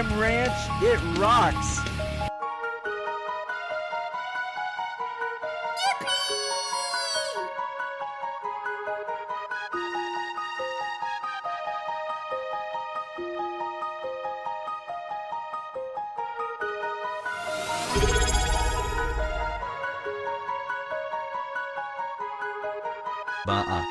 goddamn ranch. It rocks. Bah.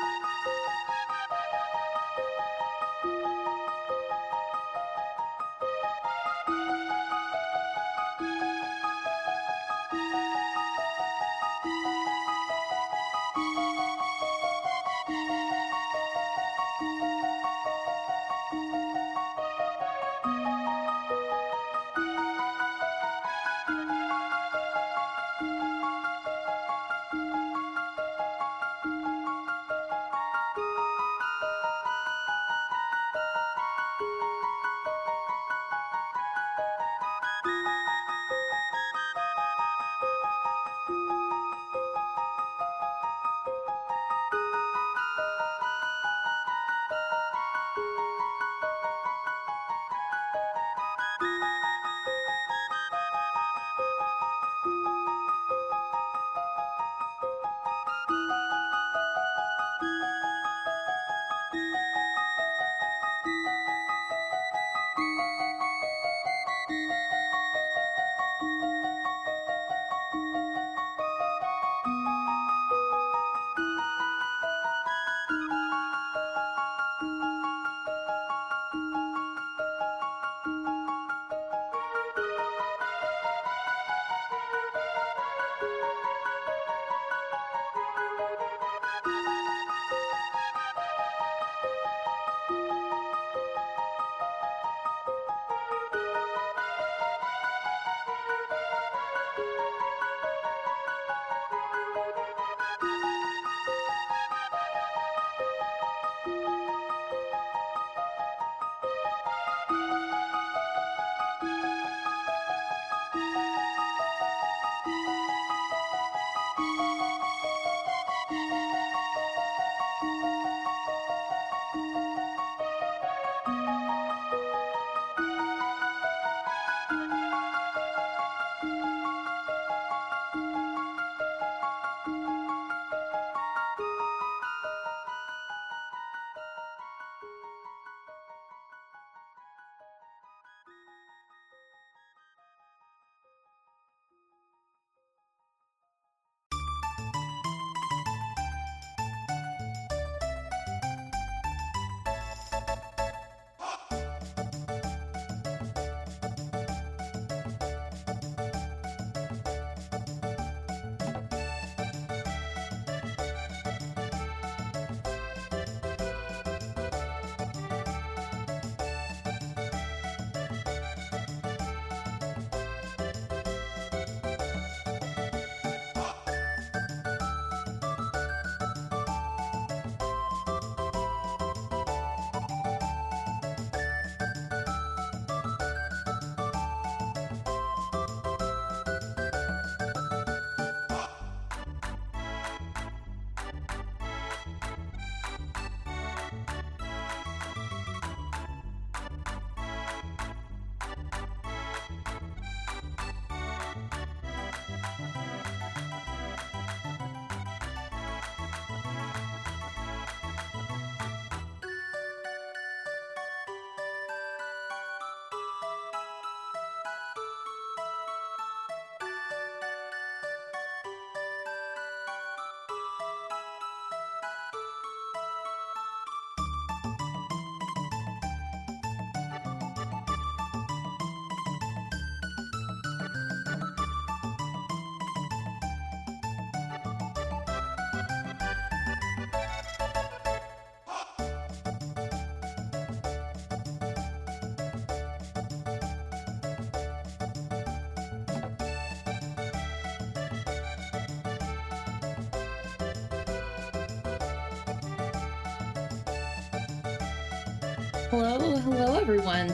Hello everyone.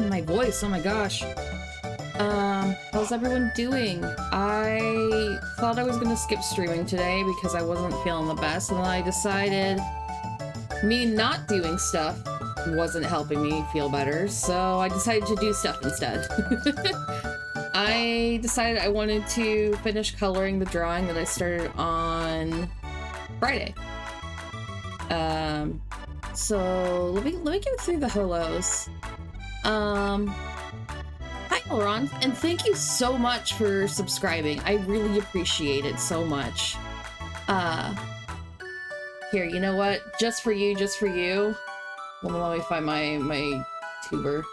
My voice, oh my gosh. How's everyone doing? I thought I was gonna skip streaming today because I wasn't feeling the best, and then I decided me not doing stuff wasn't helping me feel better, so I decided to do stuff instead. I decided I wanted to finish coloring the drawing that I started on Friday. So let me get through the hellos. Hi Elrond, and thank you so much for subscribing. I really appreciate it so much. Here, you know what? Just for you. Well, let me find my tuber.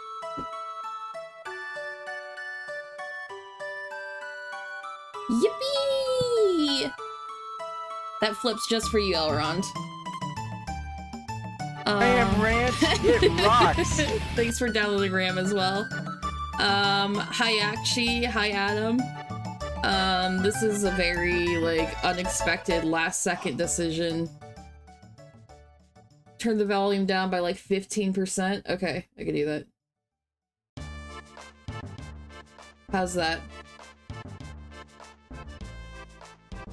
Yippee! That flips just for you, Elrond. I am Ranch, it rocks! Thanks for downloading RAM as well. Hi Akshi, hi Adam. This is a very, like, unexpected last-second decision. Turn the volume down by, like, 15%. Okay, I can do that. How's that?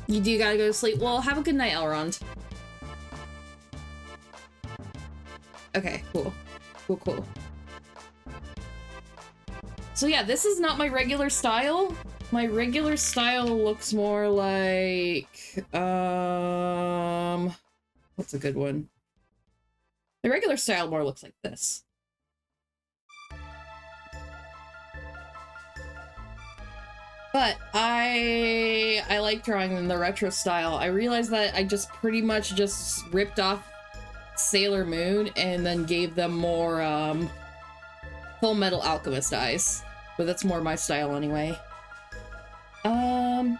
You do gotta go to sleep? Well, have a good night, Elrond. Okay, cool. Cool. So yeah, this is not my regular style. My regular style looks more like, what's a good one? The regular style more looks like this. But I like drawing in the retro style. I realized that I just pretty much just ripped off Sailor Moon and then gave them more Full Metal Alchemist eyes. But that's more my style anyway. But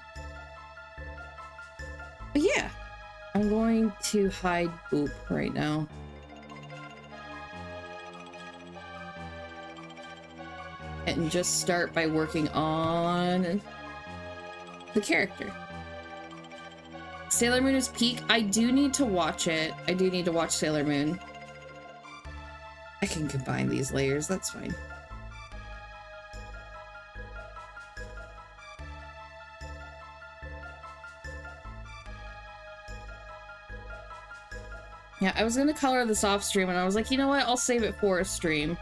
yeah. I'm going to hide Boop right now. And just start by working on the character. Sailor Moon is peak. I do need to watch it. I do need to watch Sailor Moon. I can combine these layers, that's fine. Yeah, I was gonna color this off stream and I was like, you know what? I'll save it for a stream.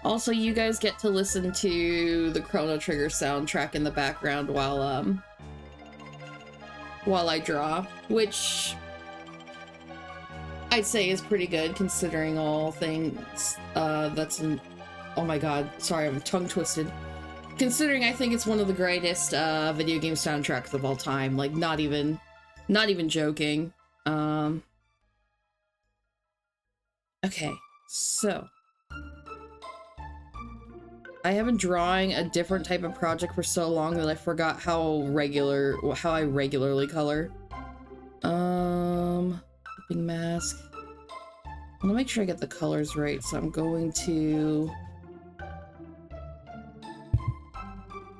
Also, you guys get to listen to the Chrono Trigger soundtrack in the background while I draw, which I'd say is pretty good considering all things oh my god, sorry, I'm tongue twisted. Considering I think it's one of the greatest video game soundtracks of all time, like not even joking. Okay, so I have been drawing a different type of project for so long that I forgot how I regularly color. Big mask. I want to make sure I get the colors right, so I'm going to...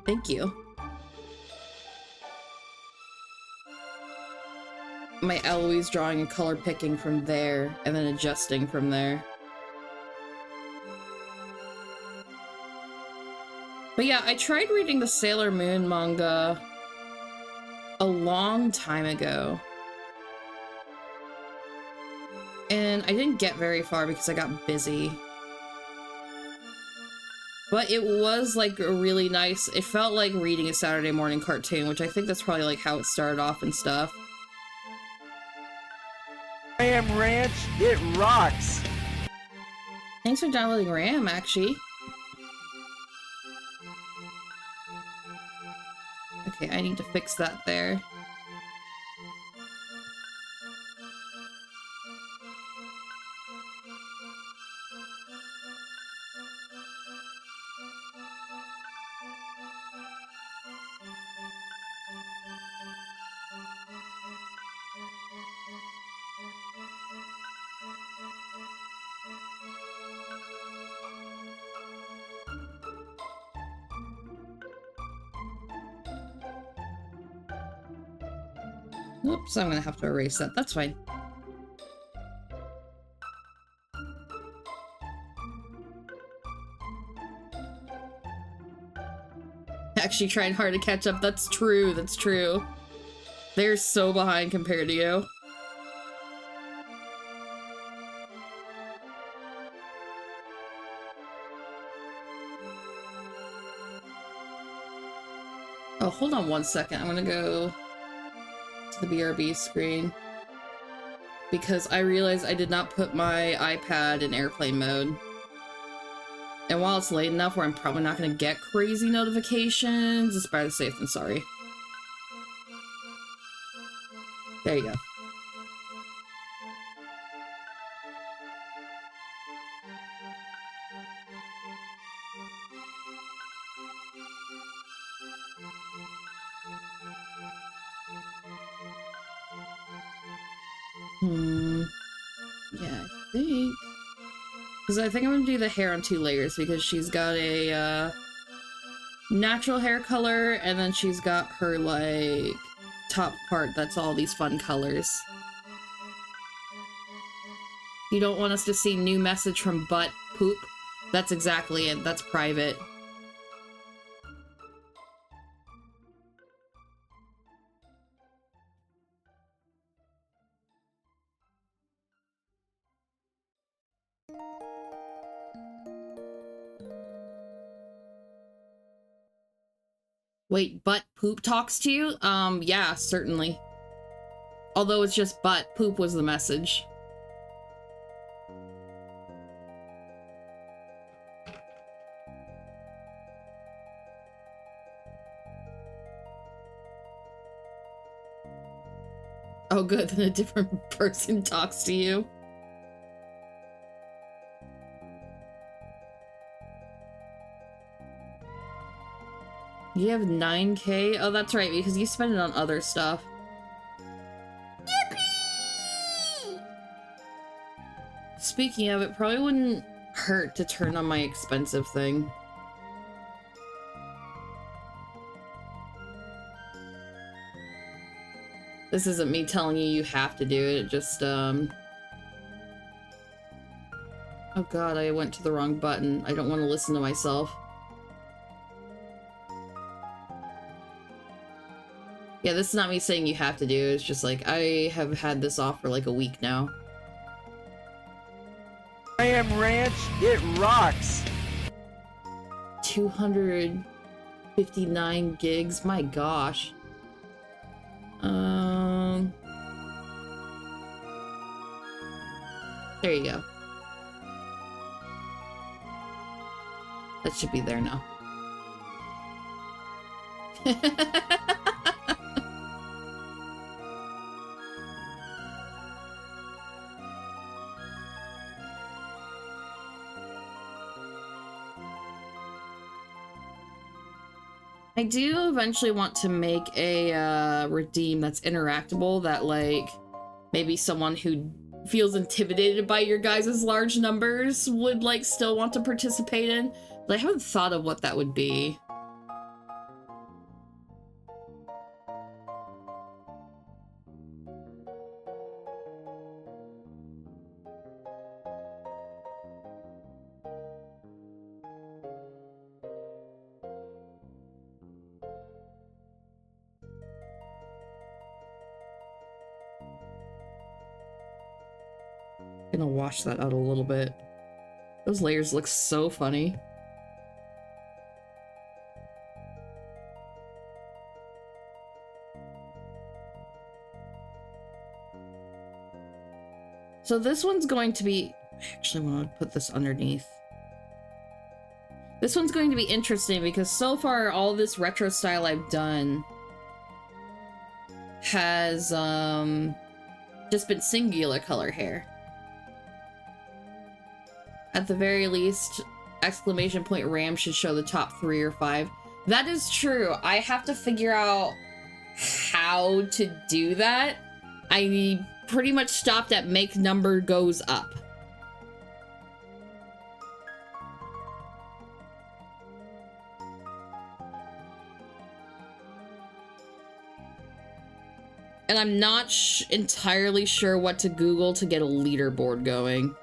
Thank you. My Eloise drawing and color picking from there, and then adjusting from there. But yeah, I tried reading the Sailor Moon manga a long time ago. And I didn't get very far because I got busy. But it was like a really nice, it felt like reading a Saturday morning cartoon, which I think that's probably like how it started off and stuff. I am Ranch, it rocks! Thanks for downloading RAM, actually. Okay, I need to fix that there. Oops, I'm gonna have to erase that. That's fine. Actually trying hard to catch up. That's true. That's true. They're so behind compared to you. Oh, hold on one second. I'm gonna go to the BRB screen because I realized I did not put my iPad in airplane mode. And while it's late enough where I'm probably not gonna get crazy notifications, it's better safe than sorry. There you go. Yeah, I think. Because I think I'm gonna do the hair on 2 layers because she's got a natural hair color and then she's got her like top part that's all these fun colors. You don't want us to see new message from butt poop? That's exactly it. That's private. Wait, butt poop talks to you? Yeah, certainly. Although it's just butt, poop was the message. Oh good, then a different person talks to you. You have 9K? Oh, that's right, because you spend it on other stuff. Yippee! Speaking of, it probably wouldn't hurt to turn on my expensive thing. This isn't me telling you you have to do it, just, Oh god, I went to the wrong button. I don't want to listen to myself. Yeah, this is not me saying you have to do it, it's just like, I have had this off for like a week now. I am Ranch, it rocks! 259 gigs, my gosh. There you go. That should be there now. I do eventually want to make a redeem that's interactable that like maybe someone who feels intimidated by your guys' large numbers would like still want to participate in, but I haven't thought of what that would be. Gonna wash that out a little bit. Those layers look so funny. So this one's going to be... Actually, I want to put this underneath. This one's going to be interesting because so far all this retro style I've done has just been singular color hair. At the very least, exclamation point RAM should show the top 3 or 5. That is true. I have to figure out how to do that. I pretty much stopped at make number goes up. And I'm not entirely sure what to Google to get a leaderboard going.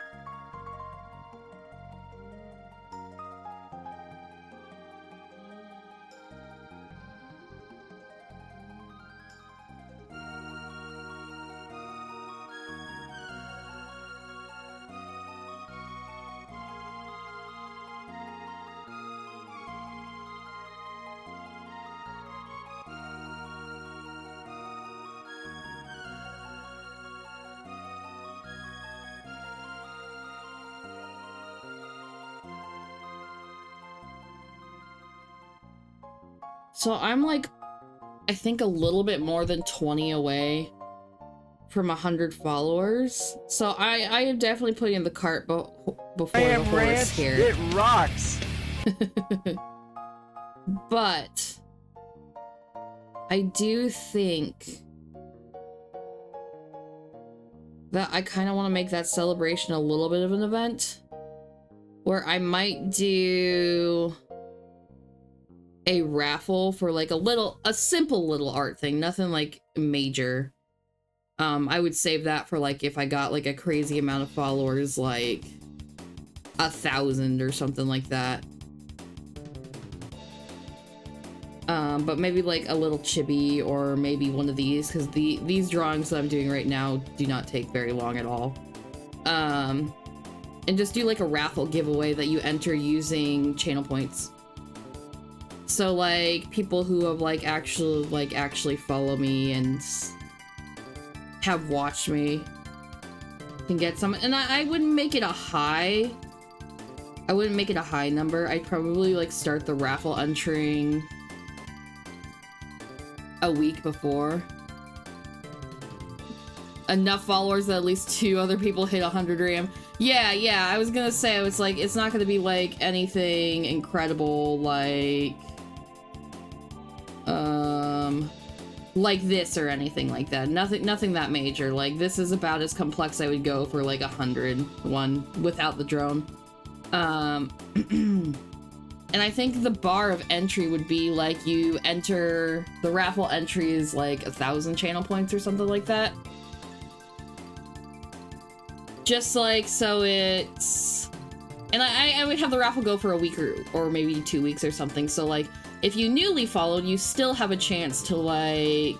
So I'm like, I think a little bit more than 20 away from 100 followers. So I am definitely putting in the cart before the horse Ranch, here. it rocks. But I do think that I kind of want to make that celebration a little bit of an event where I might do a raffle for like a simple little art thing, nothing like major. I would save that for like if I got like a crazy amount of followers, like 1,000 or something like that. But maybe like a little chibi or maybe one of these, because these drawings that I'm doing right now do not take very long at all. And just do like a raffle giveaway that you enter using channel points. So like people who have actually follow me and have watched me can get some, and I wouldn't make it a high. I wouldn't make it a high number. I'd probably like start the raffle entering a week before. Enough followers that at least 2 other people hit 100 RAM. Yeah, I was gonna say, it's like, it's not gonna be like anything incredible like this or anything like that. Nothing that major. Like, this is about as complex I would go for like 100 one without the drone. And I think the bar of entry would be like you enter the raffle entry is like 1,000 channel points or something like that. Just like, so it's, and I would have the raffle go for a week or maybe 2 weeks or something. So like, if you newly followed, you still have a chance to like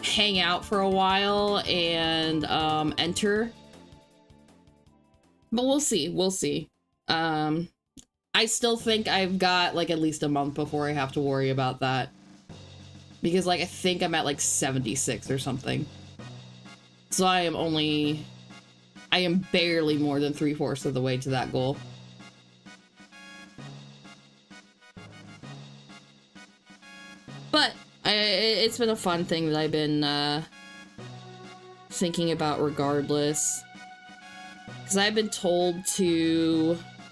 hang out for a while and enter. But we'll see. I still think I've got like at least a month before I have to worry about that. Because like, I think I'm at like 76 or something. So I am barely more than 3/4 of the way to that goal. But it's been a fun thing that I've been thinking about regardless. Because I've been told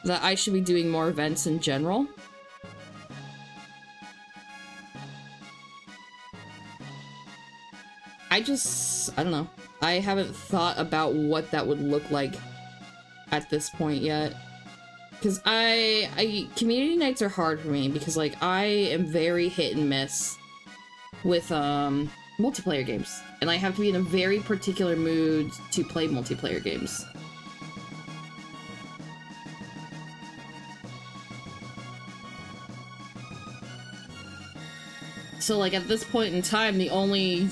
that I should be doing more events in general. I don't know. I haven't thought about what that would look like at this point yet. Because community nights are hard for me because like I am very hit and miss with multiplayer games. And I have to be in a very particular mood to play multiplayer games. So like at this point in time, the only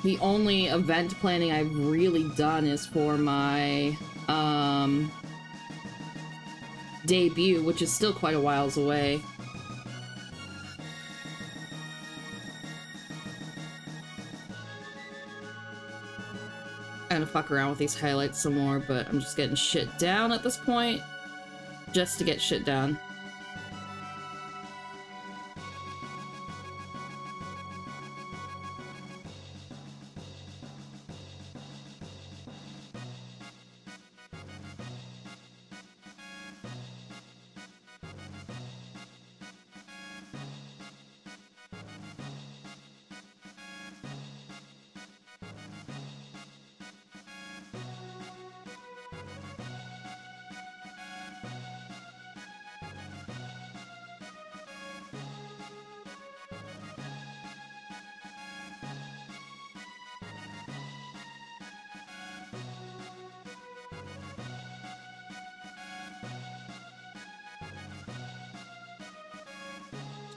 event planning I've really done is for my debut, which is still quite a whiles away. I'm gonna fuck around with these highlights some more, but I'm just getting shit down at this point. Just to get shit down.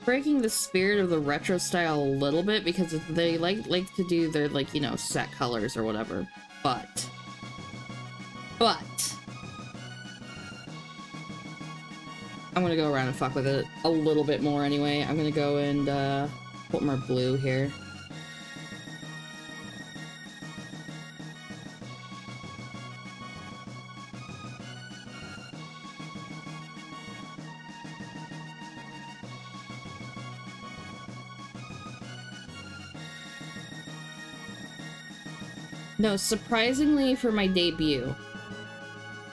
Breaking the spirit of the retro style a little bit because they like to do their like, you know, set colors or whatever, but I'm gonna go around and fuck with it a little bit more anyway. I'm gonna go and put more blue here. No, surprisingly for my debut,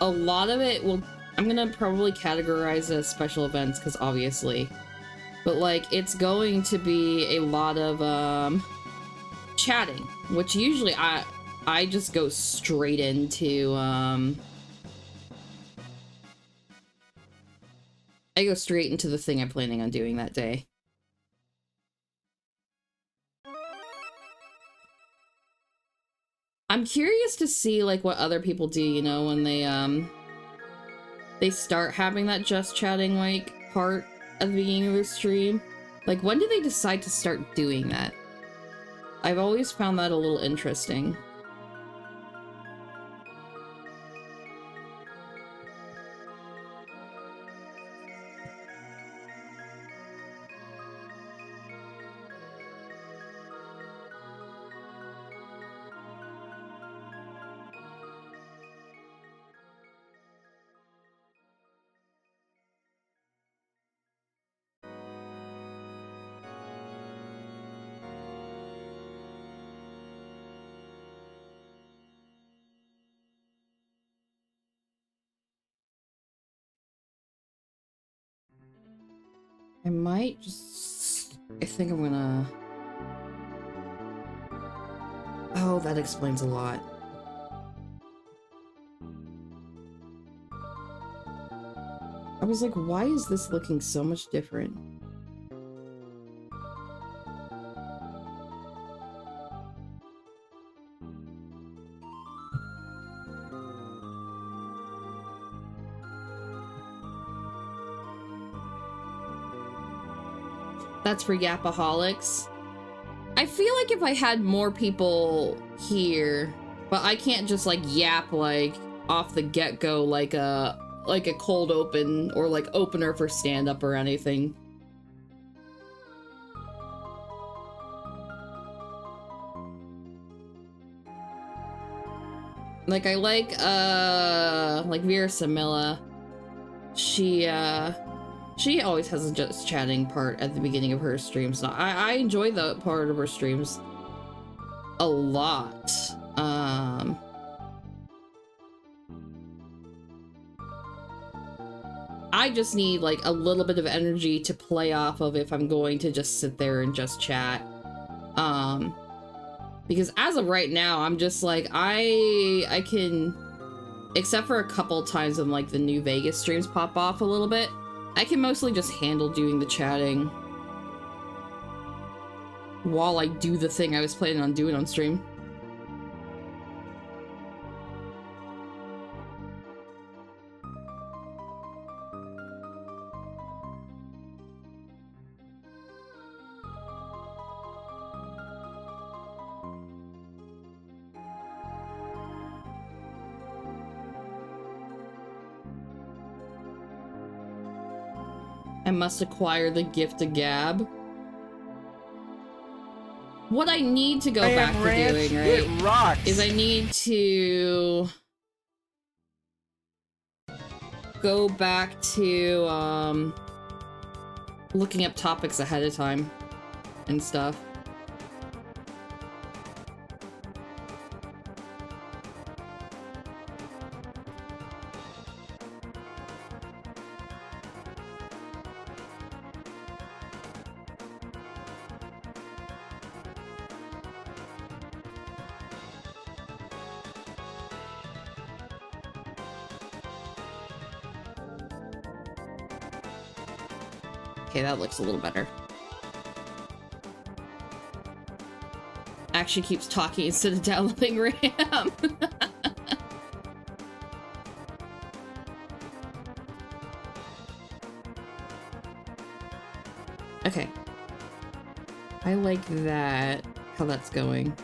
a lot of it will... I'm gonna probably categorize as special events, because obviously. But, like, it's going to be a lot of, chatting, which usually I just go straight into, I go straight into the thing I'm planning on doing that day. I'm curious to see, like, what other people do, you know, when they start having that just chatting, like, part at the beginning of the stream. Like, when do they decide to start doing that? I've always found that a little interesting. I might just... I think I'm gonna... Oh, that explains a lot. I was like, why is this looking so much different? That's for Yapaholics. I feel like if I had more people here, but I can't just like yap like off the get-go like a cold open or like opener for stand-up or anything. Like I like Vera Samilla. She always has a just chatting part at the beginning of her streams. I enjoy the part of her streams a lot. I just need like a little bit of energy to play off of if I'm going to just sit there and just chat. Because as of right now, I'm just like, I can, except for a couple times when like the New Vegas streams pop off a little bit, I can mostly just handle doing the chatting while I do the thing I was planning on doing on stream. I must acquire the gift of gab. What I need to go back to doing, right, it rocks. is I need to go back to looking up topics ahead of time and stuff. Okay, that looks a little better. Actually keeps talking instead of downloading RAM. Okay. I like that, how that's going.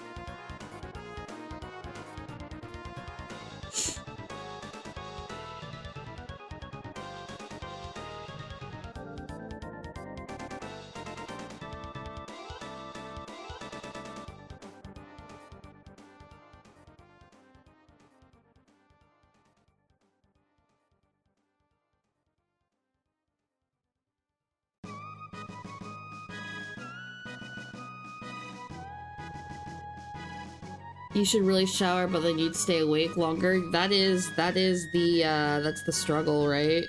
You should really shower, but then you'd stay awake longer. That's the struggle, right?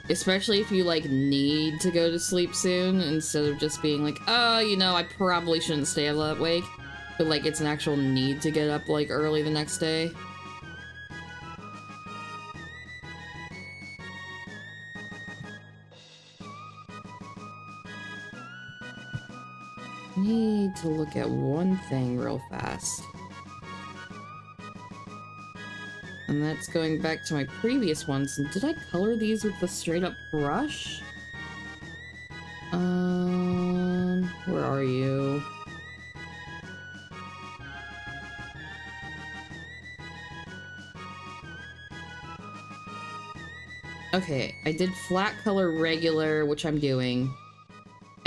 Especially if you, like, need to go to sleep soon, instead of just being like, oh, you know, I probably shouldn't stay up awake. But, like, it's an actual need to get up, like, early the next day. Need to look at one thing real fast. And that's going back to my previous ones. And did I color these with the straight up brush? Where are you? Okay, I did flat color regular, which I'm doing.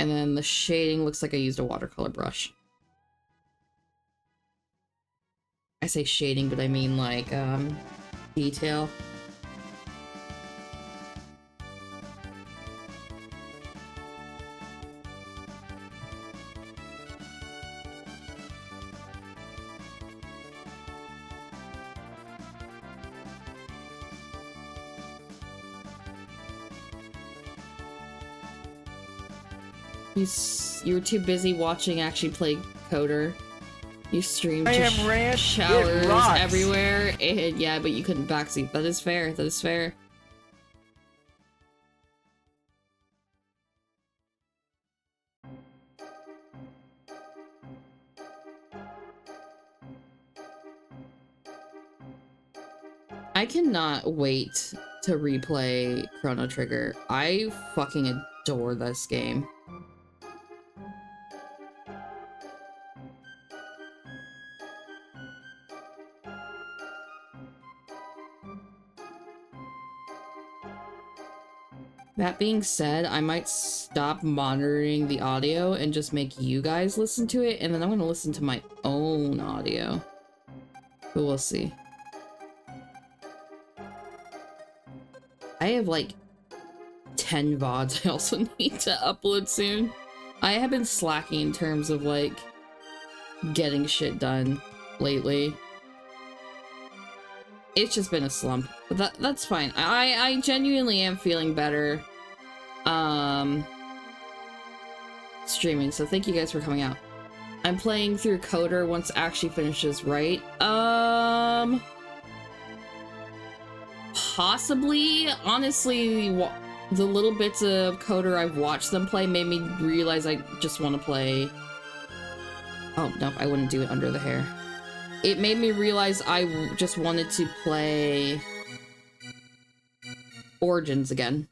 And then the shading looks like I used a watercolor brush. I say shading, but I mean like, detail. You were too busy watching actually play Coder. You streamed showers everywhere, and yeah, but you couldn't backseat. That is fair. That is fair. I cannot wait to replay Chrono Trigger. I fucking adore this game. That being said, I might stop monitoring the audio and just make you guys listen to it, and then I'm gonna listen to my own audio. But we'll see. I have like 10 VODs I also need to upload soon. I have been slacking in terms of like getting shit done lately. It's just been a slump, but that's fine. I genuinely am feeling better streaming, so thank you guys for coming out. I'm playing through Coder once it actually finishes, right? Possibly. Honestly, the little bits of Coder I've watched them play made me realize I just want to play... Oh, no, I wouldn't do it under the hair. It made me realize I just wanted to play Origins again.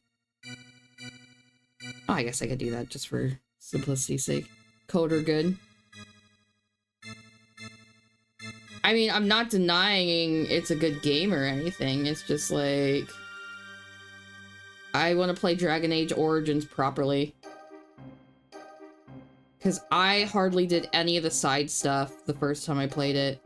Oh, I guess I could do that just for simplicity's sake. Coder good. I mean, I'm not denying it's a good game or anything. It's just like... I want to play Dragon Age Origins properly. Because I hardly did any of the side stuff the first time I played it.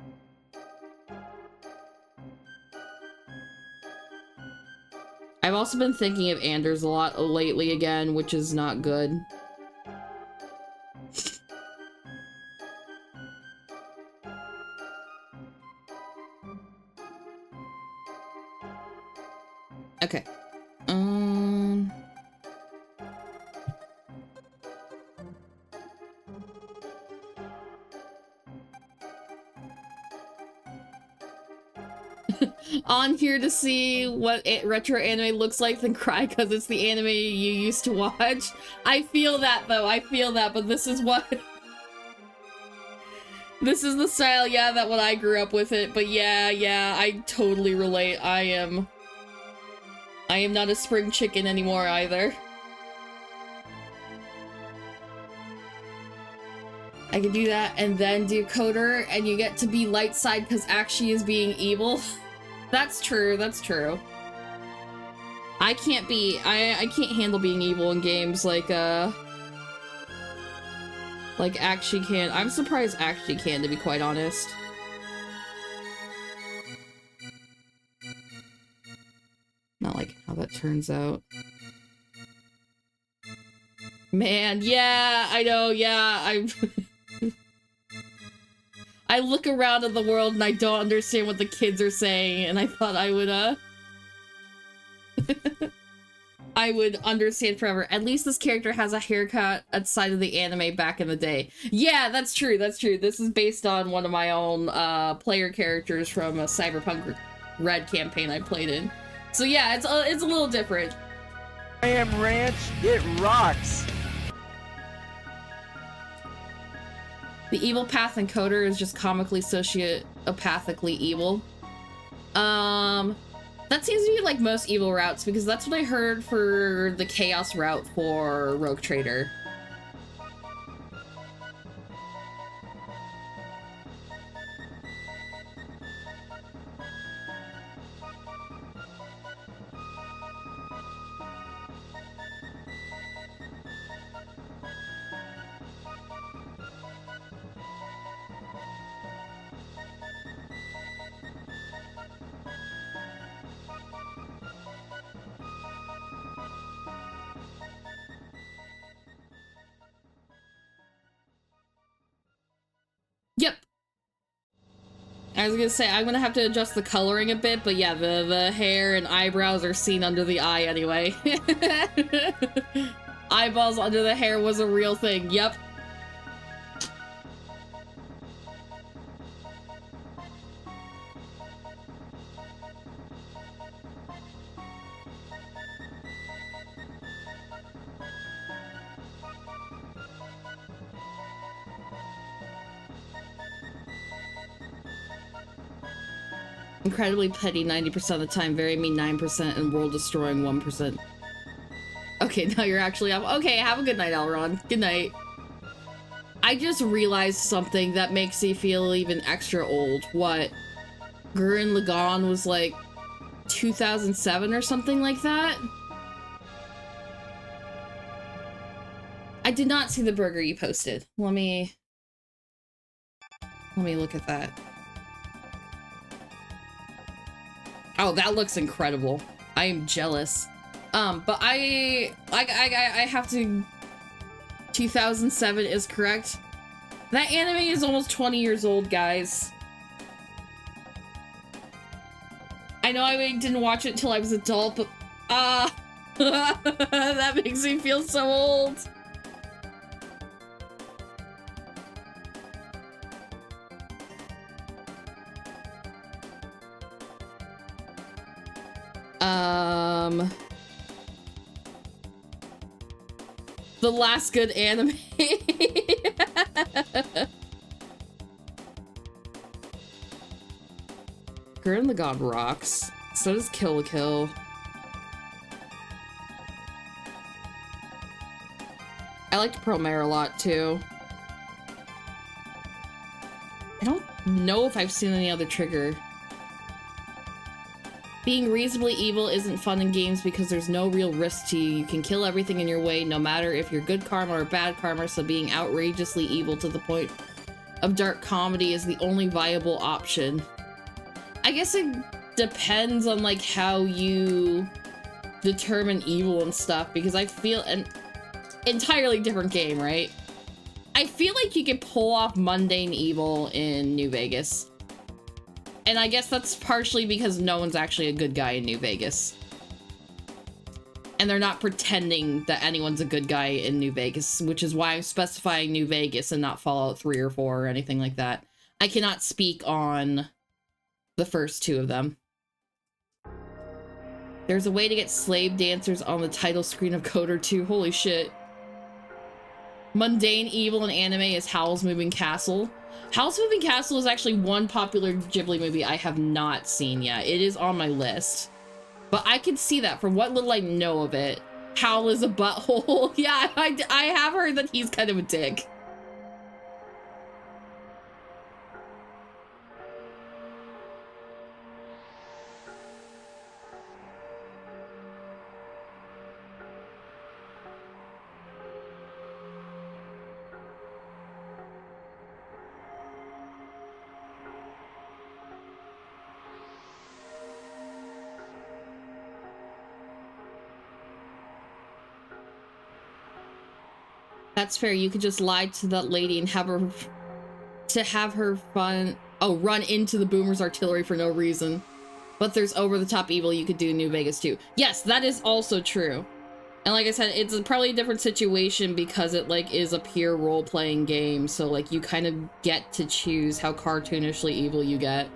I've also been thinking of Anders a lot lately again, which is not good. Okay. On here to see what retro anime looks like, then cry because it's the anime you used to watch. I feel that, though. I feel that, but this is what... This is the style, yeah, that what I grew up with it. But yeah, I totally relate. I am not a spring chicken anymore, either. I can do that and then do Coder, and you get to be light side because Akshi is being evil. That's true, that's true. I can't handle being evil in games like Akshi can. I'm surprised Akshi can, to be quite honest. Not like how that turns out. Man, yeah, I know, yeah, I look around at the world and I don't understand what the kids are saying, and I thought I would, I would understand forever. At least this character has a haircut outside of the anime back in the day. Yeah, that's true, that's true. This is based on one of my own, player characters from a Cyberpunk Red campaign I played in. So yeah, it's a little different. I am Ranch, it rocks. The evil path encoder is just comically sociopathically evil. That seems to be like most evil routes, because that's what I heard for the chaos route for Rogue Trader. Yep. I was gonna say, I'm gonna have to adjust the coloring a bit, but yeah, the hair and eyebrows are seen under the eye anyway. Eyeballs under the hair was a real thing, yep. Incredibly petty 90% of the time, very mean 9%, and world destroying 1%. Okay, now you're actually up. Okay, have a good night, Elron. Good night. I just realized something that makes me feel even extra old. What? Gurren Lagann was like 2007 or something like that? I did not see the burger you posted. Let me look at that. Oh, that looks incredible. I am jealous. But I have to... 2007 is correct. That anime is almost 20 years old, guys. I know I didn't watch it until I was adult, but... that makes me feel so old. The last good anime. Gurren Lagann rocks. So does Kill la Kill. I liked Pearl Mare a lot too. I don't know if I've seen any other Trigger. Being reasonably evil isn't fun in games because there's no real risk to you. You can kill everything in your way, no matter if you're good karma or bad karma, so being outrageously evil to the point of dark comedy is the only viable option. I guess it depends on, like, how you determine evil and stuff, because I feel an entirely different game, right? I feel like you can pull off mundane evil in New Vegas. And I guess that's partially because no one's actually a good guy in New Vegas. And they're not pretending that anyone's a good guy in New Vegas, which is why I'm specifying New Vegas and not Fallout 3 or 4 or anything like that. I cannot speak on the first two of them. There's a way to get slave dancers on the title screen of Coder 2. Holy shit. Mundane evil in anime is Howl's Moving Castle. Howl's Moving Castle is actually one popular Ghibli movie I have not seen yet. It is on my list. But I can see that from what little I know of it. Howl is a butthole. Yeah, I have heard that he's kind of a dick. That's fair. You could just lie to that lady and have her to have her run into the boomer's artillery for no reason. But there's over-the-top evil you could do in New Vegas too. Yes, that is also true. And like I said, it's probably a different situation because it like is a pure role-playing game. So like you kind of get to choose how cartoonishly evil you get.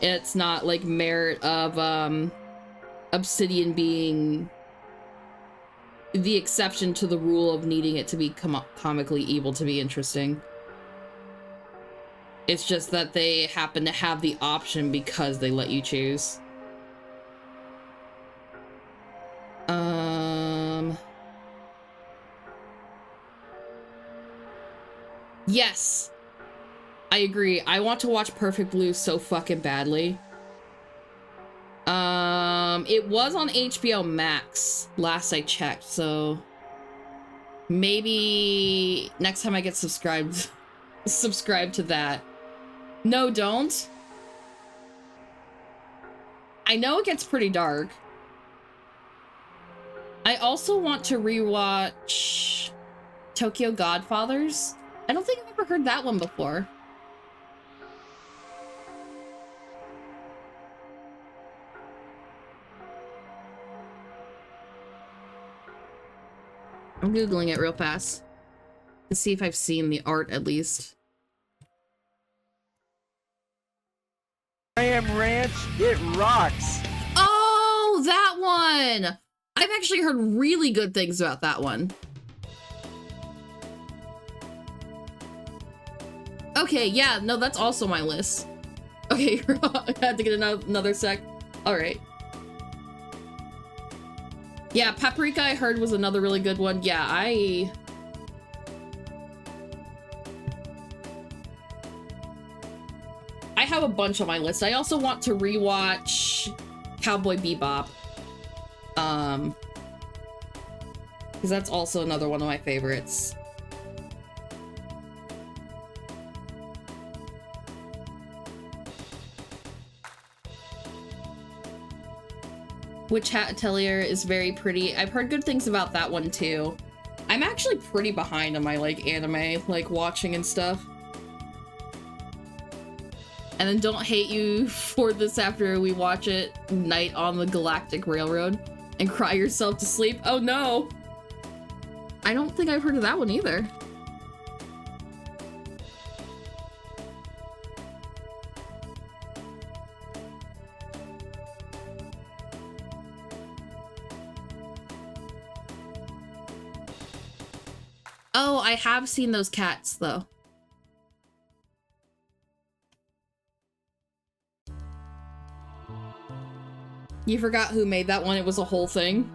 It's not like merit of Obsidian being the exception to the rule of needing it to be comically evil to be interesting. It's just that they happen to have the option because they let you choose. Yes, I agree. I want to watch Perfect Blue so fucking badly. It was on HBO Max last I checked, so maybe next time I get subscribed to that. No, don't. I know it gets pretty dark. I also want to rewatch Tokyo Godfathers. I don't think I've ever heard that one before. I'm Googling it real fast to see if I've seen the art at least. I Am Ranch, it rocks. Oh, that one! I've actually heard really good things about that one. Okay, yeah, no, that's also my list. Okay, I had to get another sec. All right. Yeah, Paprika I heard was another really good one. Yeah, I have a bunch on my list. I also want to rewatch Cowboy Bebop. Because that's also another one of my favorites. Witch Hat Atelier is very pretty. I've heard good things about that one too. I'm actually pretty behind on my like anime, like watching and stuff. And then don't hate you for this after we watch it, Night on the Galactic Railroad, and cry yourself to sleep. Oh no! I don't think I've heard of that one either. Oh, I have seen those cats though. You forgot who made that one? It was a whole thing.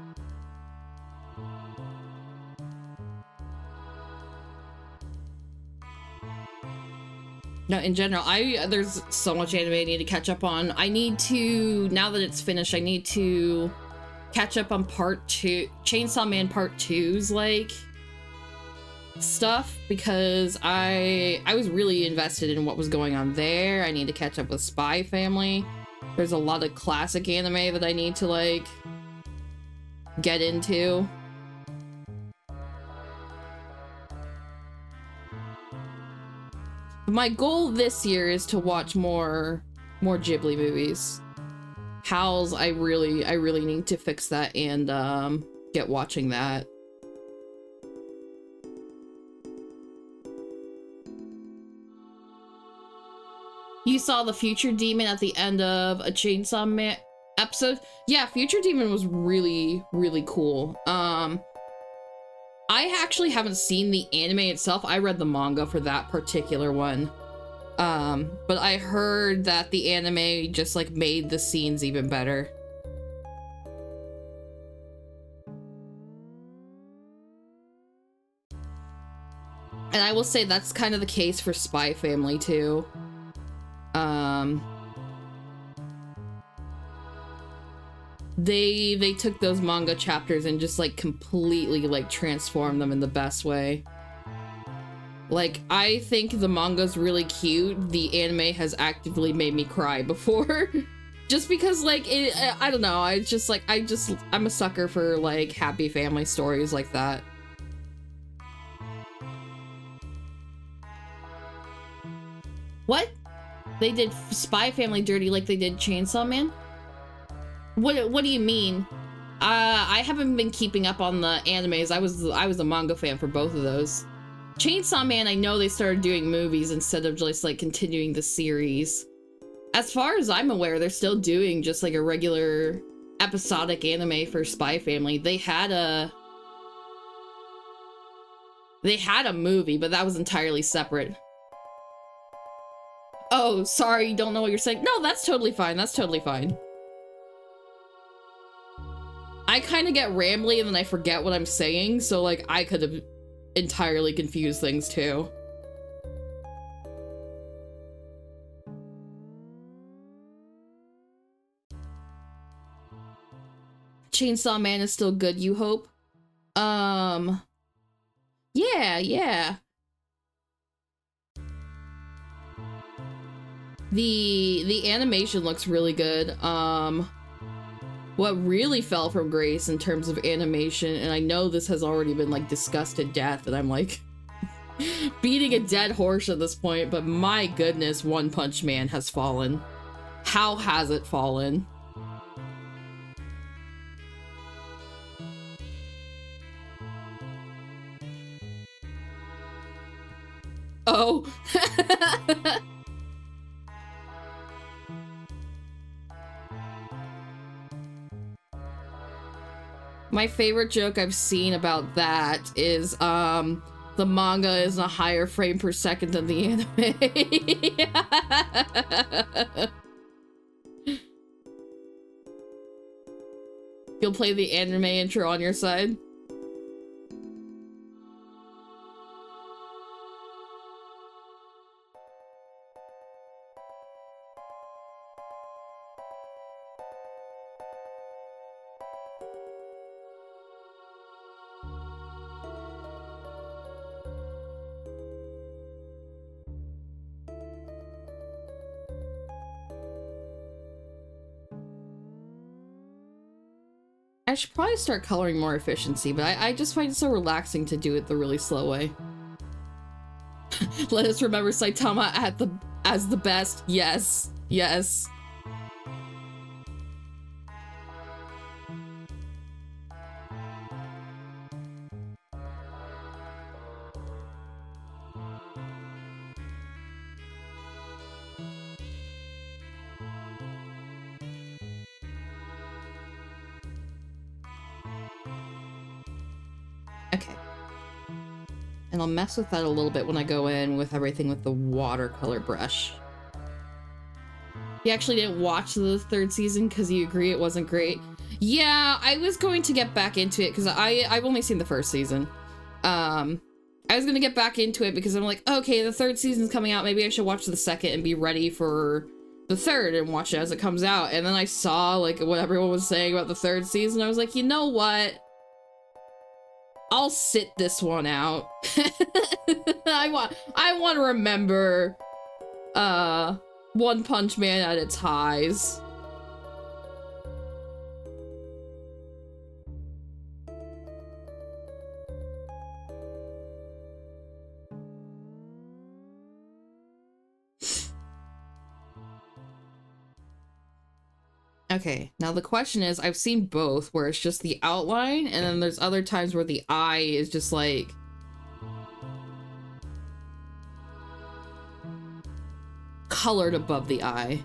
No, in general, there's so much anime I need to catch up on. I need to, now that it's finished, I need to catch up on part 2, Chainsaw Man part 2's like stuff, because I was really invested in what was going on there. I need to catch up with Spy Family. There's a lot of classic anime that I need to like get into. My goal this year is to watch more Ghibli movies. Howl's, I really need to fix that and get watching that. You saw the Future Demon at the end of a Chainsaw Man episode? Yeah, Future Demon was really, really cool. I actually haven't seen the anime itself. I read the manga for that particular one. But I heard that the anime just like made the scenes even better. And I will say that's kind of the case for Spy Family too. They took those manga chapters and just like completely like transformed them in the best way. Like, I think the manga's really cute. The anime has actively made me cry before. Just because like I don't know, I'm a sucker for like happy family stories like that. What? They did Spy Family dirty like they did Chainsaw Man? What do you mean? I haven't been keeping up on the animes. I was a manga fan for both of those. Chainsaw Man, I know they started doing movies instead of just like continuing the series. As far as I'm aware, they're still doing just like a regular episodic anime for Spy Family. They had a movie, but that was entirely separate. Oh, sorry, you don't know what you're saying. No, that's totally fine. That's totally fine. I kind of get rambly and then I forget what I'm saying, so like I could have entirely confused things too. Chainsaw Man is still good, you hope? Yeah. The animation looks really good. What really fell from grace in terms of animation, and I know this has already been like discussed to death, and I'm like beating a dead horse at this point, but my goodness, One Punch Man has fallen. How has it fallen? Oh. My favorite joke I've seen about that is, the manga is a higher frame per second than the anime. You'll play the anime intro on your side? I should probably start coloring more efficiency, but I just find it so relaxing to do it the really slow way. Let us remember Saitama as the best. Yes. Yes. Okay. And I'll mess with that a little bit when I go in with everything with the watercolor brush. You actually didn't watch the third season because you agree it wasn't great? Yeah, I was going to get back into it because I've only seen the first season. I was going to get back into it because I'm like, okay, the third season's coming out. Maybe I should watch the second and be ready for the third and watch it as it comes out. And then I saw like what everyone was saying about the third season. I was like, you know what? I'll sit this one out. I want to remember One Punch Man at its highs. Okay, now the question is, I've seen both, where it's just the outline, and then there's other times where the eye is just like colored above the eye.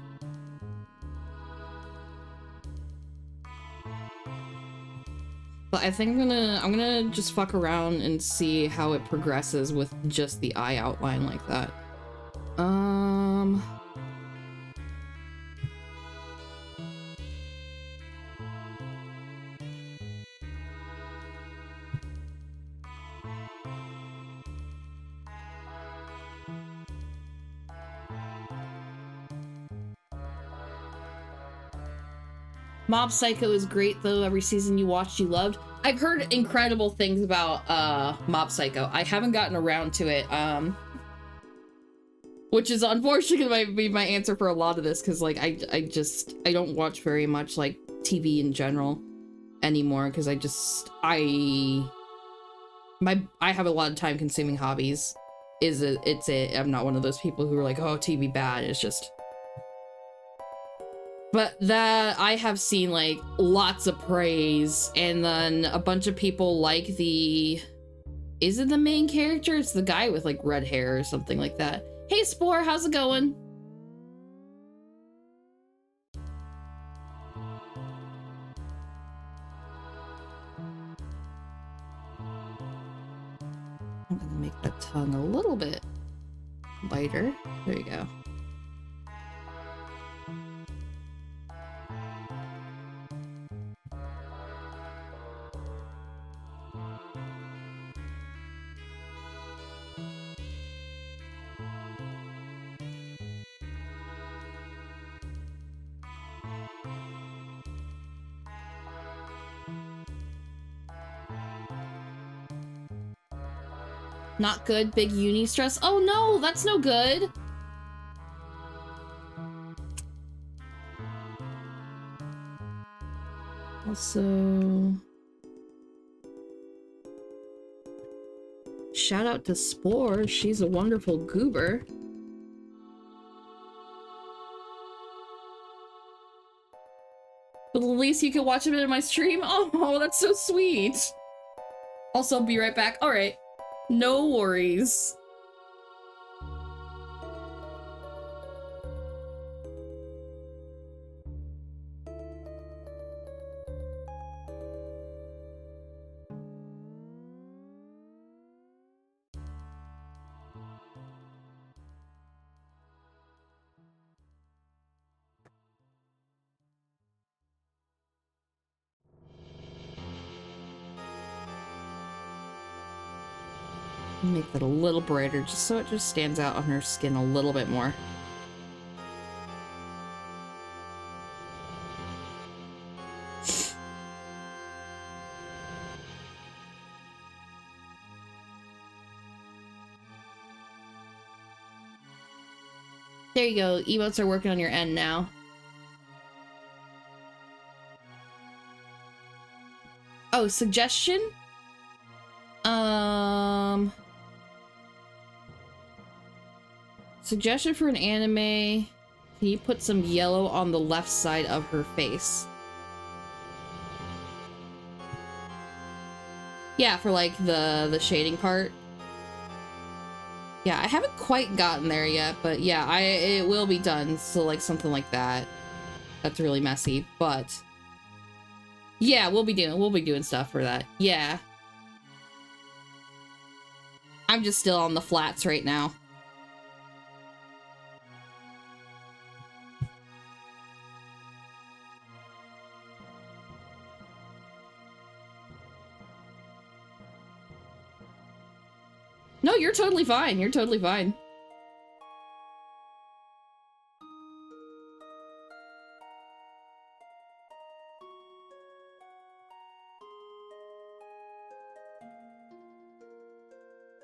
But I think I'm gonna just fuck around and see how it progresses with just the eye outline like that. Mob Psycho is great though. Every season you watched you loved. I've heard incredible things about Mob Psycho. I haven't gotten around to it, which is unfortunately might be my answer for a lot of this, because like I don't watch very much like TV in general anymore, because I have a lot of time consuming hobbies. I'm not one of those people who are like, oh, TV bad. It's just, but that I have seen like lots of praise, and then a bunch of people like is it the main character? It's the guy with like red hair or something like that. Hey Spore, how's it going? I'm gonna make that tongue a little bit lighter. There you go. Not good, big uni stress. Oh no, that's no good. Also, shout out to Spore. She's a wonderful goober. But at least you can watch a bit of my stream. Oh, that's so sweet. Also, be right back. All right. No worries. Make that a little brighter just so it just stands out on her skin a little bit more. There you go. Emotes are working on your end now. Oh, suggestion? Suggestion for an anime. Can you put some yellow on the left side of her face? Yeah, for like the shading part. Yeah, I haven't quite gotten there yet, but yeah, it will be done. So like something like that. That's really messy, but yeah, we'll be doing stuff for that. Yeah. I'm just still on the flats right now. No, you're totally fine. You're totally fine.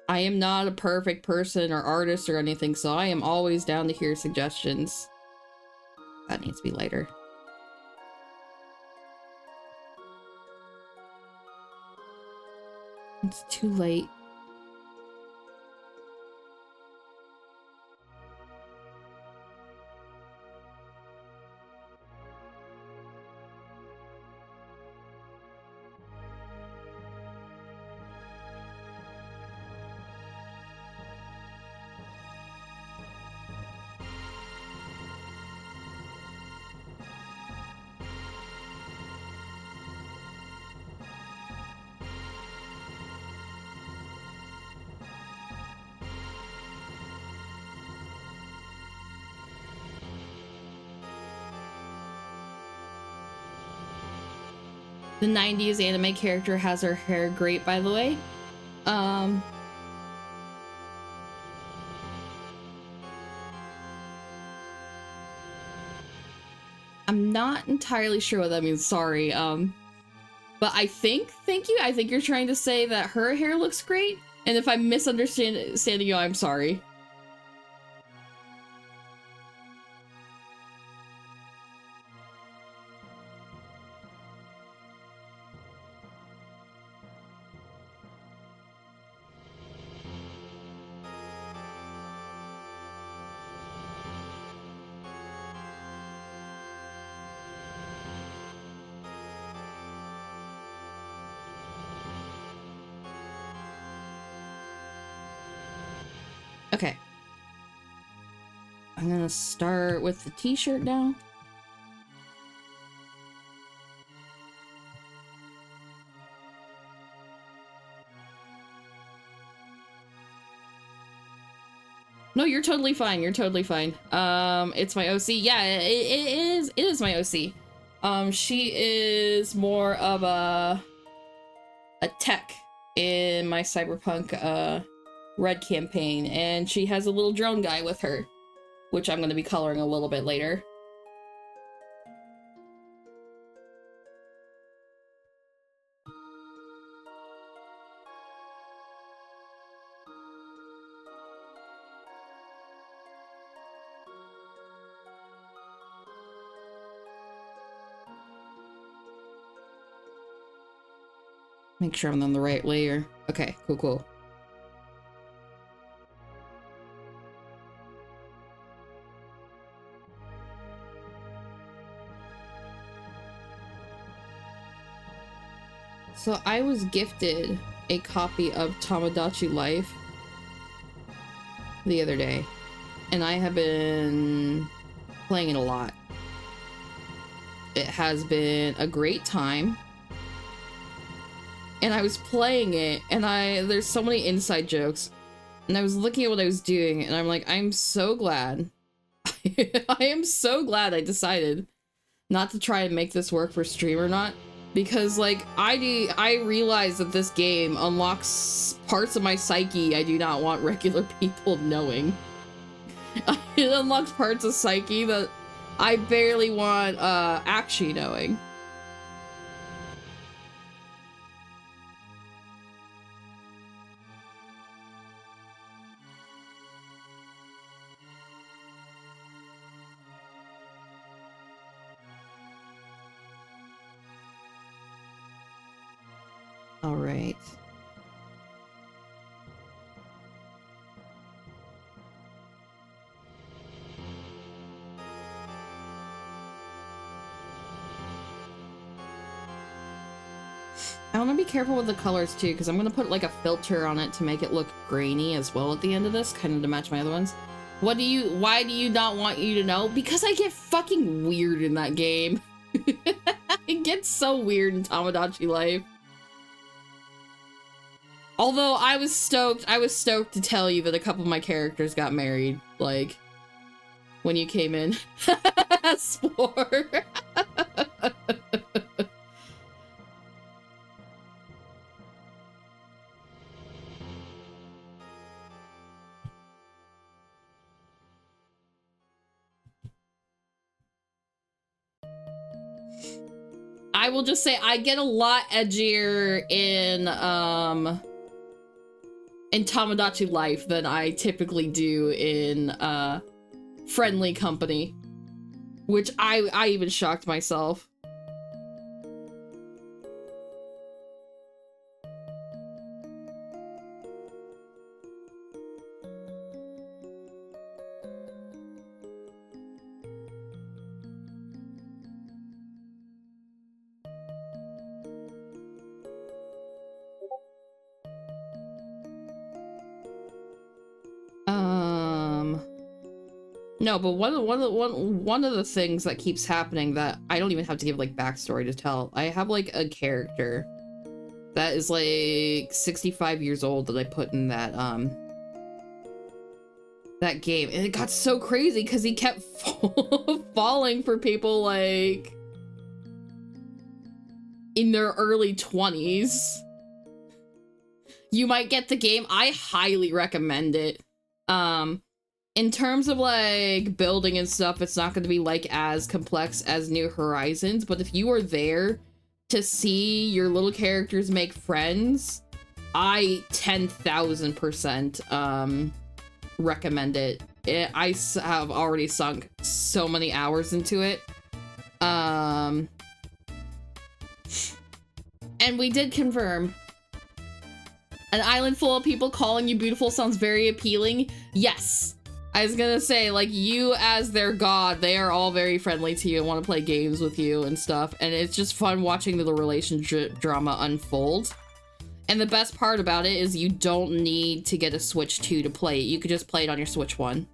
I am not a perfect person or artist or anything, so I am always down to hear suggestions. That needs to be lighter. It's too late. The 90s anime character has her hair great, by the way. I'm not entirely sure what that means, sorry. But thank you, I think you're trying to say that her hair looks great, and if I'm misunderstanding you, I'm sorry. Okay. I'm gonna start with the t-shirt now. No, you're totally fine. You're totally fine. It's my OC. Yeah, it is my OC. She is more of a tech in my Cyberpunk Red campaign, and she has a little drone guy with her, which I'm going to be coloring a little bit later. Make sure I'm on the right layer. Okay, cool, cool. So I was gifted a copy of Tomodachi Life the other day, and I have been playing it a lot. It has been a great time. And I was playing it, and there's so many inside jokes. And I was looking at what I was doing, and I'm like, I'm so glad. I am so glad I decided not to try and make this work for stream or not. Because, like, I realize that this game unlocks parts of my psyche I do not want regular people knowing. It unlocks parts of psyche that I barely want Akshi knowing. All right. I want to be careful with the colors too, because I'm going to put like a filter on it to make it look grainy as well at the end of this, kind of to match my other ones. Why do you not want you to know? Because I get fucking weird in that game. It gets so weird in Tomodachi Life. Although I was stoked to tell you that a couple of my characters got married, like, when you came in. Spore. I will just say I get a lot edgier in Tomodachi Life than I typically do in Friendly Company, which I even shocked myself. No, but one of the things that keeps happening that I don't even have to give like backstory to tell. I have like a character that is like 65 years old that I put in that that game, and it got so crazy because he kept falling for people like in their early 20s. You might get the game. I highly recommend it. In terms of like building and stuff, it's not going to be like as complex as New Horizons, but if you are there to see your little characters make friends, I 10,000% recommend it. I have already sunk so many hours into it. And we did confirm. An island full of people calling you beautiful sounds very appealing. Yes. I was gonna say, like, you as their god, they are all very friendly to you and want to play games with you and stuff. And it's just fun watching the relationship drama unfold. And the best part about it is you don't need to get a Switch 2 to play it. You could just play it on your Switch 1.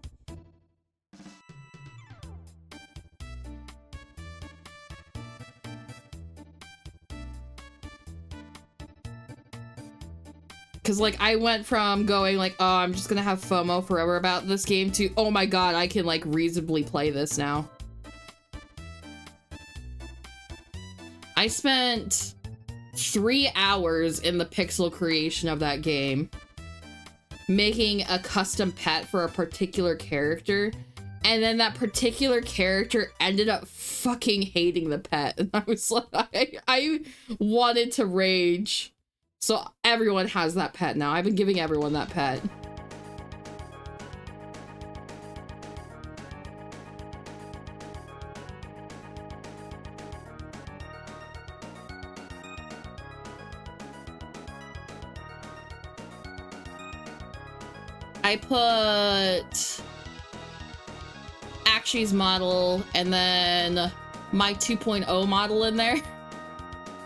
Because, like, I went from going, like, oh, I'm just gonna have FOMO forever about this game to, oh my god, I can, like, reasonably play this now. I spent 3 hours in the pixel creation of that game, making a custom pet for a particular character, and then that particular character ended up fucking hating the pet, and I was like, I wanted to rage. So everyone has that pet now. I've been giving everyone that pet. I put Akshi's model and then my 2.0 model in there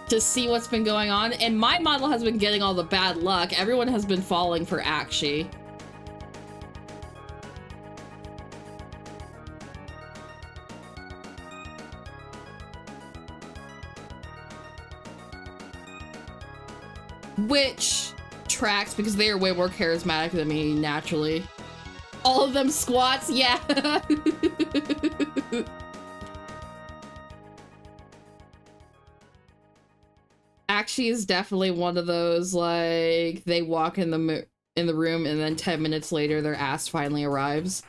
to see what's been going on, and my model has been getting all the bad luck. Everyone has been falling for Akshi. Which tracks because they are way more charismatic than me naturally. All of them squats, yeah. Actually is definitely one of those, like, they walk in the room and then 10 minutes later their ass finally arrives.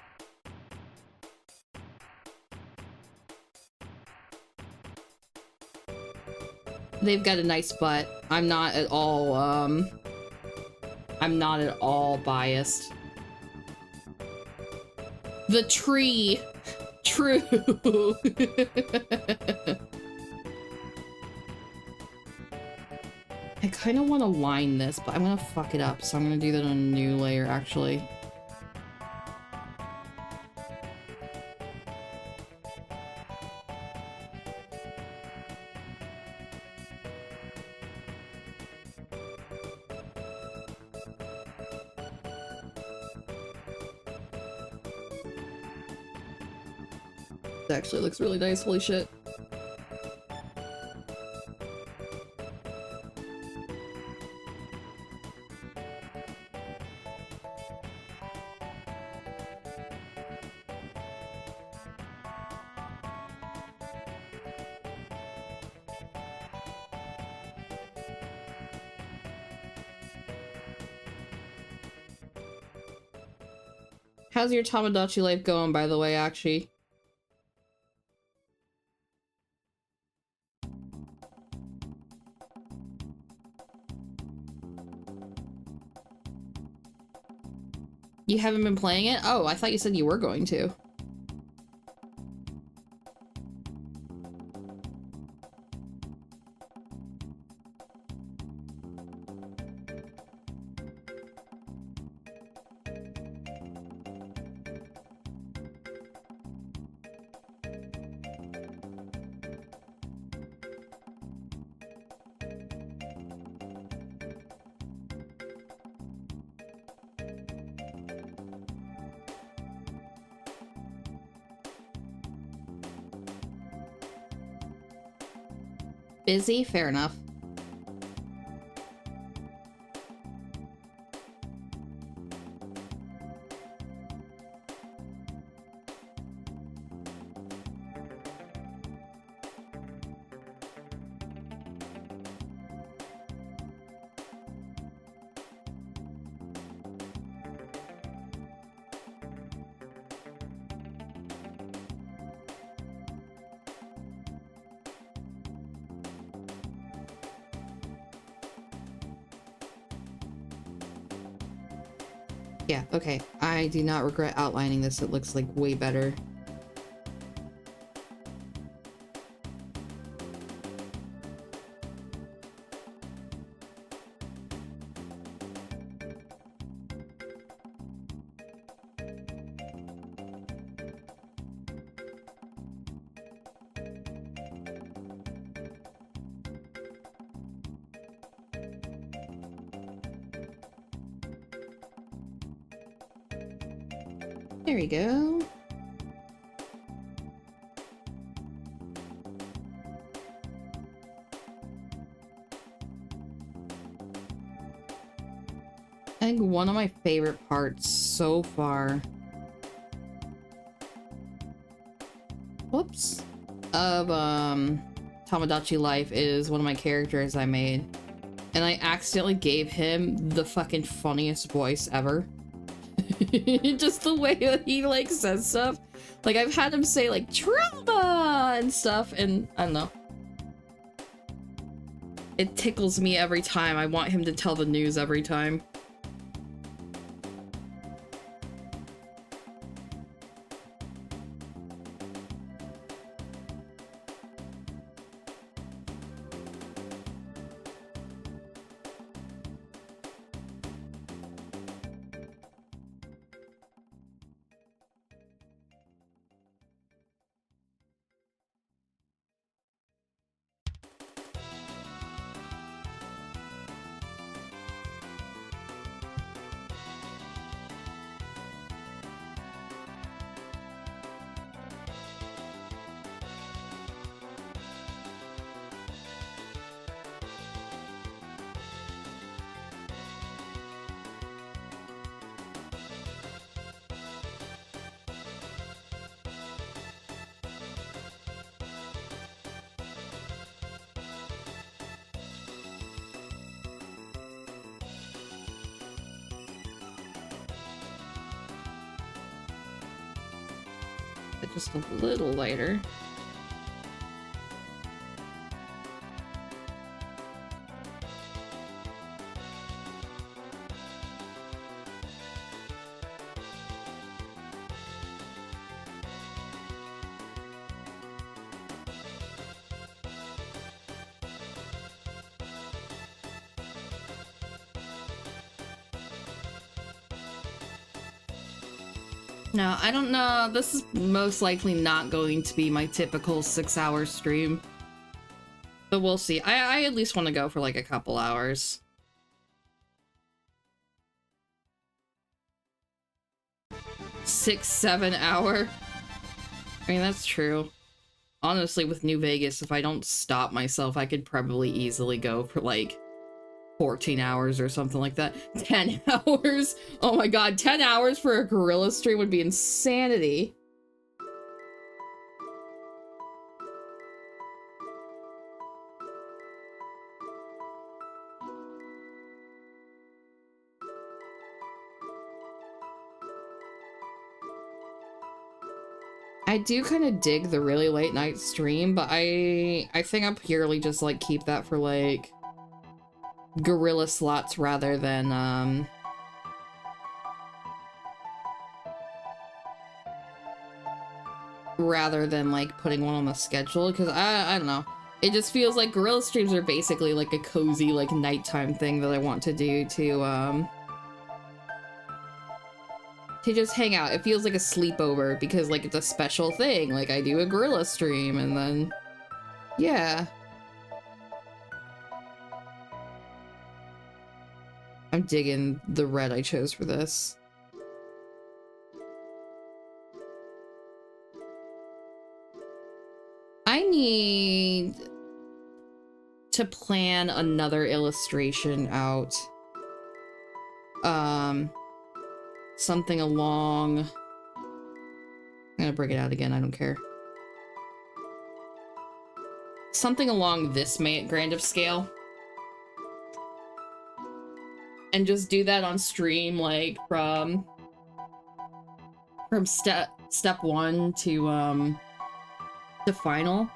They've got a nice butt. I'm not at all biased. The tree. True. I kind of want to line this, but I'm going to fuck it up, so I'm going to do that on a new layer, actually. It actually looks really nice, holy shit. How's your Tamagotchi life going, by the way, actually? You haven't been playing it? Oh, I thought you said you were going to. Busy? Fair enough. Yeah, okay. I do not regret outlining this. It looks like way better. There we go. I think one of my favorite parts so far, whoops, of Tamagotchi Life is one of my characters I made. And I accidentally gave him the fucking funniest voice ever. Just the way that he like says stuff. Like I've had him say like trauma and stuff, and I don't know. It tickles me every time. I want him to tell the news every time. Just a little lighter. No, I don't know. This is most likely not going to be my typical 6-hour stream. But we'll see. I at least want to go for like a couple hours. 6-7 hour. I mean, that's true. Honestly, with New Vegas, if I don't stop myself, I could probably easily go for like 14 hours or something like that. 10 hours. Oh my god, 10 hours for a Guerrilla stream would be insanity. I do kind of dig the really late night stream, but I think I'll purely just like keep that for like Guerrilla slots rather than like putting one on the schedule, because I don't know, it just feels like Guerrilla streams are basically like a cozy like nighttime thing that I want to do to just hang out. It feels like a sleepover because like it's a special thing, like I do a Guerrilla stream and then yeah. I'm digging the red I chose for this. I need to plan another illustration out. Something along... I'm gonna break it out again, I don't care. Something along this grand of scale. And just do that on stream, like, from step 1 to final.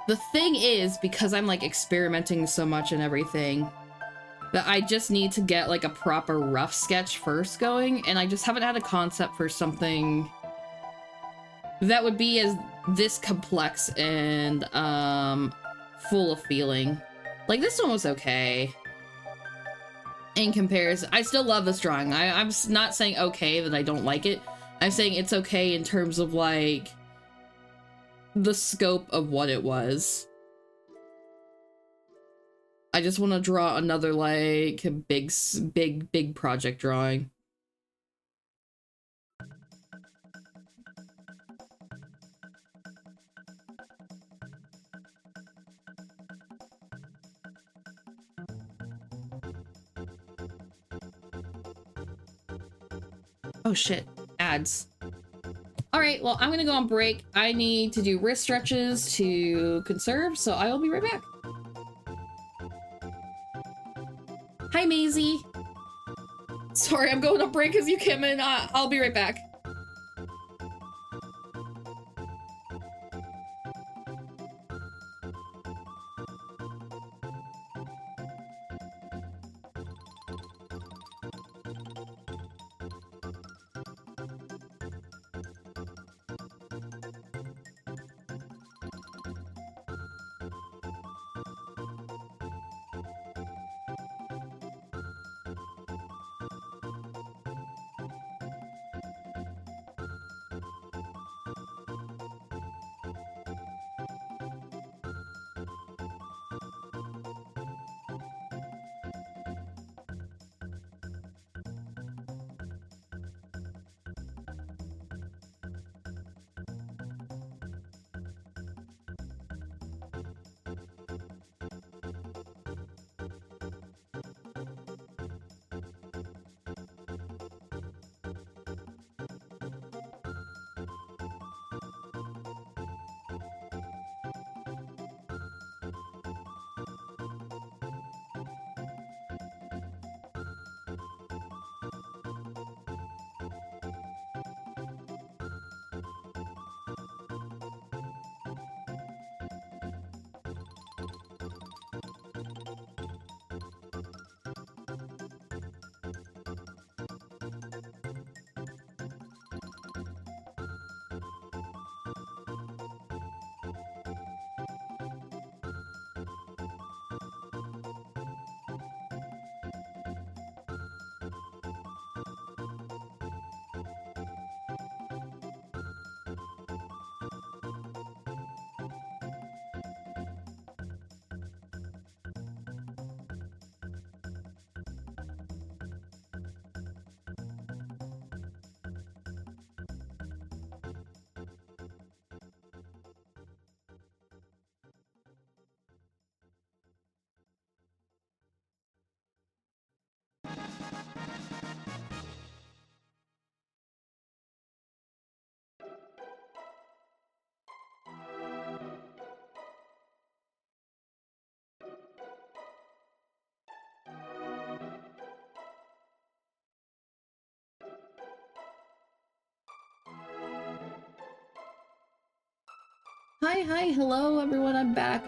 The thing is, because I'm, like, experimenting so much and everything, that I just need to get, like, a proper rough sketch first going, and I just haven't had a concept for something that would be as this complex and, full of feeling. Like, this one was okay. In comparison, I still love this drawing. I'm not saying okay that I don't like it. I'm saying it's okay in terms of, like, the scope of what it was. I just want to draw another, like, big project drawing. Oh shit, ads. All right, well, I'm gonna go on break. I need to do wrist stretches to conserve, so I will be right back. Hi, Maisie. Sorry, I'm going on break as you came in. I'll be right back. Hi, hello everyone, I'm back.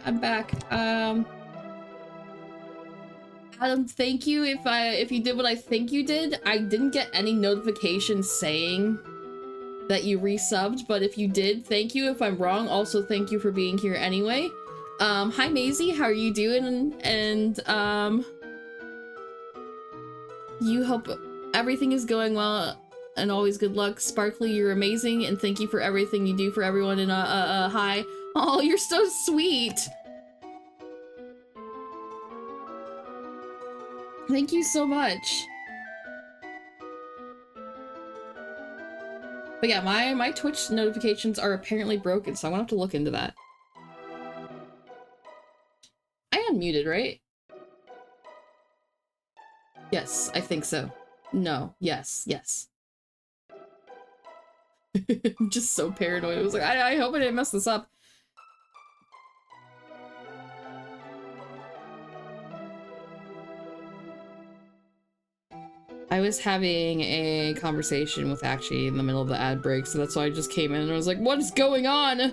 Adam, thank you if you did what I think you did. I didn't get any notification saying that you resubbed, but if you did, thank you. If I'm wrong, also thank you for being here anyway. Hi Maisie, how are you doing? And you hope everything is going well and always good luck. Sparkly, you're amazing, and thank you for everything you do for everyone. And hi. Oh, you're so sweet. Thank you so much. But yeah, my Twitch notifications are apparently broken, so I'm gonna have to look into that. I unmuted, right? Yes, I think so. No, yes. I'm just so paranoid. I was like, I hope I didn't mess this up. I was having a conversation with Actually in the middle of the ad break, so that's why I just came in and I was like, what is going on?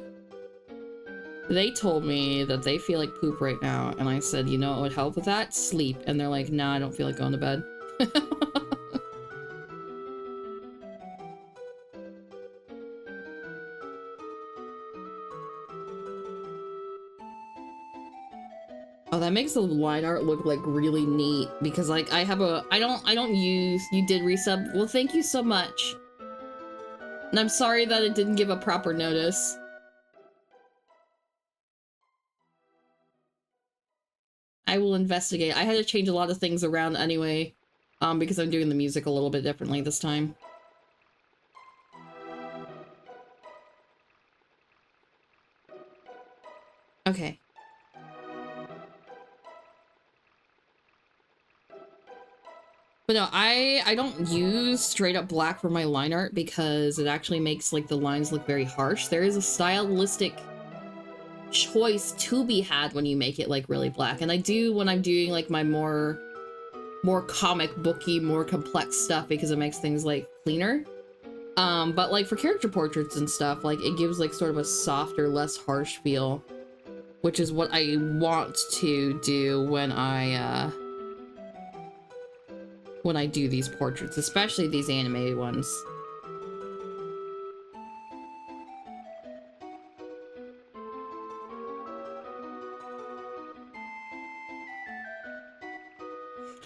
They told me that they feel like poop right now, and I said, you know what would help with that? Sleep. And they're like, nah, I don't feel like going to bed. Oh, that makes the line art look like really neat because like I don't use, you did resub. Well, thank you so much. And I'm sorry that it didn't give a proper notice. I will investigate. I had to change a lot of things around anyway, because I'm doing the music a little bit differently this time. Okay. But no, I don't use straight up black for my line art because it actually makes like the lines look very harsh. There is a stylistic choice to be had when you make it like really black, and I do when I'm doing like my more comic booky, more complex stuff because it makes things like cleaner. But like for character portraits and stuff, like it gives like sort of a softer, less harsh feel, which is what I want to do when I do these portraits, especially these animated ones.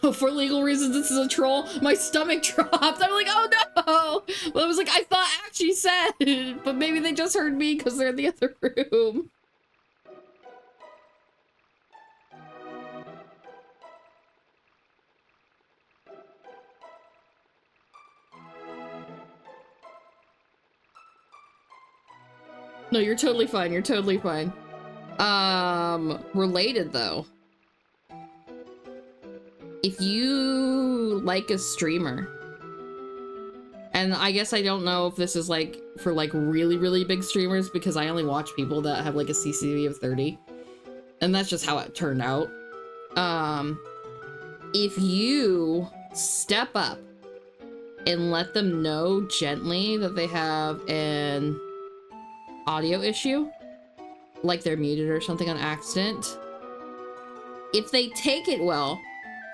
Oh, for legal reasons, this is a troll. My stomach dropped. I'm like, oh no! Well, I was like, I thought Ashley said, but maybe they just heard me because they're in the other room. No, you're totally fine. You're totally fine. Related though. If you like a streamer, and I guess I don't know if this is like for like really, really big streamers because I only watch people that have like a CCV of 30, and that's just how it turned out. If you step up and let them know gently that they have an audio issue, like they're muted or something on accident, if they take it well,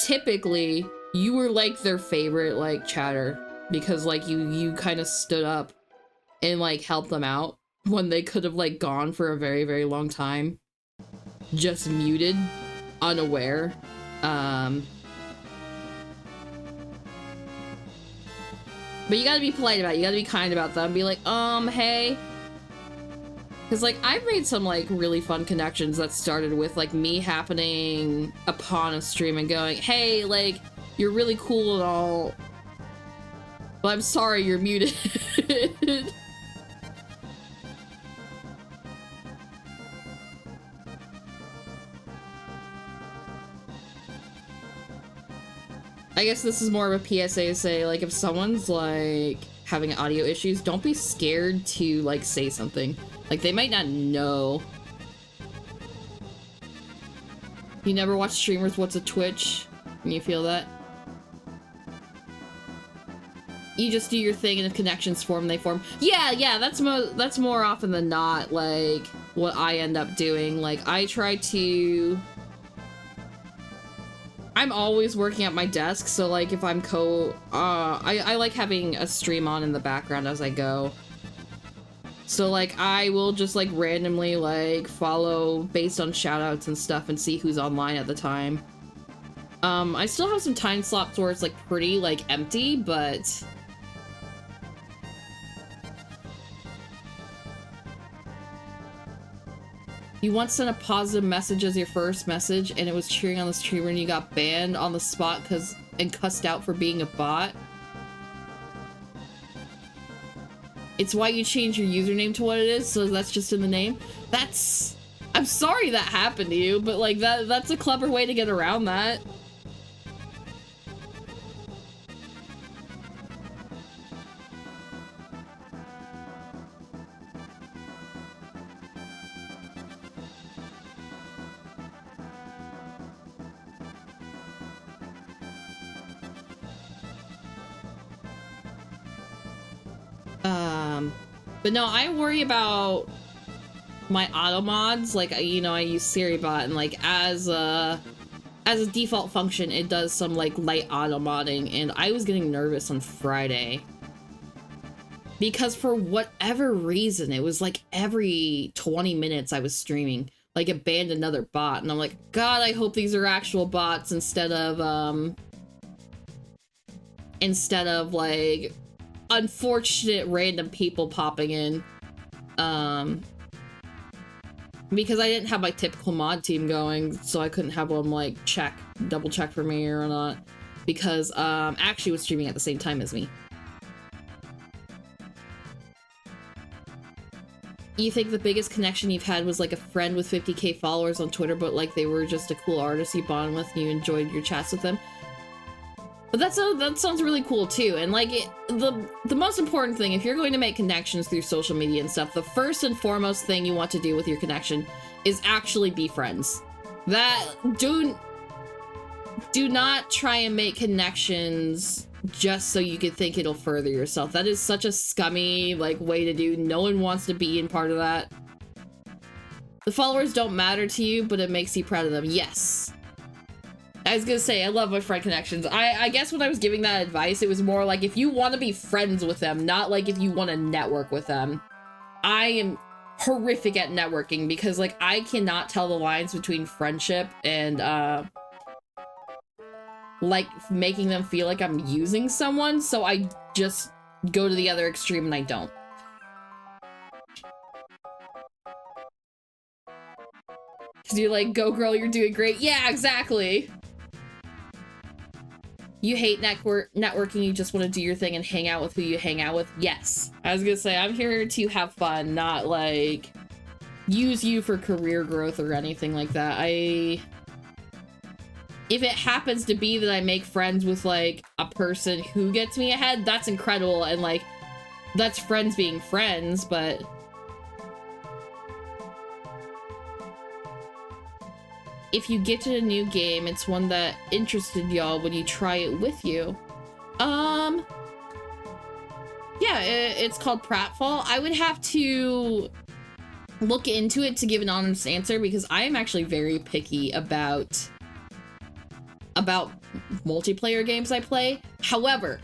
typically you were like their favorite like chatter because like you kind of stood up and like helped them out when they could have like gone for a very, very long time just muted, unaware. But you gotta be polite about it. You gotta be kind about them. Be like, hey. Because, like, I've made some, like, really fun connections that started with, like, me happening upon a stream and going, hey, like, you're really cool and all, but I'm sorry you're muted. I guess this is more of a PSA to say, like, if someone's, like, having audio issues, don't be scared to, like, say something. Like, they might not know. You never watch streamers What's a Twitch? And you feel that? You just do your thing, and if connections form, they form. Yeah, that's more often than not, like, what I end up doing. Like, I try to... I'm always working at my desk, so, like, if I'm I like having a stream on in the background as I go. So, like, I will just, like, randomly, like, follow based on shoutouts and stuff and see who's online at the time. I still have some time slots where it's, like, pretty, like, empty, but... You once sent a positive message as your first message, and it was cheering on the streamer, and you got banned on the spot and cussed out for being a bot. It's why you changed your username to what it is, so that's just in the name. I'm sorry that happened to you, but like that's a clever way to get around that. But no, I worry about my auto mods. Like, you know, I use SiriBot, and like as a default function, it does some like light auto modding, and I was getting nervous on Friday because for whatever reason, it was like every 20 minutes I was streaming, like it banned another bot, and I'm like, God, I hope these are actual bots instead of like unfortunate random people popping in, because I didn't have my typical mod team going, so I couldn't have them like double check for me or not, because Actually was streaming at the same time as me. You think the biggest connection you've had was like a friend with 50k followers on Twitter, but like they were just a cool artist you bonded with and you enjoyed your chats with them? But that sounds really cool too. And like the most important thing, if you're going to make connections through social media and stuff, the first and foremost thing you want to do with your connection is actually be friends. That do not try and make connections just so you can think it'll further yourself. That is such a scummy like way to do. No one wants to be in part of that. The followers don't matter to you, but it makes you proud of them. Yes. I was gonna say, I love my friend connections. I guess when I was giving that advice, it was more like if you want to be friends with them, not like if you want to network with them. I am horrific at networking because like I cannot tell the lines between friendship and like making them feel like I'm using someone, so I just go to the other extreme and I don't. Because you're like, go girl, you're doing great. Yeah, exactly. You hate networking, you just want to do your thing and hang out with who you hang out with? Yes. I was gonna say, I'm here to have fun, not like use you for career growth or anything like that. If it happens to be that I make friends with like a person who gets me ahead, that's incredible, and like that's friends being friends, but if you get to a new game, it's one that interested y'all when you try it with you. Yeah, it's called Pratfall. I would have to look into it to give an honest answer because I am actually very picky about multiplayer games I play. However,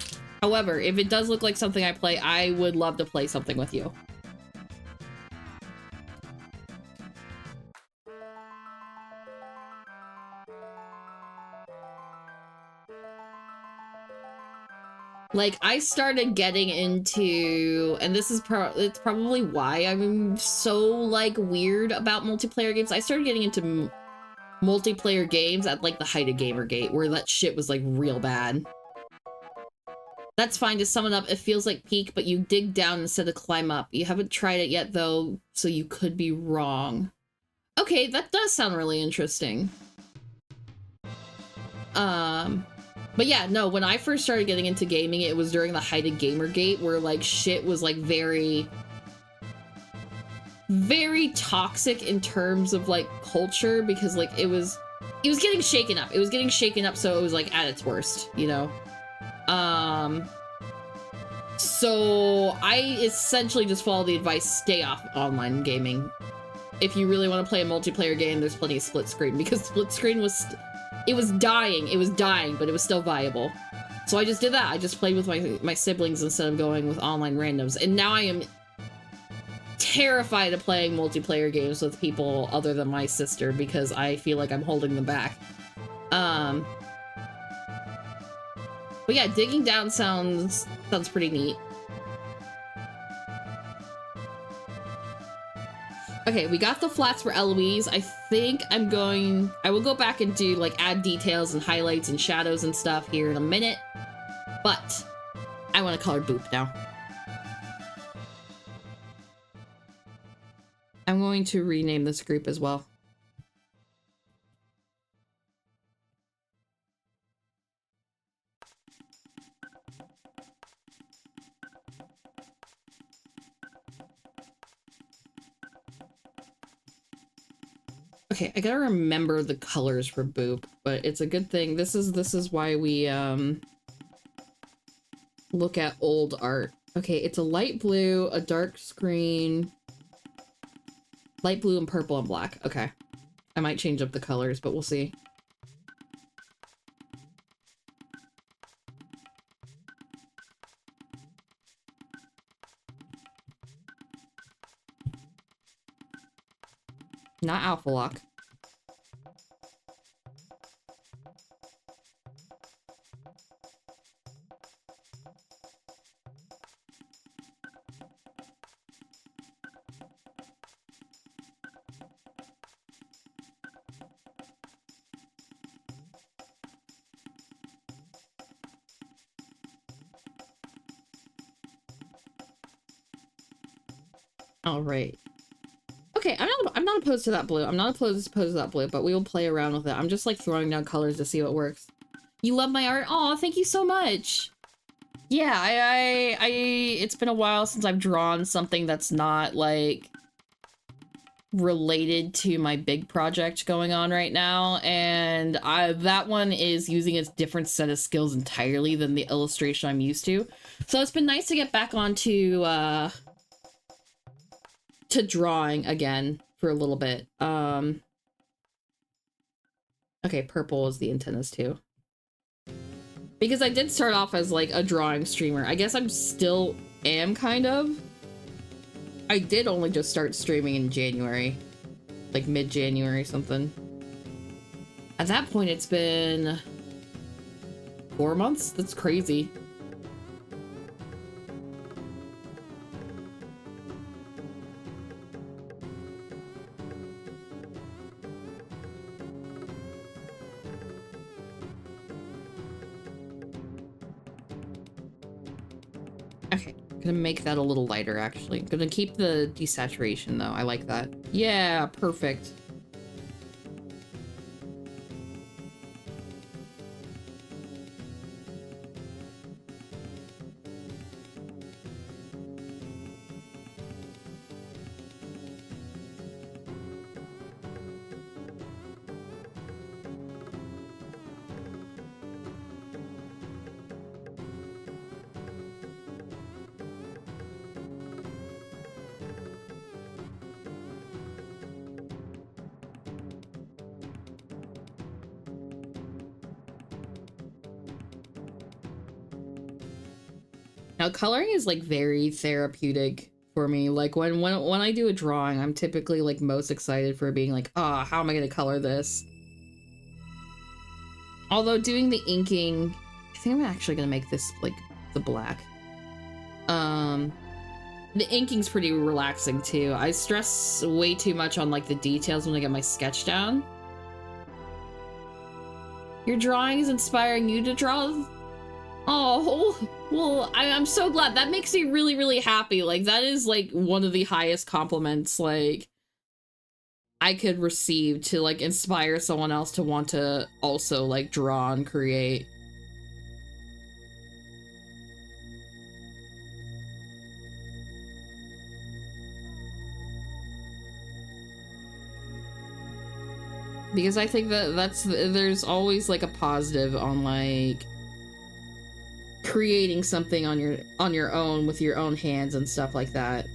if it does look like something I play, I would love to play something with you. Like, I started getting into, and this is it's probably why I'm so, like, weird about multiplayer games. I started getting into multiplayer games at, like, the height of Gamergate, where that shit was, like, real bad. That's fine. To sum it up, it feels like peak, but you dig down instead of climb up. You haven't tried it yet, though, so you could be wrong. Okay, that does sound really interesting. But yeah, no, when I first started getting into gaming, it was during the height of Gamergate, where, like, shit was, like, very toxic in terms of, like, culture, because, like, it was getting shaken up. It was getting shaken up, so it was, like, at its worst, you know? So I essentially just follow the advice, stay off online gaming. If you really want to play a multiplayer game, there's plenty of split screen, because split screen was... It was dying, but it was still viable. So I just did that. I just played with my siblings instead of going with online randoms. And now I am terrified of playing multiplayer games with people other than my sister because I feel like I'm holding them back. But yeah, digging down sounds pretty neat. Okay, we got the flats for Eloise. I think I will go back and do, like, add details and highlights and shadows and stuff here in a minute. But I want to color Boop now. I'm going to rename this group as well. Okay, I gotta remember the colors for Boop, but it's a good thing. This is why we look at old art. Okay, it's a light blue, a dark screen, light blue and purple and black. Okay. I might change up the colors, but we'll see. Not Alpha Lock. All right. Okay, I'm not opposed to that blue. I'm not opposed to that blue, but we will play around with it. I'm just like throwing down colors to see what works. You love my art? Aw, thank you so much. Yeah, it's been a while since I've drawn something that's not, like, related to my big project going on right now, and that one is using a different set of skills entirely than the illustration I'm used to. So it's been nice to get back onto, to drawing again for a little bit. Okay, purple is the antennas too. Because I did start off as, like, a drawing streamer. I guess I'm still am, kind of. I did only just start streaming in January. Like, mid-January something. At that point, it's been 4 months? That's crazy. Okay, I'm gonna make that a little lighter, actually. I'm gonna keep the desaturation, though. I like that. Yeah, perfect. Now, coloring is, like, very therapeutic for me. Like, when I do a drawing, I'm typically, like, most excited for being like, ah, how am I gonna color this? Although doing the inking, I think I'm actually gonna make this, like, the black. The inking's pretty relaxing, too. I stress way too much on, like, the details when I get my sketch down. Your drawing is inspiring you to draw? Oh, well, I'm so glad. That makes me really, really happy. Like, that is, like, one of the highest compliments, like, I could receive to, like, inspire someone else to want to also, like, draw and create. Because I think that there's always, like, a positive on, like, creating something on your own with your own hands and stuff like that.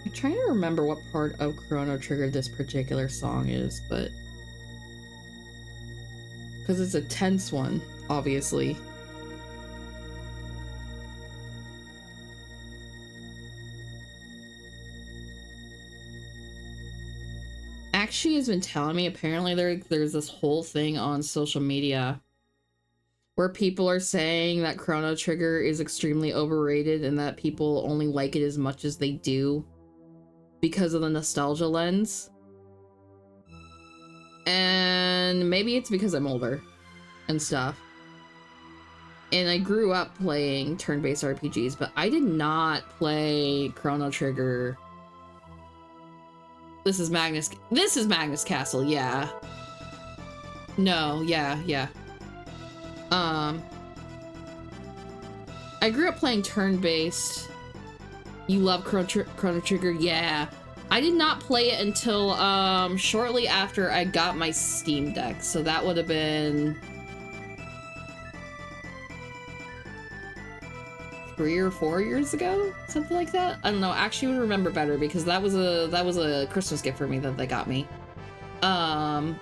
I'm trying to remember what part of Chrono Trigger this particular song is, but because it's a tense one, obviously. Actually has been telling me, apparently there's this whole thing on social media where people are saying that Chrono Trigger is extremely overrated and that people only like it as much as they do because of the nostalgia lens. And maybe it's because I'm older and stuff. And I grew up playing turn-based RPGs, but I did not play Chrono Trigger. This is Magnus Castle, yeah. No, yeah. I grew up playing turn-based. You love Chrono Trigger? Yeah. I did not play it until shortly after I got my Steam Deck, so that would have been 3 or 4 years ago, something like that. I don't know. Actually, I would remember better because that was a Christmas gift for me that they got me. Yeah,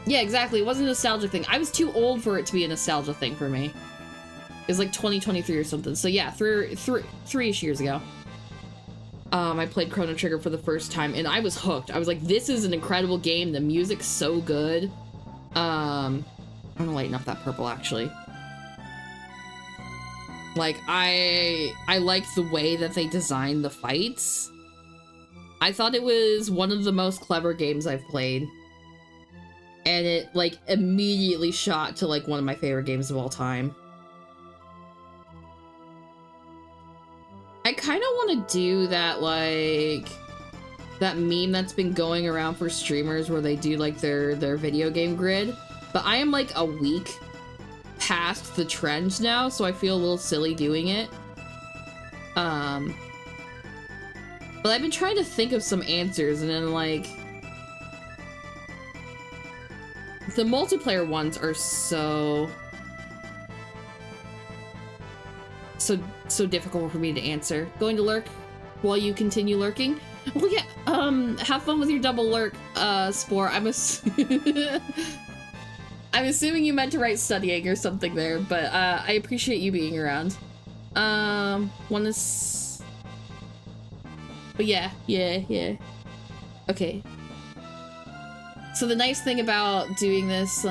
exactly. It wasn't a nostalgia thing. I was too old for it to be a nostalgia thing for me. It was like 2023 or something. So yeah, three-ish years ago. I played Chrono Trigger for the first time and I was hooked. I was like, this is an incredible game. The music's so good. I'm gonna lighten up that purple actually. Like, I like the way that they designed the fights. I thought it was one of the most clever games I've played. and it like immediately shot to like one of my favorite games of all time. I kind of want to do that, like that meme that's been going around for streamers where they do like their video game grid, but I am like a week past the trend now, so I feel a little silly doing it. But I've been trying to think of some answers, and then like the multiplayer ones are so difficult for me to answer. Going to lurk while you continue lurking? Well, yeah, have fun with your double lurk, Spore. I'm assuming you meant to write studying or something there, but I appreciate you being around. But yeah. Okay. So the nice thing about doing this,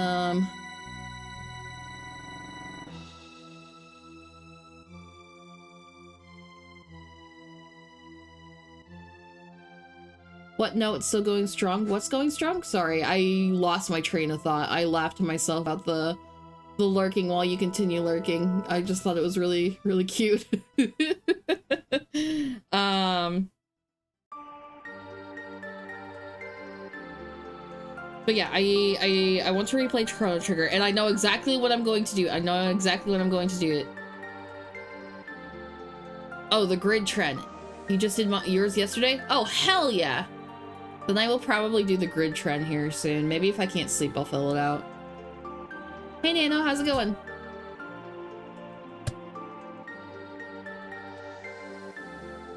what? No, it's still going strong. What's going strong? Sorry, I lost my train of thought. I laughed to myself about the lurking while you continue lurking. I just thought it was really, really cute. But yeah, I want to replay Chrono Trigger, and I know exactly what I'm going to do. I know exactly what I'm going to do it. Oh, the grid trend. You just did yours yesterday? Oh, hell yeah! Then I will probably do the grid trend here soon. Maybe if I can't sleep, I'll fill it out. Hey, Nano, how's it going?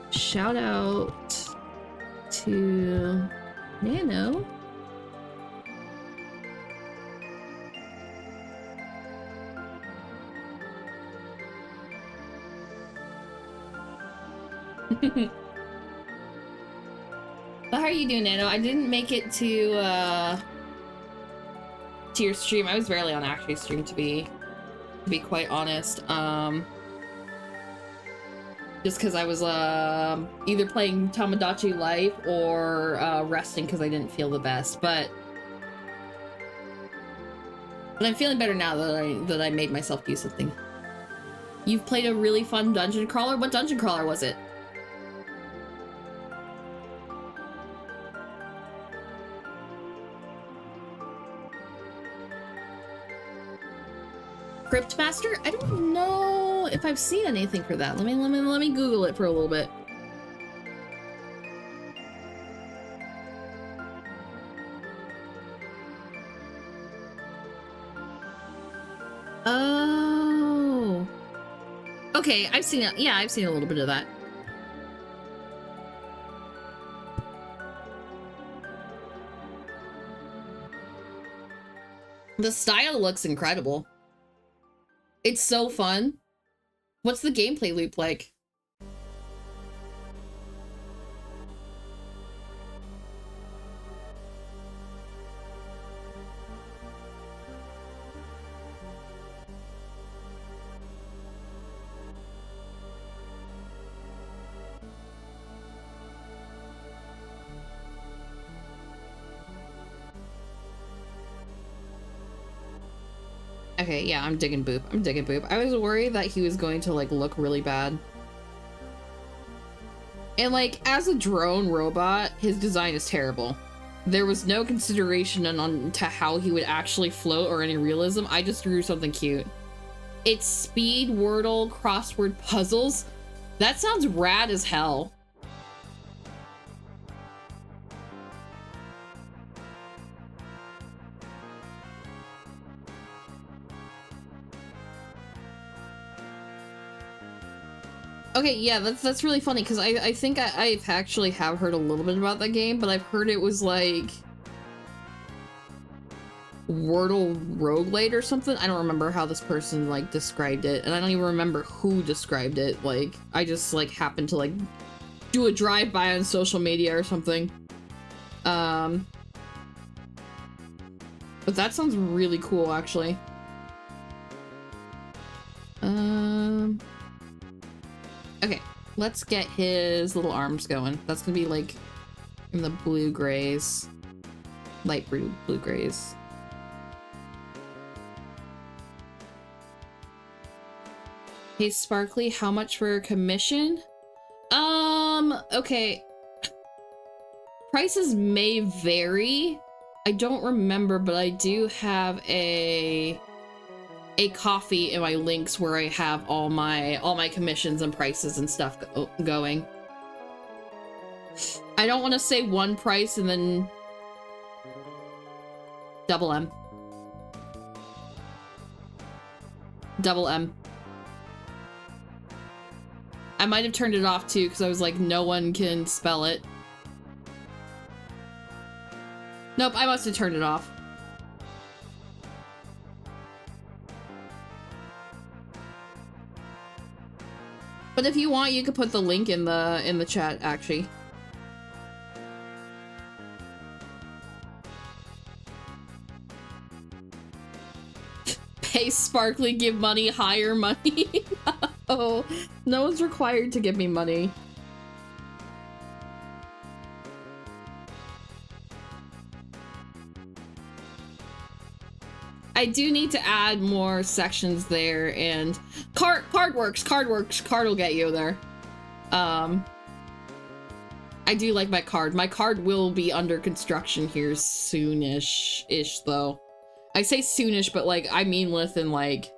Shout out to Nano. Well, how are you doing, Nano? I didn't make it to your stream. I was barely on actually stream, to be quite honest. Just because I was either playing Tamagotchi Life or resting because I didn't feel the best. But I'm feeling better now that I made myself do something. You've played a really fun dungeon crawler? What dungeon crawler was it? Cryptmaster? I don't know if I've seen anything for that. Let me Google it for a little bit. Oh. Okay, I've seen it. Yeah, I've seen a little bit of that. The style looks incredible. It's so fun. What's the gameplay loop like? Okay, yeah, I'm digging Boop. I'm digging Boop. I was worried that he was going to, like, look really bad. And, like, as a drone robot, his design is terrible. There was no consideration to how he would actually float or any realism. I just drew something cute. It's speed, Wordle, crossword puzzles. That sounds rad as hell. Okay, yeah, that's really funny, because I think I actually have heard a little bit about that game, but I've heard it was like Wordle roguelite or something. I don't remember how this person like described it, and I don't even remember who described it. Like, I just like happened to like do a drive-by on social media or something. But that sounds really cool, actually. Okay, let's get his little arms going. That's gonna be like in the blue grays, light blue grays. Hey, Sparkly, how much for a commission? Okay. Prices may vary. I don't remember, but I do have a coffee in my links where I have all my commissions and prices and stuff going. I don't want to say one price and then double M. Double M. I might have turned it off too because I was like, no one can spell it. Nope, I must have turned it off. But if you want, you could put the link in the chat, actually. Pay Sparkly, give money, hire money. No, no one's required to give me money. I do need to add more sections there, and card works. Card will get you there. I do like my card. My card will be under construction here soonish though. I say soonish, but like I mean within like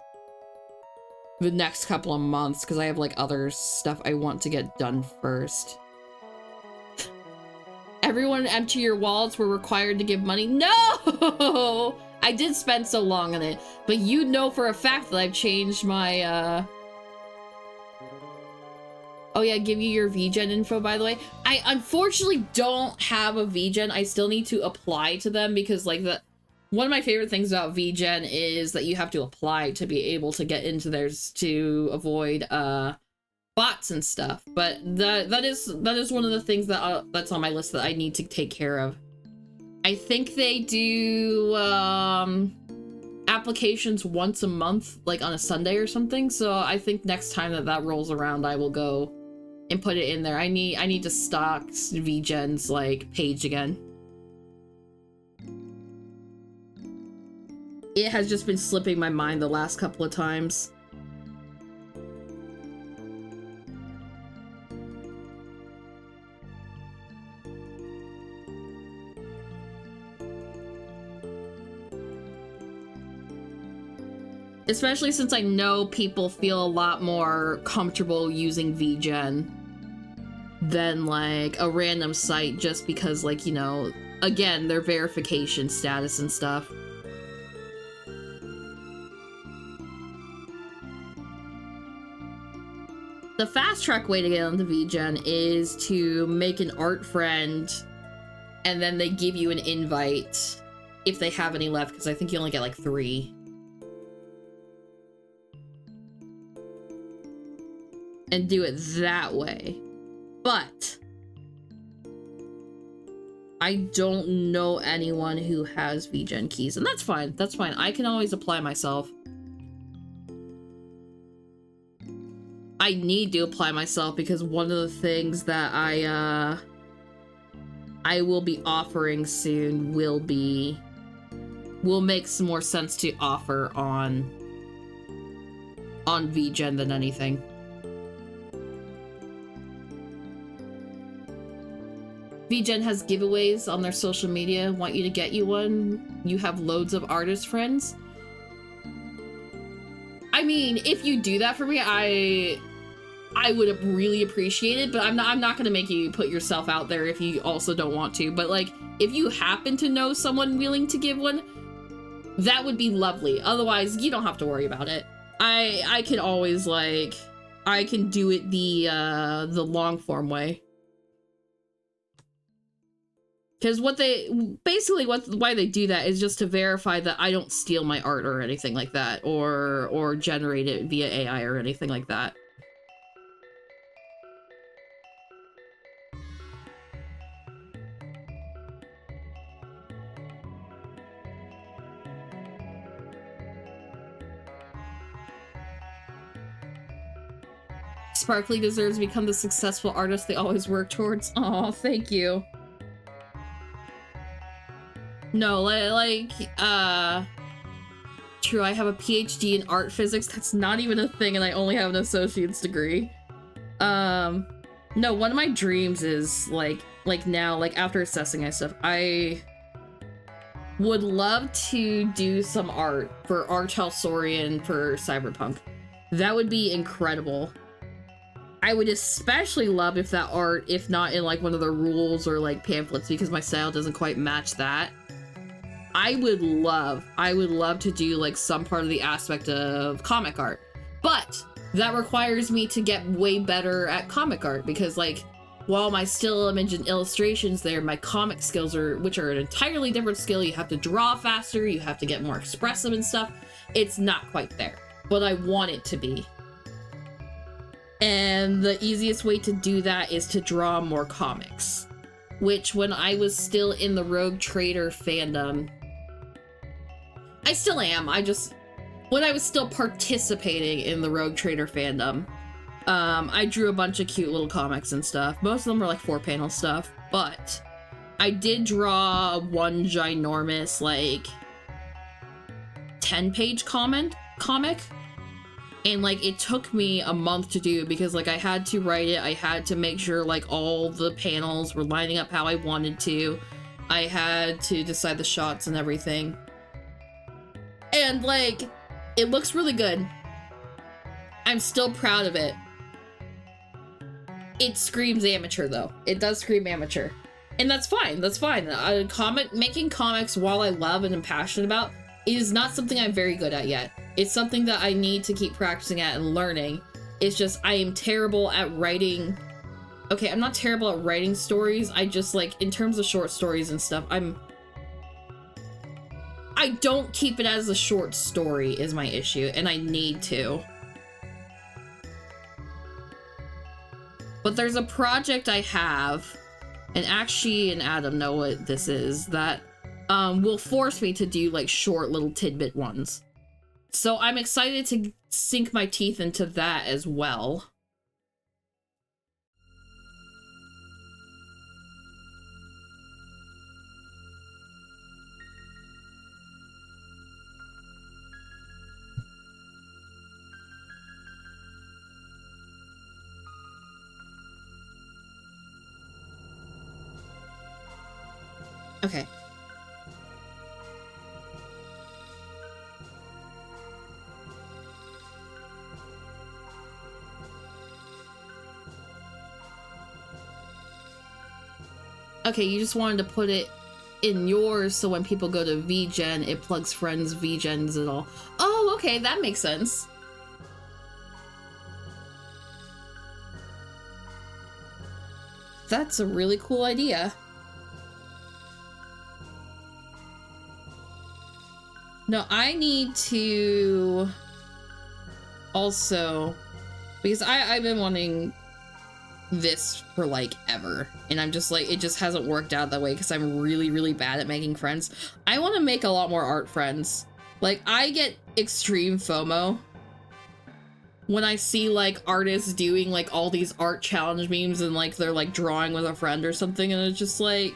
the next couple of months, because I have like other stuff I want to get done first. Everyone empty your wallets, we're required to give money. No! I did spend so long on it, but you know for a fact that I've changed my, Oh yeah, give you your VGen info, by the way. I unfortunately don't have a VGen. I still need to apply to them because, like, one of my favorite things about VGen is that you have to apply to be able to get into theirs to avoid, bots and stuff. But that is one of the things that that's on my list that I need to take care of. I think they do applications once a month, like on a Sunday or something. So I think next time that rolls around, I will go and put it in there. I need to stock VGen's like page again. It has just been slipping my mind the last couple of times. Especially since I know people feel a lot more comfortable using VGen than like a random site just because, like, you know, again, their verification status and stuff. The fast track way to get onto VGen is to make an art friend and then they give you an invite if they have any left, because I think you only get like 3. And do it that way. But I don't know anyone who has VGen keys, and that's fine. That's fine. I can always apply myself. I need to apply myself because one of the things that I will be offering soon will make some more sense to offer on VGen than anything. VGen has giveaways on their social media. Want you to get you one. You have loads of artist friends. I mean, if you do that for me, I would really appreciate it, but I'm not gonna make you put yourself out there if you also don't want to. But like, if you happen to know someone willing to give one, that would be lovely. Otherwise, you don't have to worry about it. I can always, like, I can do it the long form way. Because why they do that is just to verify that I don't steal my art or anything like that, or generate it via AI or anything like that. Sparkly deserves to become the successful artist they always work towards. Oh, thank you. No, like, True, I have a PhD in art physics. That's not even a thing, and I only have an associate's degree. No, one of my dreams is like now, like after assessing my stuff, I would love to do some art for Artel Saurian for Cyberpunk. That would be incredible. I would especially love if that art, if not in like one of the rules or like pamphlets, because my style doesn't quite match that. I would love to do like some part of the aspect of comic art, but that requires me to get way better at comic art, because like while my still image and illustrations there, my comic skills which are an entirely different skill. You have to draw faster, you have to get more expressive and stuff. It's not quite there, but I want it to be. And the easiest way to do that is to draw more comics, which when I was still in the Rogue Trader fandom, I still am, when I was still participating in the Rogue Trader fandom, I drew a bunch of cute little comics and stuff. Most of them were like 4-panel stuff, but I did draw one ginormous, like, 10-page comic, and like it took me a month to do, because like I had to write it, I had to make sure like all the panels were lining up how I wanted to, I had to decide the shots and everything, and like it looks really good. I'm still proud of it. It screams amateur though. It does scream amateur, and that's fine. That's fine. Making comics, while I love and am passionate about, is not something I'm very good at yet. It's something that I need to keep practicing at and learning. It's just I am terrible at writing. Okay, I'm not terrible at writing stories. I just, like, in terms of short stories and stuff, I don't keep it as a short story is my issue, and I need to. But there's a project I have, and Akshi and Adam know what this is, that will force me to do like short little tidbit ones. So I'm excited to sink my teeth into that as well. Okay. Okay, you just wanted to put it in yours so when people go to VGen, it plugs friends, VGens and all. Oh, okay, that makes sense. That's a really cool idea. No, I need to also, because I've been wanting this for like ever, and I'm just like, it just hasn't worked out that way because I'm really bad at making friends. I want to make a lot more art friends. Like, I get extreme FOMO when I see like artists doing like all these art challenge memes and like they're like drawing with a friend or something, and it's just like,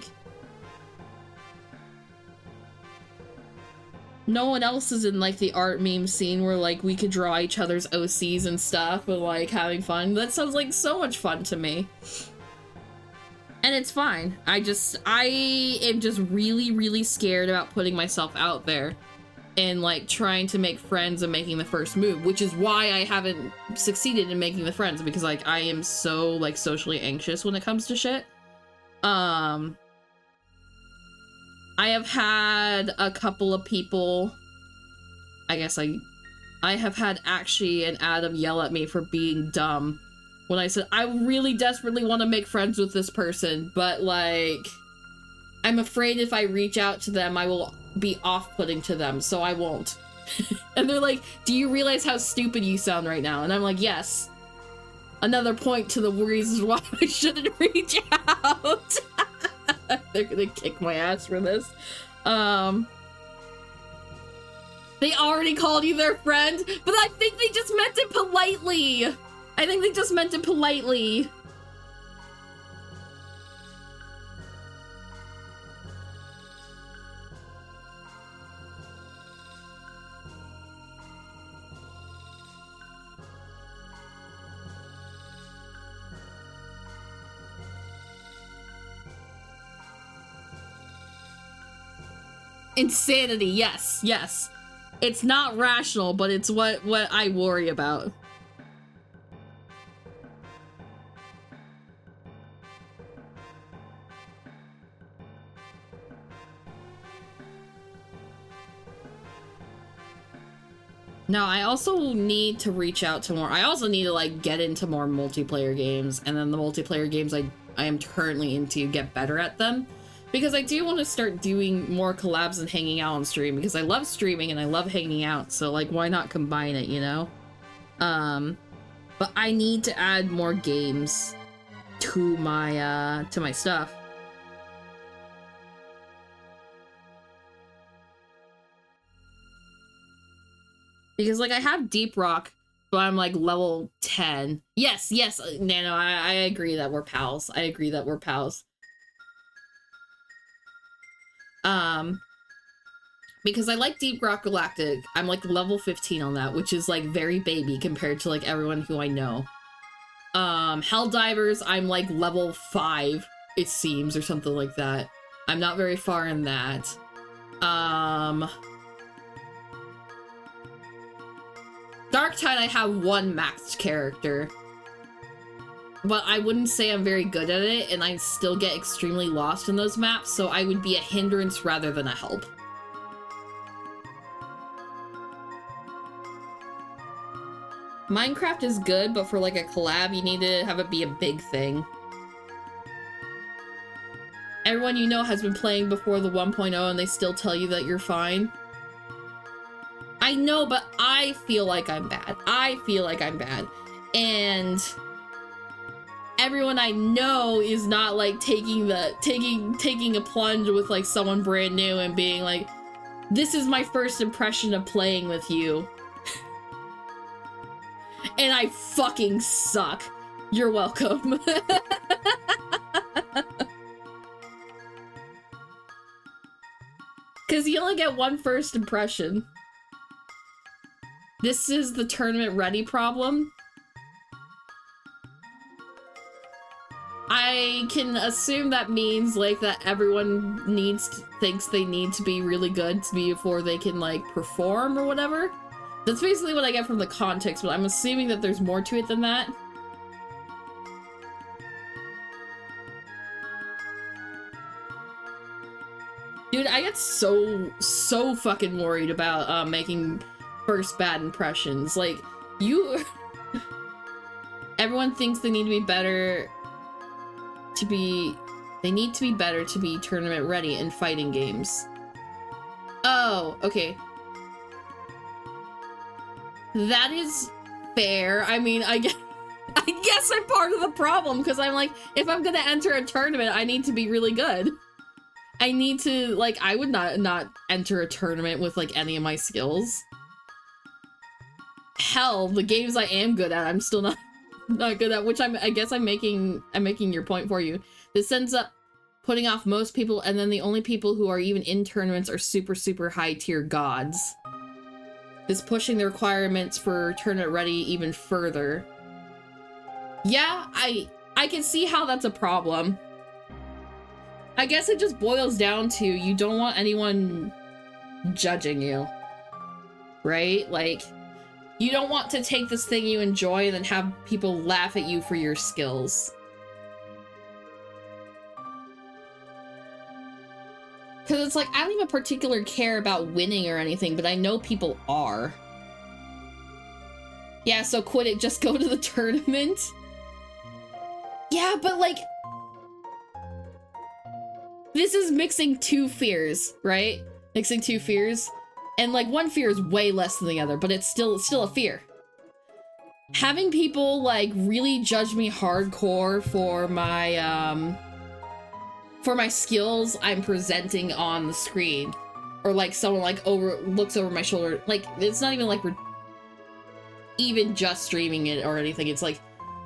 no one else is in like the art meme scene where like we could draw each other's OCs and stuff and like having fun. That sounds like so much fun to me. And it's fine. I am just really scared about putting myself out there and like trying to make friends and making the first move, which is why I haven't succeeded in making the friends, because like I am so like socially anxious when it comes to shit. I have had a couple of people, I guess I have had Akshi and Adam yell at me for being dumb when I said, I really desperately want to make friends with this person, but like, I'm afraid if I reach out to them, I will be off-putting to them, so I won't. And they're like, do you realize how stupid you sound right now? And I'm like, yes. Another point to the reasons why I shouldn't reach out. They're gonna kick my ass for this. They already called you their friend, but I think they just meant it politely. I think they just meant it politely. Insanity, yes, yes. It's not rational, but it's what I worry about. No, I also need to reach out to more. I also need to like get into more multiplayer games, and then the multiplayer games I am currently into, get better at them. Because I do want to start doing more collabs and hanging out on stream, because I love streaming and I love hanging out, so like why not combine it, you know? But I need to add more games to my stuff. Because like I have Deep Rock, but I'm like level 10. Yes, yes, Nano, I agree that we're pals. I agree that we're pals. Because I like Deep Rock Galactic. I'm like level 15 on that, which is like very baby compared to like everyone who I know. Helldivers, I'm like level 5, it seems, or something like that. I'm not very far in that. Darktide, I have one maxed character. But I wouldn't say I'm very good at it, and I still get extremely lost in those maps, so I would be a hindrance rather than a help. Minecraft is good, but for like a collab, you need to have it be a big thing. Everyone you know has been playing before the 1.0 and they still tell you that you're fine. I know, but I feel like I'm bad. I feel like I'm bad. And everyone I know is not like taking a plunge with like someone brand new and being like, this is my first impression of playing with you. And I fucking suck. You're welcome. Because you only get one first impression. This is the tournament ready problem. I can assume that means like that everyone thinks they need to be really good before they can like perform or whatever. That's basically what I get from the context, but I'm assuming that there's more to it than that. Dude, I get so fucking worried about making first bad impressions. Like, everyone thinks they need to be better they need to be better to be tournament ready in fighting games. Oh, okay. That is fair. I mean, I guess I'm part of the problem, because I'm like, if I'm gonna enter a tournament, I need to be really good. I need to, like, I would not enter a tournament with, like, any of my skills. Hell, the games I am good at, I'm still not good at, which I guess I'm making your point for you. This ends up putting off most people, and then the only people who are even in tournaments are super high tier gods. This pushing the requirements for tournament ready even further. Yeah, I can see how that's a problem. I guess it just boils down to you don't want anyone judging you, right? Like, you don't want to take this thing you enjoy and then have people laugh at you for your skills. Because it's like, I don't even particularly care about winning or anything, but I know people are. Yeah, so quit it, just go to the tournament. Yeah, but like, this is mixing two fears, right? Mixing two fears. And like, one fear is way less than the other, but it's still a fear. Having people like really judge me hardcore for my skills I'm presenting on the screen, or like someone like looks over my shoulder, like it's not even like we're even just streaming it or anything, it's like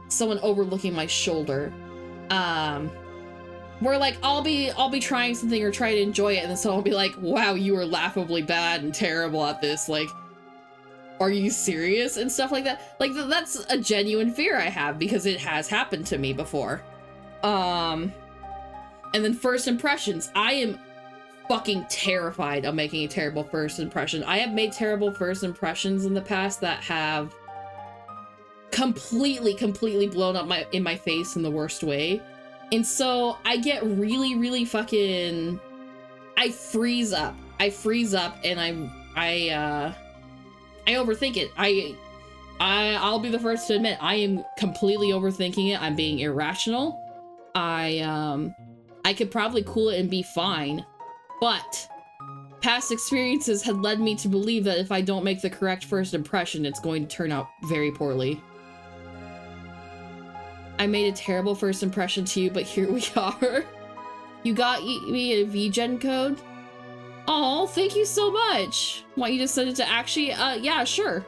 someone overlooking my shoulder, where like I'll be trying something or try to enjoy it, and then someone will be like, wow, you are laughably bad and terrible at this, like, are you serious? And stuff like that. Like, that's a genuine fear I have, because it has happened to me before. And then first impressions. I am fucking terrified of making a terrible first impression. I have made terrible first impressions in the past that have completely blown up in my face in the worst way. And so I get really fucking, I freeze up and I overthink it. I'll be the first to admit I am completely overthinking it. I'm being irrational. I could probably cool it and be fine, but past experiences had led me to believe that if I don't make the correct first impression, it's going to turn out very poorly. I made a terrible first impression to you, but here we are. You got me a VGen code? Oh, thank you so much. Want you to send it to Actually? Yeah, sure.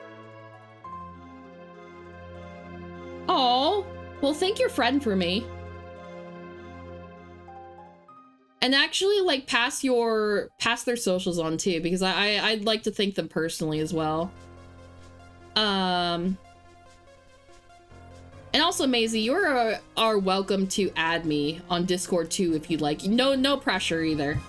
Oh, well, thank your friend for me. And actually, like, pass their socials on too, because I'd like to thank them personally as well. And also, Maisie, you are welcome to add me on Discord too if you'd like. No pressure either.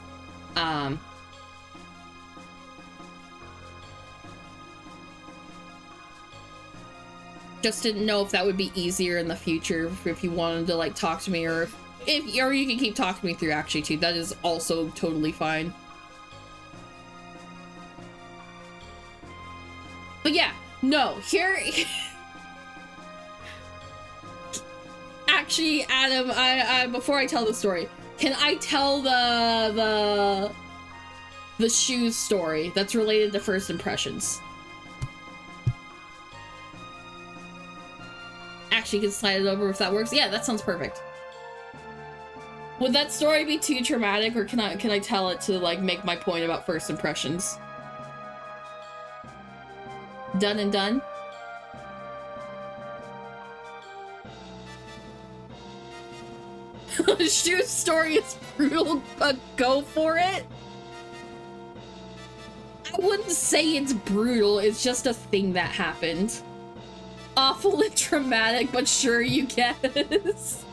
Just didn't know if that would be easier in the future if you wanted to like talk to me, or or you can keep talking to me through Actually too. That is also totally fine. But yeah, no, here. Actually, Adam, I before I tell the story, can I tell the shoes story that's related to first impressions? Actually, you can slide it over if that works. Yeah, that sounds perfect. Would that story be too traumatic, or can I tell it to like make my point about first impressions? Done and done. Shoe's story is brutal, but go for it. I wouldn't say it's brutal, it's just a thing that happened. Awful and traumatic, but sure, you guess.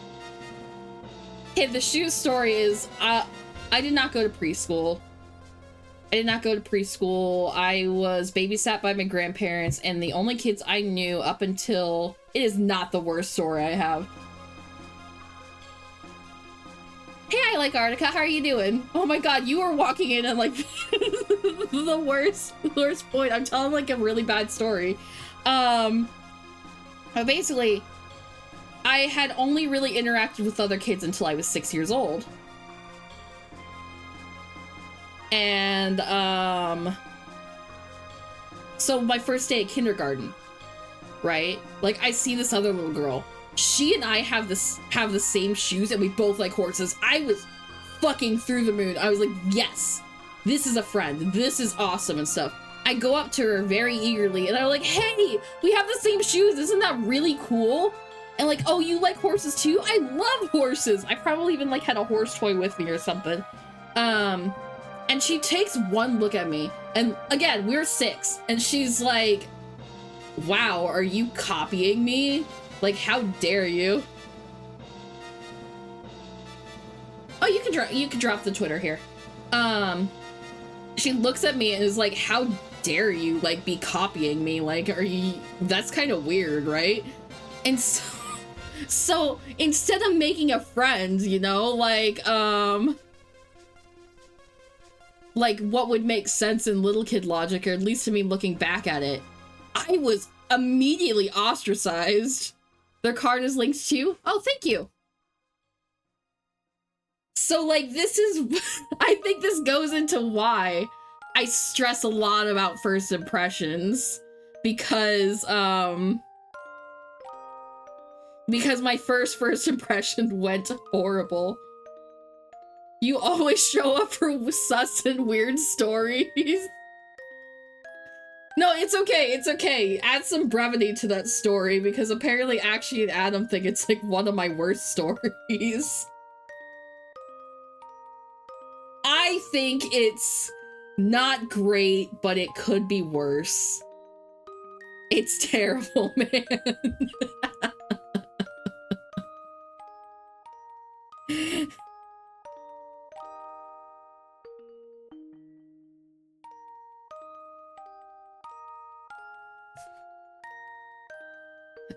Okay, the shoe story is, I did not go to preschool. I was babysat by my grandparents, and the only kids I knew up until... It is not the worst story I have. Hey, I like Artica. How are you doing? Oh my god, you were walking in and like the worst point. I'm telling like a really bad story. But basically, I had only really interacted with other kids until I was 6 years old. And so my first day at kindergarten, right? Like I see this other little girl. She and I have the same shoes, and we both like horses. I was fucking through the moon. I was like, yes, this is a friend. This is awesome and stuff. I go up to her very eagerly, and I'm like, hey, we have the same shoes. Isn't that really cool? And like, oh, you like horses too? I love horses. I probably even like had a horse toy with me or something. And she takes one look at me, and again, we're 6, and she's like, wow, are you copying me? Like, how dare you? Oh, you can drop the Twitter here. She looks at me and is like, how dare you, like, be copying me? Like, are you... That's kind of weird, right? And so instead of making a friend, you know, like what would make sense in little kid logic, or at least to me looking back at it, I was immediately ostracized. Their card is linked to you. Oh, thank you. So, like, this is... I think this goes into why I stress a lot about first impressions. Because my first impression went horrible. You always show up for sus and weird stories. No, it's okay, it's okay. Add some brevity to that story, because apparently Actually and Adam think it's like one of my worst stories. I think it's not great, but it could be worse. It's terrible, man.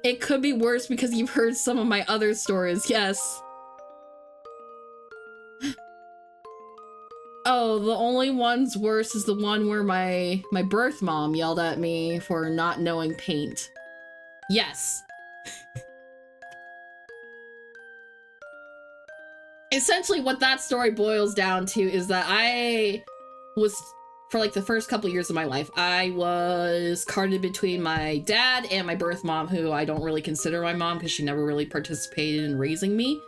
It could be worse because you've heard some of my other stories, yes. Oh, the only one's worse is the one where my birth mom yelled at me for not knowing paint. Yes. Essentially what that story boils down to is that I was, for like the first couple years of my life, I was carded between my dad and my birth mom, who I don't really consider my mom because she never really participated in raising me.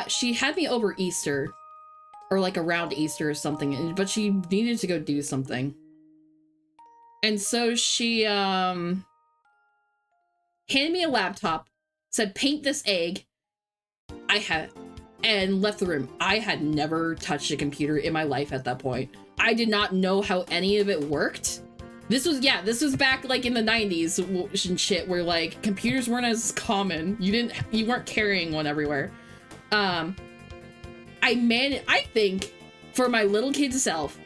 She had me over Easter, or like around Easter or something, but she needed to go do something. And so she handed me a laptop, said paint this egg. And left the room. I had never touched a computer in my life at that point. I did not know how any of it worked. This was back like in the 90s and shit, where like computers weren't as common. You weren't carrying one everywhere. I think for my little kid self,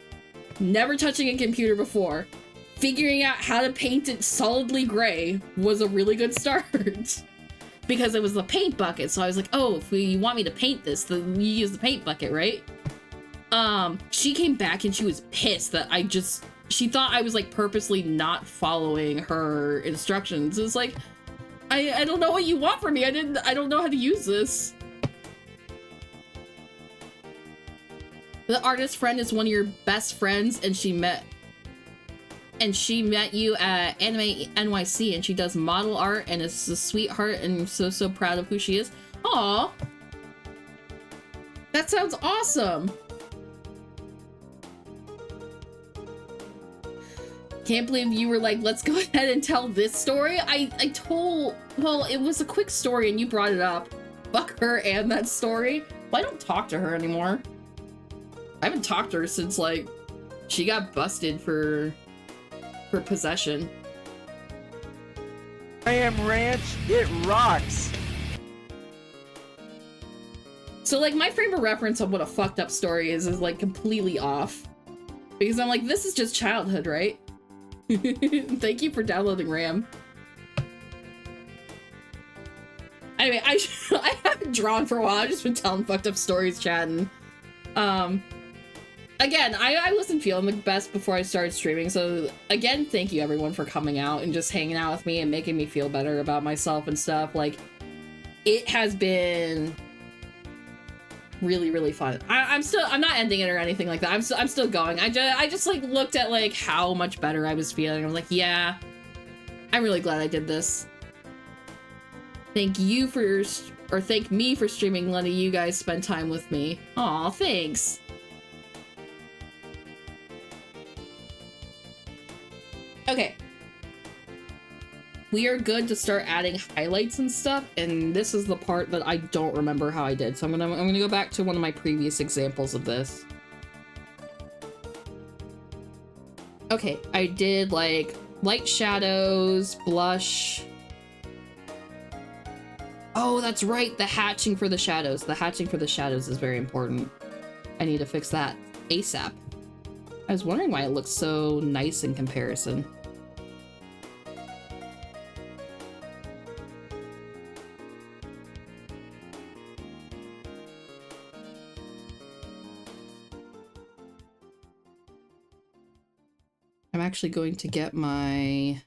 never touching a computer before, figuring out how to paint it solidly gray was a really good start. Because it was the paint bucket, so I was like, oh, if you want me to paint this, then you use the paint bucket, right? She came back and she was pissed that she thought I was like purposely not following her instructions. It's like, I don't know what you want from me. I don't know how to use this. The artist friend is one of your best friends, and she met you at Anime NYC, and she does model art and is a sweetheart, and I'm so proud of who she is. Aw, that sounds awesome. Can't believe you were like, let's go ahead and tell this story. Well, it was a quick story and you brought it up. Fuck her and that story. Well, I don't talk to her anymore. I haven't talked to her since like she got busted for possession. I am Ranch, it rocks. So like my frame of reference on what a fucked up story is like completely off. Because I'm like, this is just childhood, right? Thank you for downloading RAM. Anyway, I haven't drawn for a while. I've just been telling fucked up stories, chatting. Again, I wasn't feeling the best before I started streaming, so again, thank you everyone for coming out and just hanging out with me and making me feel better about myself and stuff. Like, it has been really fun. I'm not ending it or anything like that. I'm still going. I just like looked at like how much better I was feeling. I'm like, yeah, I'm really glad I did this. Thank me for streaming, letting you guys spend time with me. Aw, thanks. Okay. We are good to start adding highlights and stuff, and this is the part that I don't remember how I did. So I'm gonna go back to one of my previous examples of this. Okay, I did like light shadows, blush. Oh, that's right, the hatching for the shadows. The hatching for the shadows is very important. I need to fix that ASAP. I was wondering why it looks so nice in comparison. I'm actually going to get my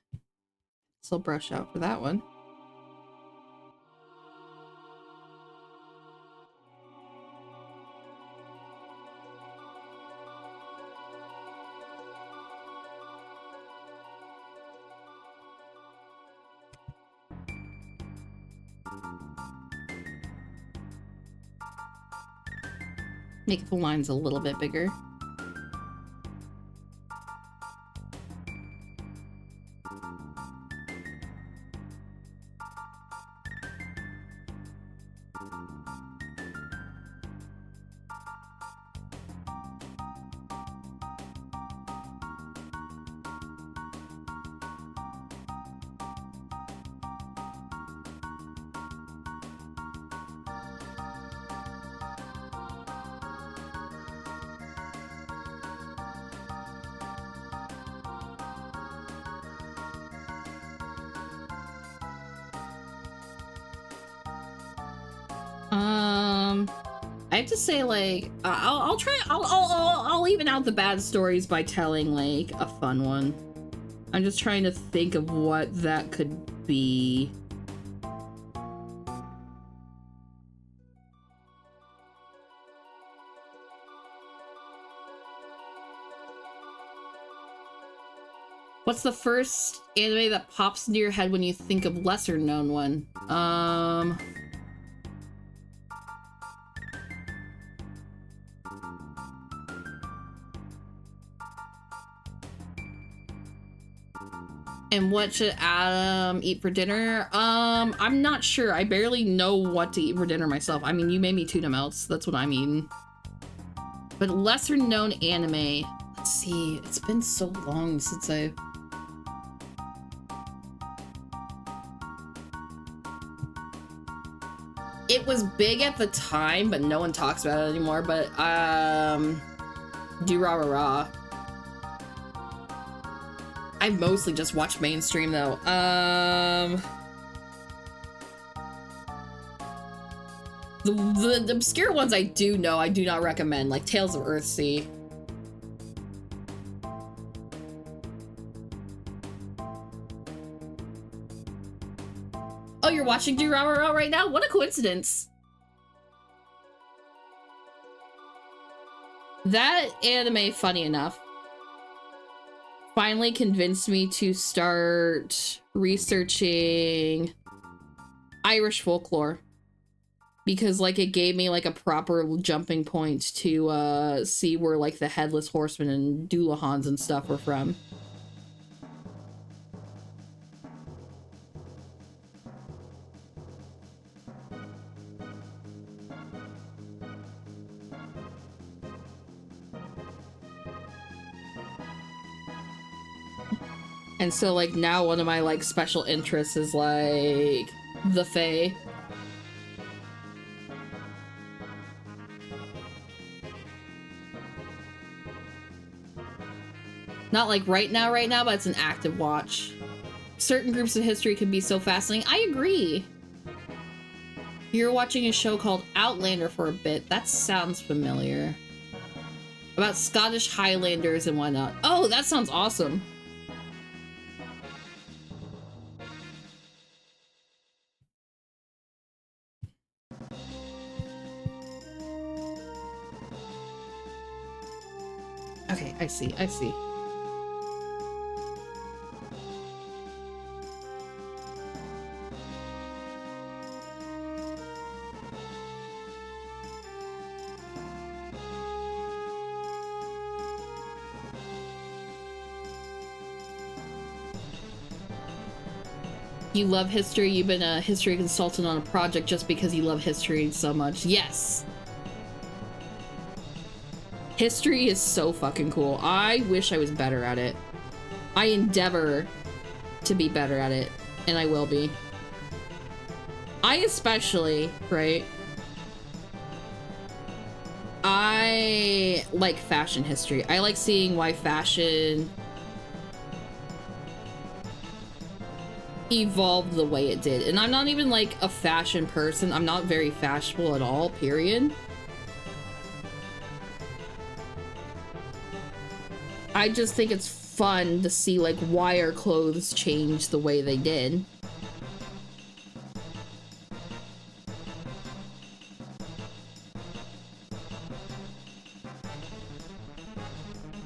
pencil brush out for that one. Make the lines a little bit bigger. I have to say, like, I'll even out the bad stories by telling, like, a fun one. I'm just trying to think of what that could be. What's the first anime that pops into your head when you think of lesser known one? And what should Adam eat for dinner? I'm not sure. I barely know what to eat for dinner myself. I mean, you made me tuna melts. That's what I'm eating. But lesser known anime. Let's see. It's been so long since I... It was big at the time, but no one talks about it anymore. But, Guerrilla. I mostly just watch mainstream, though. The obscure ones I do know, I do not recommend, like Tales of Earthsea. Oh, you're watching Guerrilla right now? What a coincidence. That anime, funny enough, finally convinced me to start researching Irish folklore, because like it gave me like a proper jumping point to see where like the Headless Horseman and Doolahans and stuff were from. And so, like, now one of my, like, special interests is, like, the Fae. Not, like, right now, but it's an active watch. Certain groups of history can be so fascinating. I agree. You're watching a show called Outlander for a bit. That sounds familiar. About Scottish Highlanders and whatnot. Oh, that sounds awesome. Okay, I see. You love history, you've been a history consultant on a project just because you love history so much. Yes! History is so fucking cool. I wish I was better at it. I endeavor to be better at it, and I will be. I especially, right? I like fashion history. I like seeing why fashion evolved the way it did. And I'm not even like a fashion person. I'm not very fashionable at all, period. I just think it's fun to see like why our clothes changed the way they did.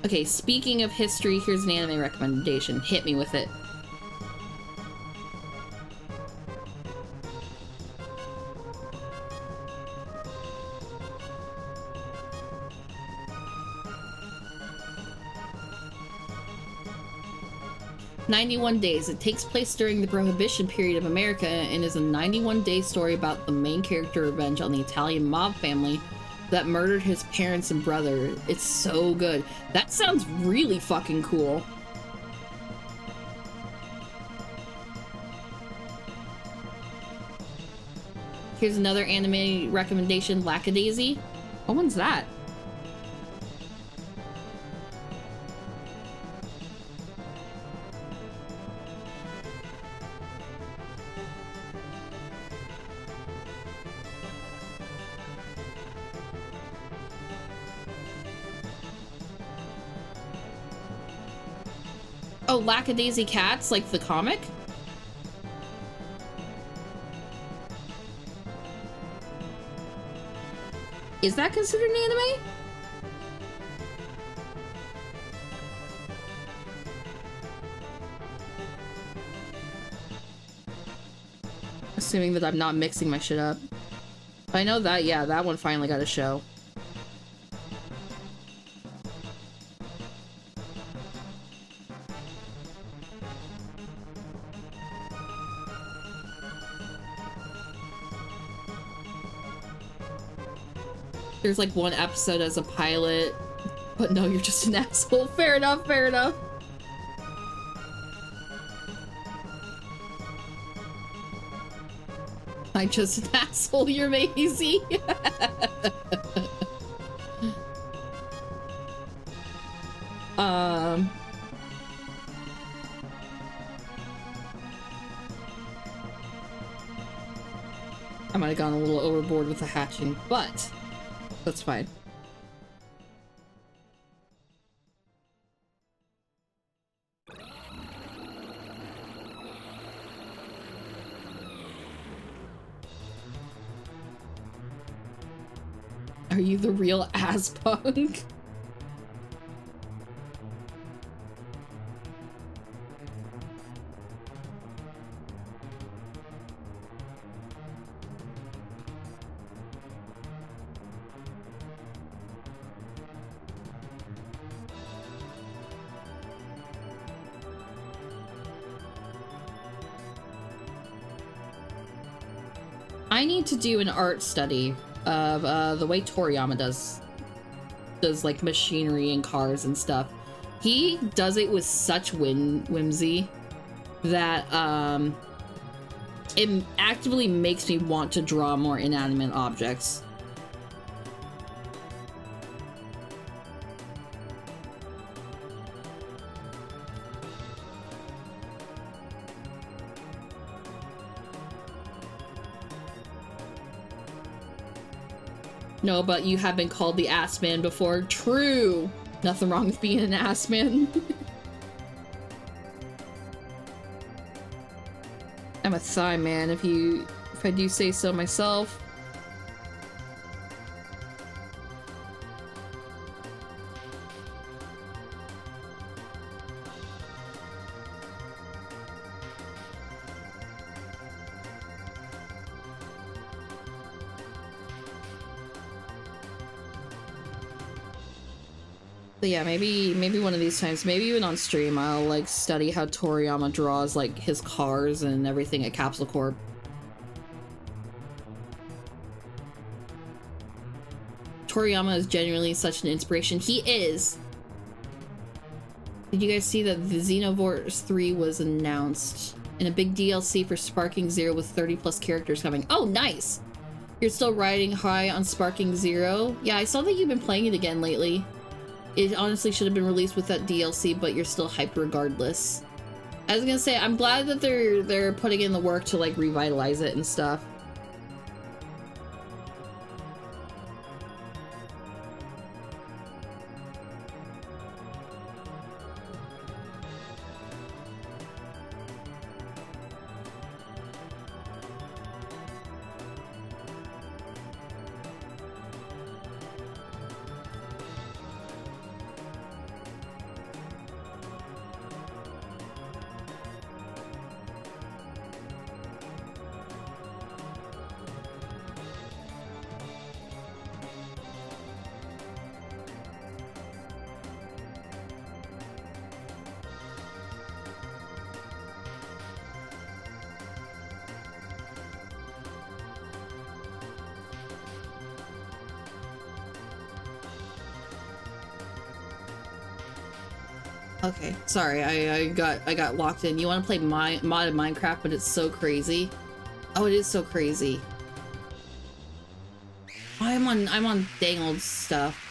Okay, speaking of history, here's an anime recommendation. Hit me with it. "91 Days. It takes place during the Prohibition period of America and is a 91-day story about the main character revenge on the Italian mob family that murdered his parents and brother. It's so good." That sounds really fucking cool. Here's another anime recommendation, Lackadaisy. What one's that? Oh, Lackadaisy Cats, like the comic? Is that considered an anime? Assuming that I'm not mixing my shit up. I know that, yeah, that one finally got a show. There's like one episode as a pilot, but no, you're just an asshole. Fair enough, fair enough. I'm just an asshole, you're Maisie. I might have gone a little overboard with the hatching, but that's fine. Are you the real ass punk? I need to do an art study of the way Toriyama does like machinery and cars and stuff. He does it with such whimsy that it actively makes me want to draw more inanimate objects. No, but you have been called the ass man before. True. Nothing wrong with being an ass man. I'm a thigh man if I do say so myself. But yeah, maybe one of these times, maybe even on stream, I'll like study how Toriyama draws like his cars and everything at Capsule Corp. Toriyama is genuinely such an inspiration. He is. Did you guys see that the Xenoverse 3 was announced? And a big DLC for Sparking Zero with 30 plus characters coming. Oh, nice! You're still riding high on Sparking Zero? Yeah, I saw that you've been playing it again lately. It honestly should have been released with that DLC, but you're still hyped regardless. I was gonna say, I'm glad that they're putting in the work to like revitalize it and stuff. Okay, sorry, I got locked in. You want to play modded Minecraft, but it's so crazy. Oh, it is so crazy. I'm on dang old stuff.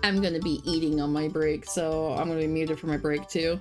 I'm gonna be eating on my break, so I'm gonna be muted for my break too.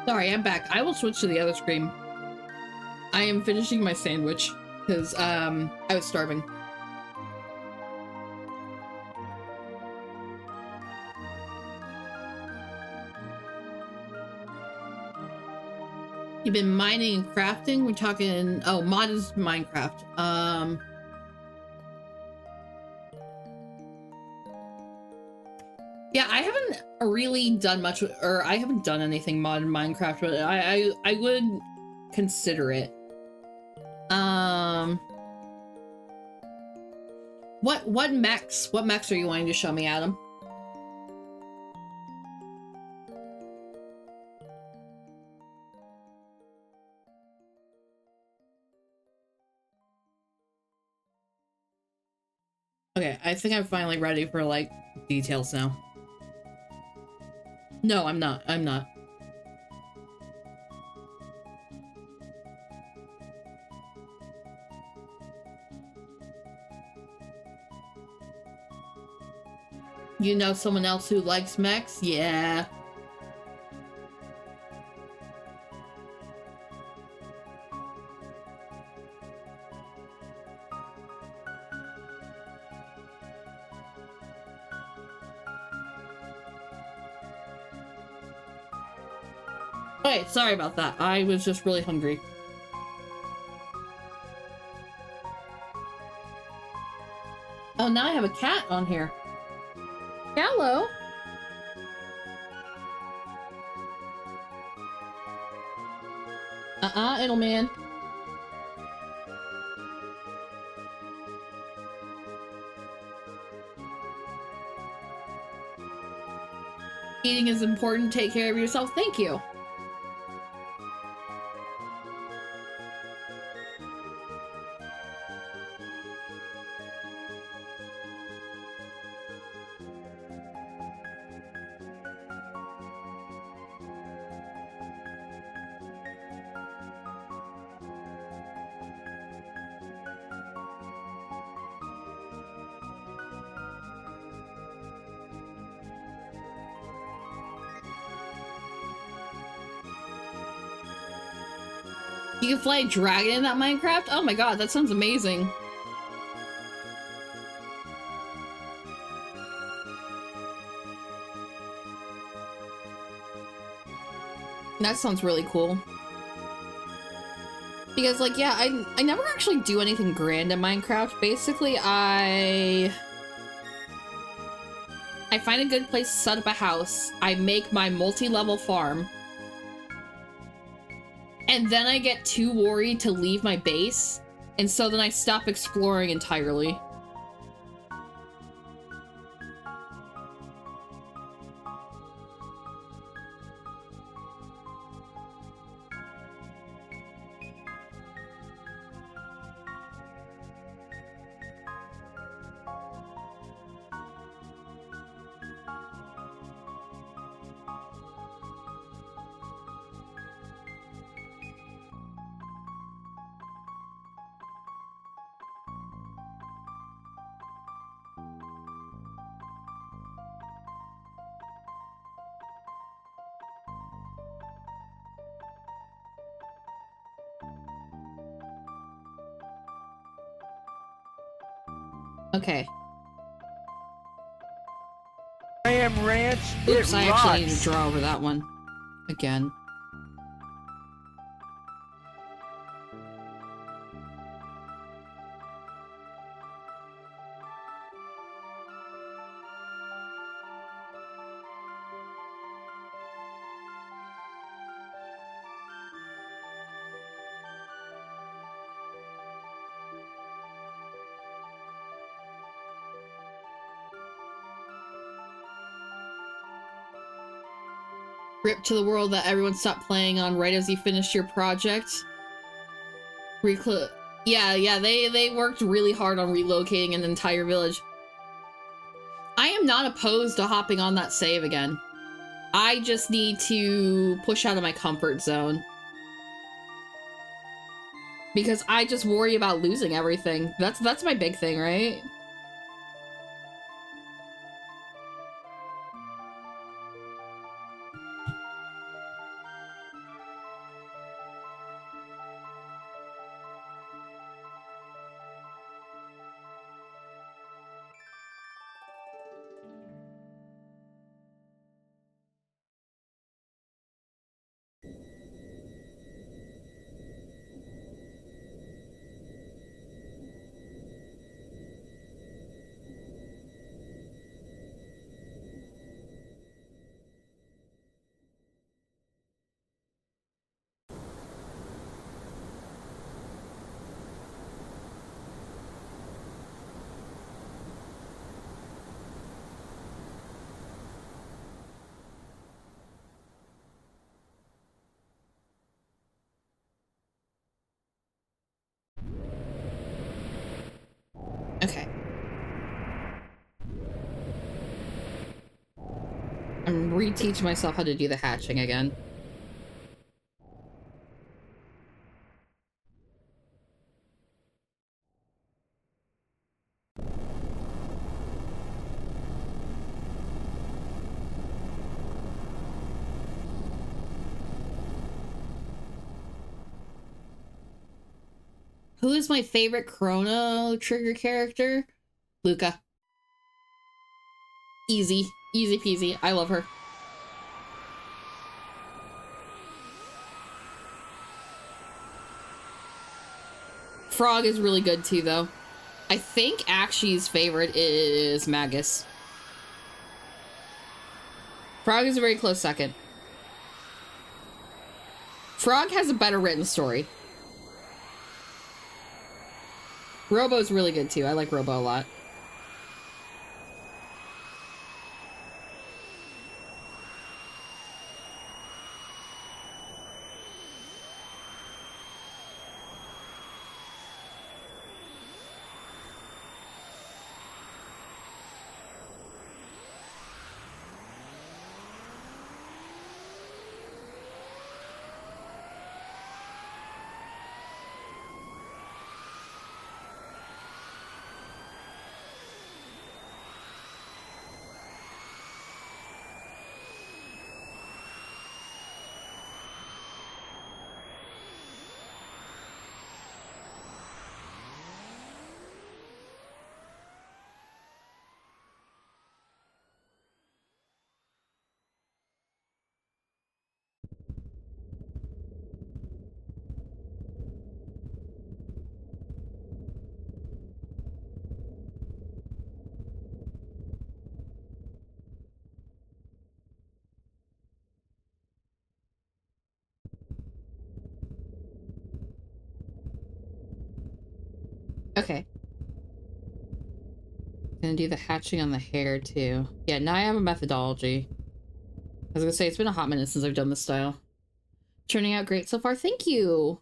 Sorry, I'm back. I will switch to the other screen. I am finishing my sandwich because I was starving. You've been mining and crafting? We're talking, oh, mod is Minecraft. Yeah, I haven't really done much, or I haven't done anything mod in Minecraft, but I would consider it. What mechs are you wanting to show me, Adam? Okay, I think I'm finally ready for, like, details now. No, I'm not. I'm not. You know someone else who likes mechs? Yeah. Okay, sorry about that. I was just really hungry. Oh, now I have a cat on here. Hello. Edelman. Eating is important. Take care of yourself. Thank you. You can fly a dragon in that Minecraft? Oh my god, that sounds amazing. That sounds really cool. Because, like, yeah, I never actually do anything grand in Minecraft. Basically, I find a good place to set up a house. I make my multi-level farm. And then I get too worried to leave my base, and so then I stop exploring entirely. Okay. I am Ranch. Oops, I actually need to rocks. draw over that one again. Rip to the world that everyone stopped playing on right as you finished your project. Yeah, they worked really hard on relocating an entire village. I am not opposed to hopping on that save again. I just need to push out of my comfort zone. Because I just worry about losing everything. That's my big thing, right? Okay. I'm reteaching myself how to do the hatching again. Who is my favorite Chrono Trigger character? Luca. Easy. Easy peasy. I love her. Frog is really good too, though. I think Akshi's favorite is Magus. Frog is a very close second. Frog has a better written story. Robo's really good too. I like Robo a lot. Okay. Gonna do the hatching on the hair too. Yeah, now I have a methodology. I was gonna say, it's been a hot minute since I've done this style. Turning out great so far. Thank you.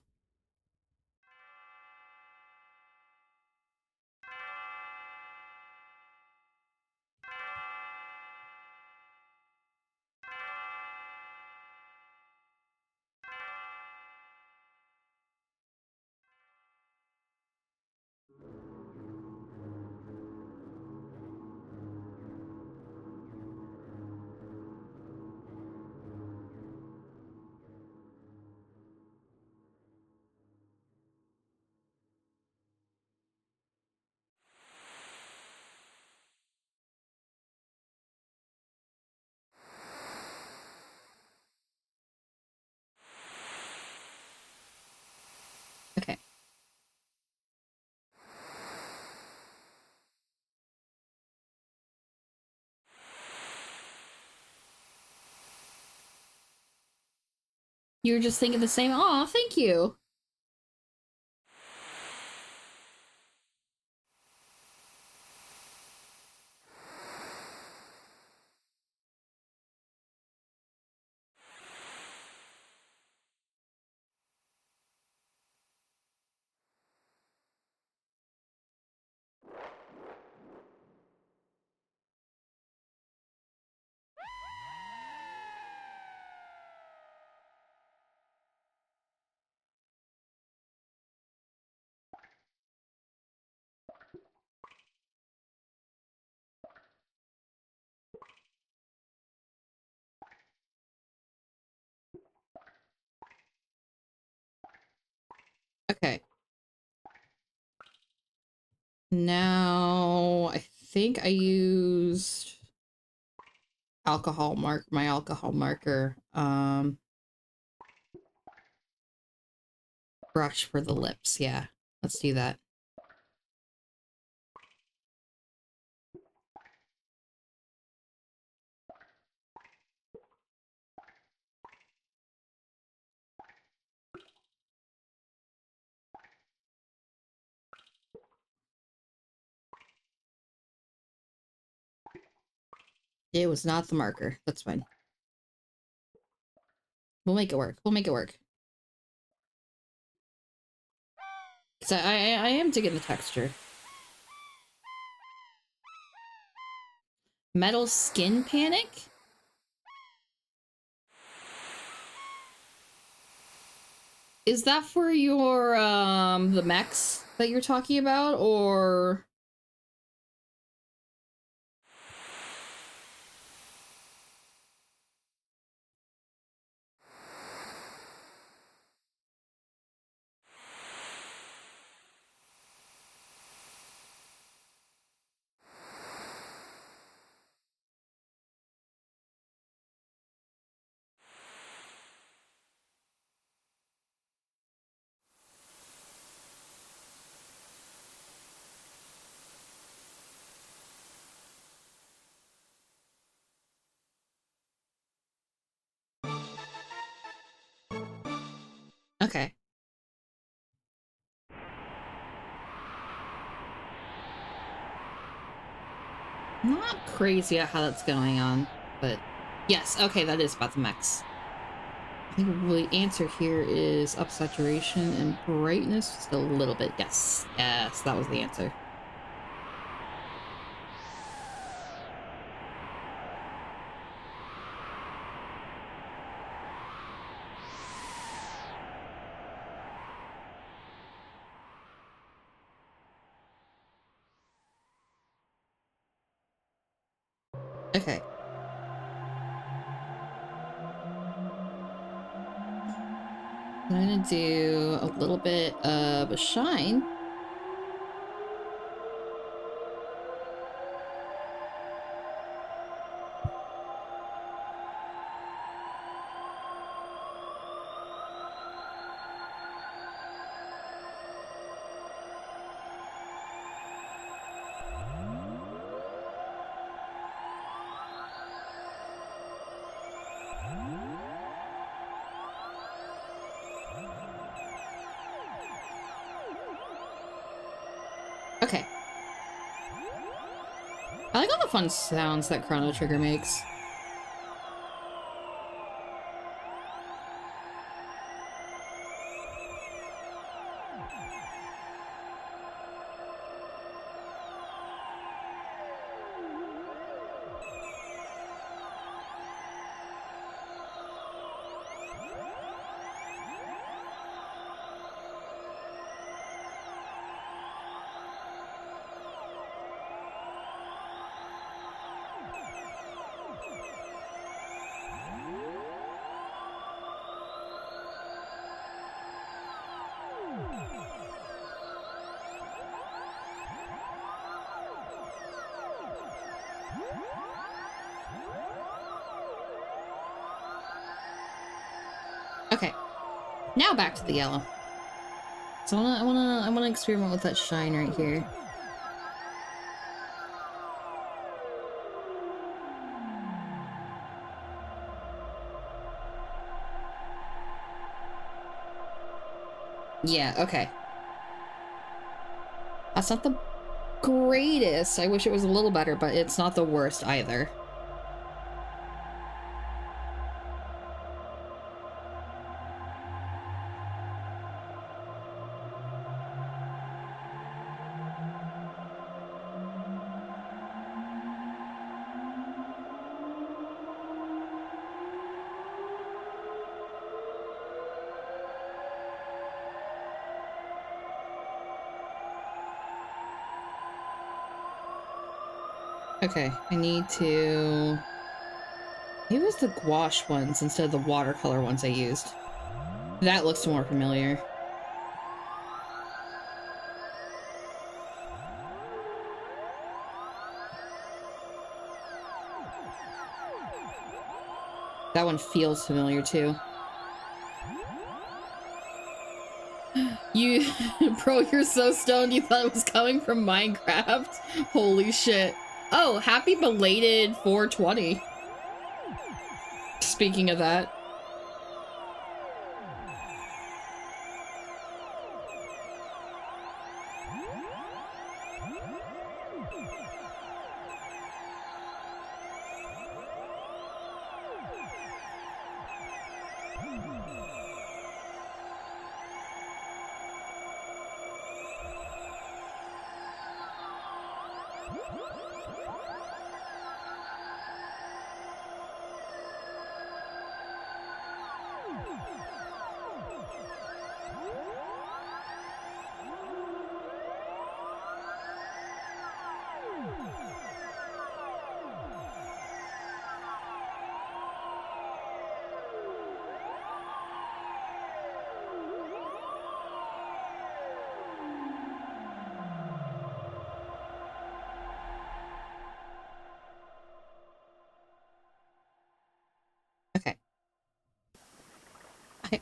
Okay. You were just thinking the same. Aw, thank you. Okay. Now, I think I used my alcohol marker, brush for the lips. Yeah, let's do that. It was not the marker. That's fine. We'll make it work. We'll make it work. Because I am digging the texture. Metal Skin Panic? Is that for your, the mechs that you're talking about, or... Okay. Not crazy at how that's going on, but yes, okay, that is about the mechs. I think the answer here is up saturation and brightness just a little bit. Yes, yes, that was the answer. Okay. I'm gonna do a little bit of a shine. Okay. I like all the fun sounds that Chrono Trigger makes. Okay. Now back to the yellow. So I wanna experiment with that shine right here. Yeah, okay. That's not the greatest. I wish it was a little better, but it's not the worst either. Okay, I need to... Maybe it was the gouache ones instead of the watercolor ones I used. That looks more familiar. That one feels familiar too. You, bro, you're so stoned you thought it was coming from Minecraft? Holy shit. Oh, happy belated 420. Speaking of that.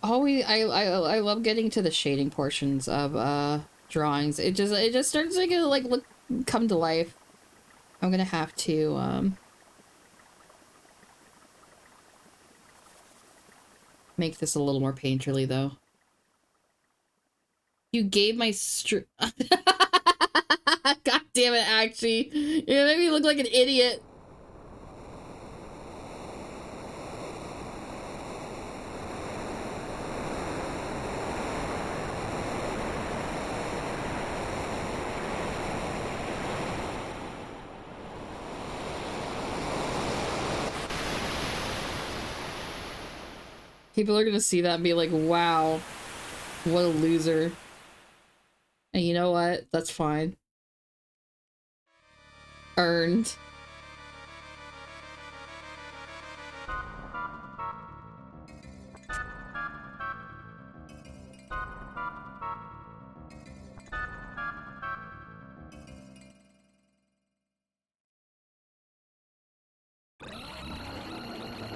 I love getting to the shading portions of drawings. It just starts to like look come to life. I'm gonna have to make this a little more painterly though. You gave my God damn it, actually. It made me look like an idiot. People are gonna see that and be like, wow, what a loser. And you know what? That's fine. Earned.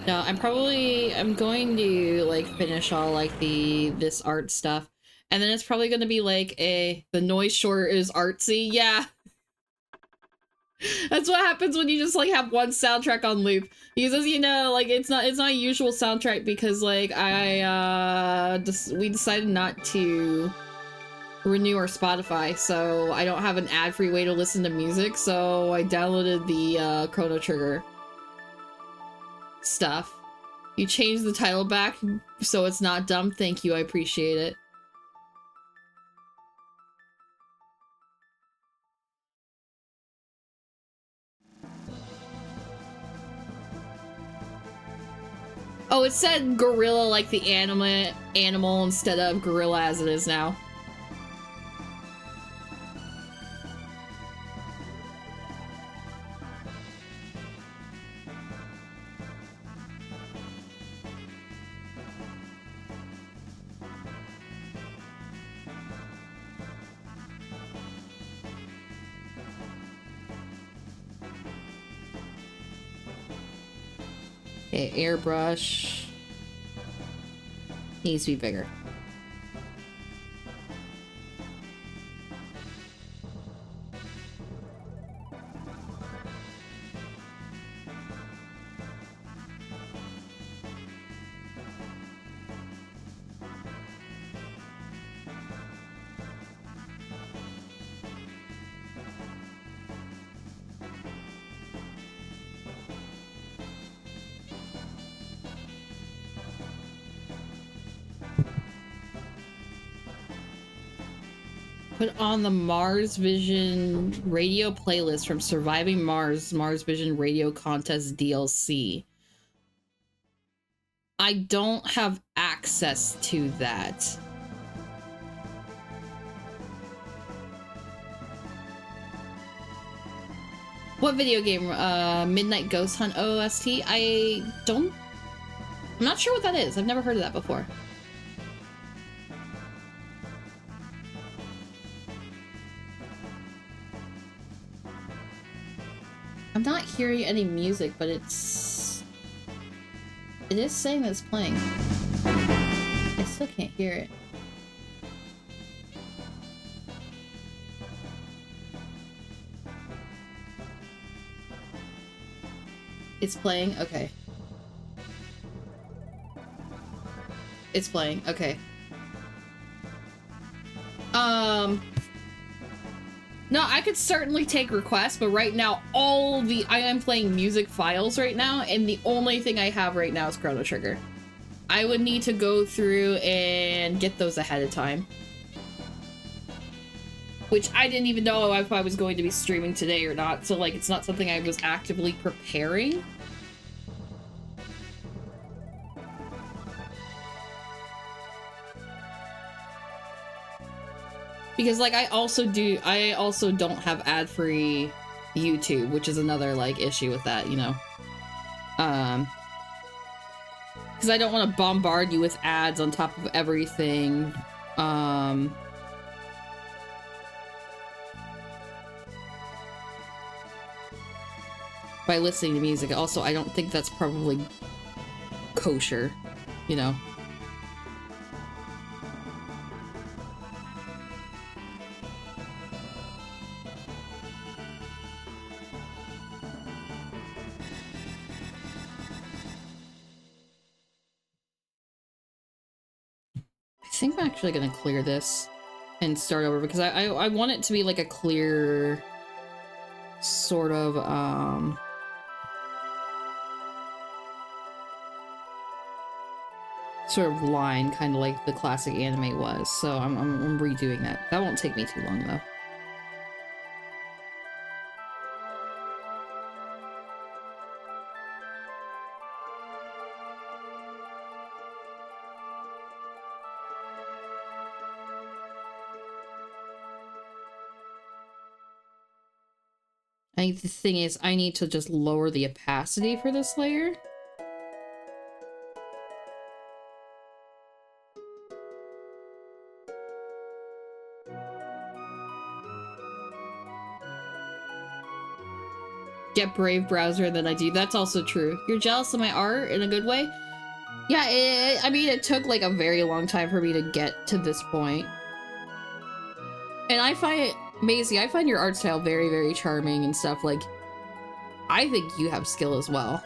No, I'm going to like finish all like this art stuff. And then it's probably gonna be like the noise short is artsy. Yeah. That's what happens when you just like have one soundtrack on loop. Because as you know, like it's not a usual soundtrack because like we decided not to renew our Spotify, so I don't have an ad-free way to listen to music, so I downloaded the Chrono Trigger stuff. You changed the title back so it's not dumb. Thank you, I appreciate it. Oh, it said gorilla like the animal instead of gorilla as it is now. Okay, airbrush needs to be bigger. Put on the Mars Vision radio playlist from Surviving Mars Vision Radio Contest DLC. I don't have access to that. What video game? Midnight Ghost Hunt OST? I'm not sure what that is. I've never heard of that before. I'm not hearing any music, but it is saying that it's playing. I still can't hear it. It's playing? Okay. It's playing. Okay. No, I could certainly take requests, but right now I am playing music files right now, and the only thing I have right now is Chrono Trigger. I would need to go through and get those ahead of time. Which I didn't even know if I was going to be streaming today or not, so like it's not something I was actively preparing. Because like I also don't have ad-free YouTube, which is another like issue with that, you know. Because I don't want to bombard you with ads on top of everything. By listening to music. Also, I don't think that's probably kosher, you know. think I'm actually gonna clear this and start over because I want it to be like a clear sort of line, kind of like the classic anime was. So I'm redoing that. That won't take me too long though. I think the thing is, I need to just lower the opacity for this layer. Get Brave browser than I do. That's also true. You're jealous of my art in a good way? Yeah, I mean, it took like a very long time for me to get to this point. And I find, Maisie, I find your art style very, very charming and stuff. Like, I think you have skill as well.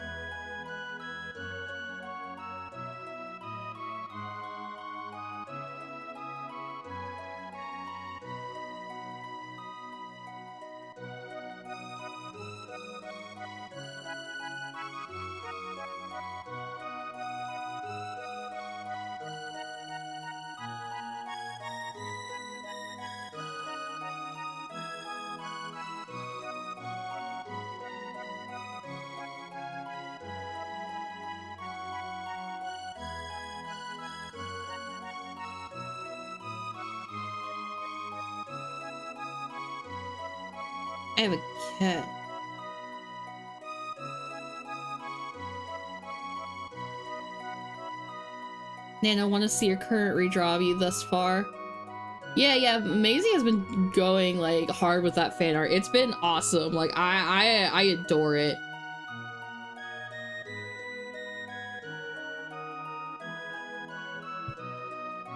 I have a cat. Nana, want to see your current redraw of you thus far? Yeah, Maisie has been going like hard with that fan art. It's been awesome. Like I adore it.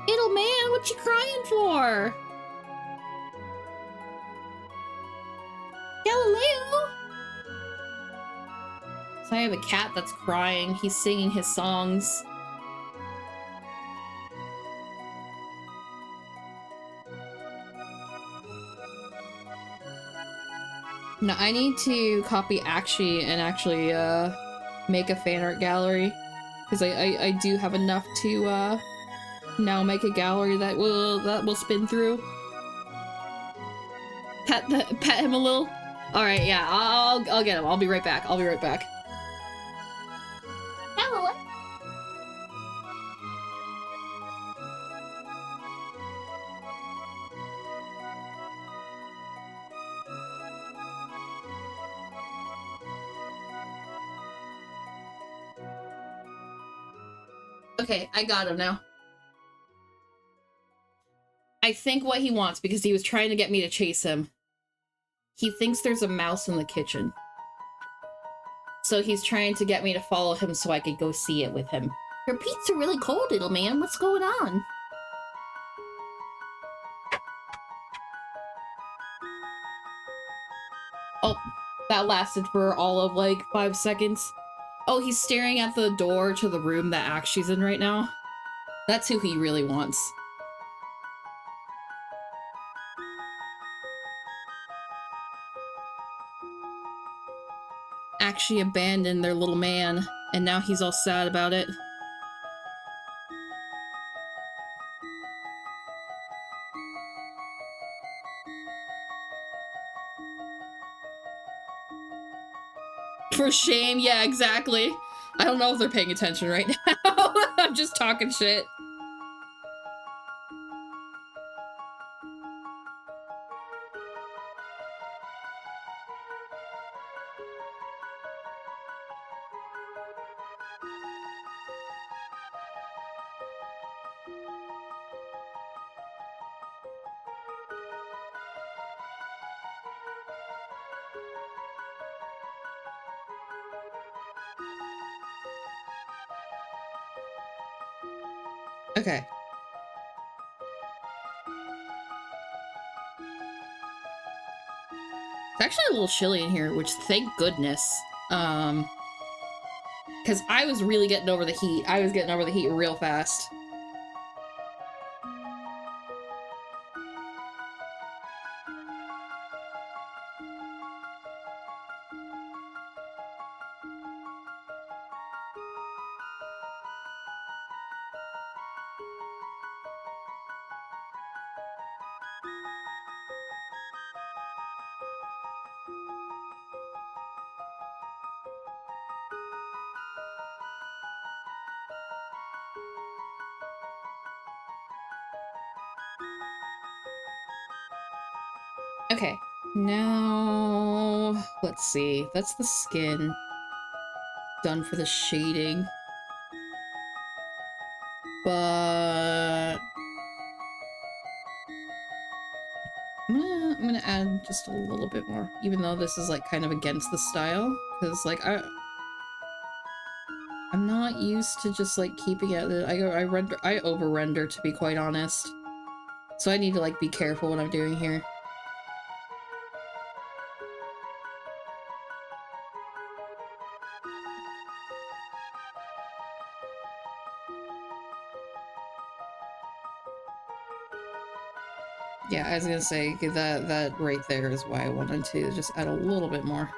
Little man, what you crying for? Galileo! So I have a cat that's crying. He's singing his songs. No, I need to copy Akshi and actually make a fan art gallery because I do have enough to now make a gallery that will spin through. Pet him a little. All right, yeah, I'll get him. I'll be right back. Hello. Okay, I got him now. I think what he wants, because he was trying to get me to chase him, he thinks there's a mouse in the kitchen. So he's trying to get me to follow him so I could go see it with him. Your pizza really cold, little man. What's going on? Oh, that lasted for all of like 5 seconds. Oh, he's staring at the door to the room that Akshi's in right now. That's who he really wants. Akshi abandoned their little man, and now he's all sad about it. For shame, yeah, exactly. I don't know if they're paying attention right now. I'm just talking shit. Okay. It's actually a little chilly in here, which thank goodness. Because I was really getting over the heat. I was getting over the heat real fast. Okay, now let's see. That's the skin done for the shading, but I'm gonna add just a little bit more, even though this is like kind of against the style, because like I'm not used to just like keeping it. I over render, to be quite honest, so I need to like be careful what I'm doing here. Yeah, I was gonna say that right there is why I wanted to just add a little bit more.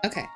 Okay.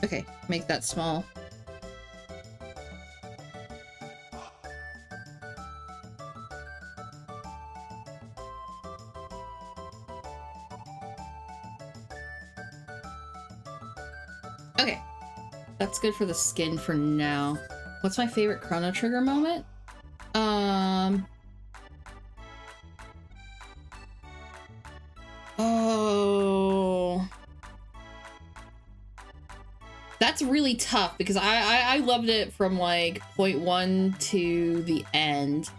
Okay, make that small. Okay, that's good for the skin for now. What's my favorite Chrono Trigger moment? Oh, that's really tough because I loved it from like point 1 to the end.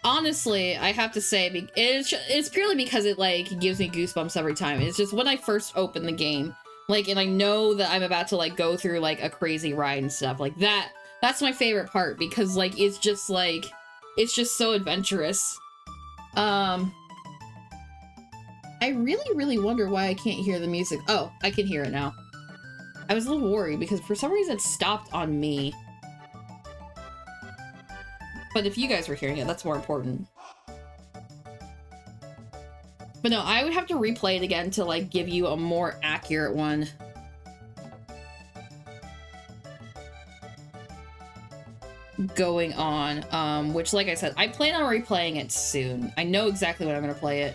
Honestly, I have to say it's purely because it like gives me goosebumps every time. It's just when I first open the game, like, and I know that I'm about to like go through like a crazy ride and stuff like that. That's my favorite part because like it's just so adventurous. I really wonder why I can't hear the music. Oh, I can hear it now. I was a little worried because for some reason it stopped on me. But if you guys were hearing it, that's more important. But no, I would have to replay it again to like give you a more accurate one. Going on, which like I said, I plan on replaying it soon. I know exactly when I'm gonna play it.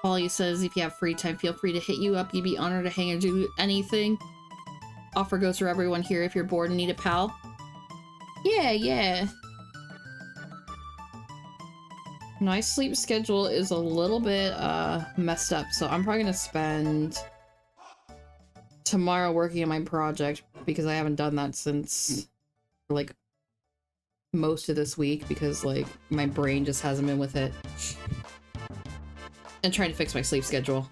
Polly says, if you have free time, feel free to hit you up. You'd be honored to hang or do anything. Offer goes for everyone here if you're bored and need a pal. Yeah. My sleep schedule is a little bit messed up, so I'm probably gonna spend tomorrow working on my project because I haven't done that since like most of this week because like my brain just hasn't been with it. And trying to fix my sleep schedule.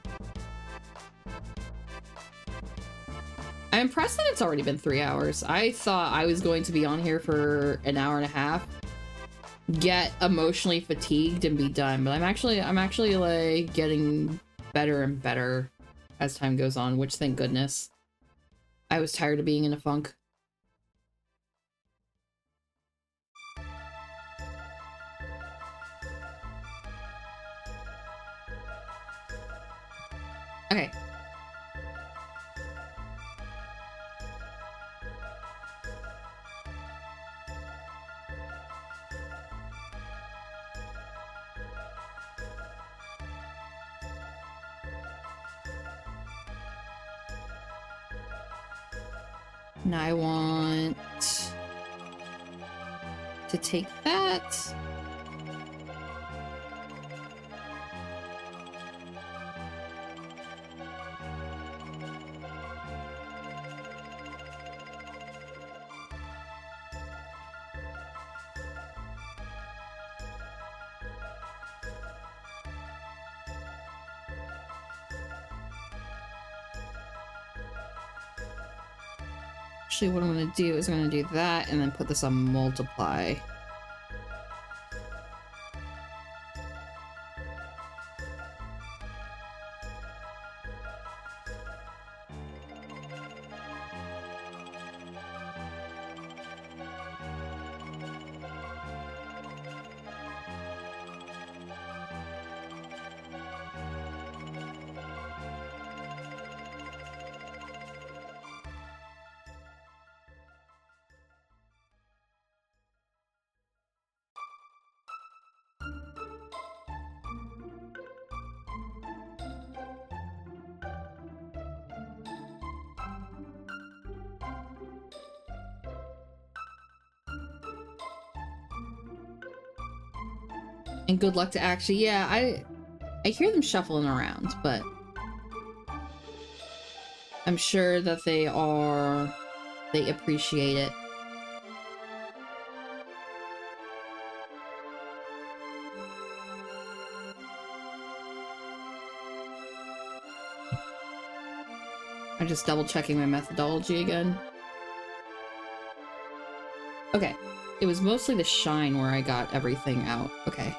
I'm impressed that it's already been 3 hours. I thought I was going to be on here for an hour and a half. get emotionally fatigued and be done. But I'm actually like getting better and better as time goes on, which thank goodness. I was tired of being in a funk. Okay. Now I want to take that. Actually, what I'm going to do is I'm going to do that and then put this on multiply. And good luck to actually, yeah, I hear them shuffling around, but I'm sure that they appreciate it. I'm just double checking my methodology again. Okay, it was mostly the shine where I got everything out. Okay.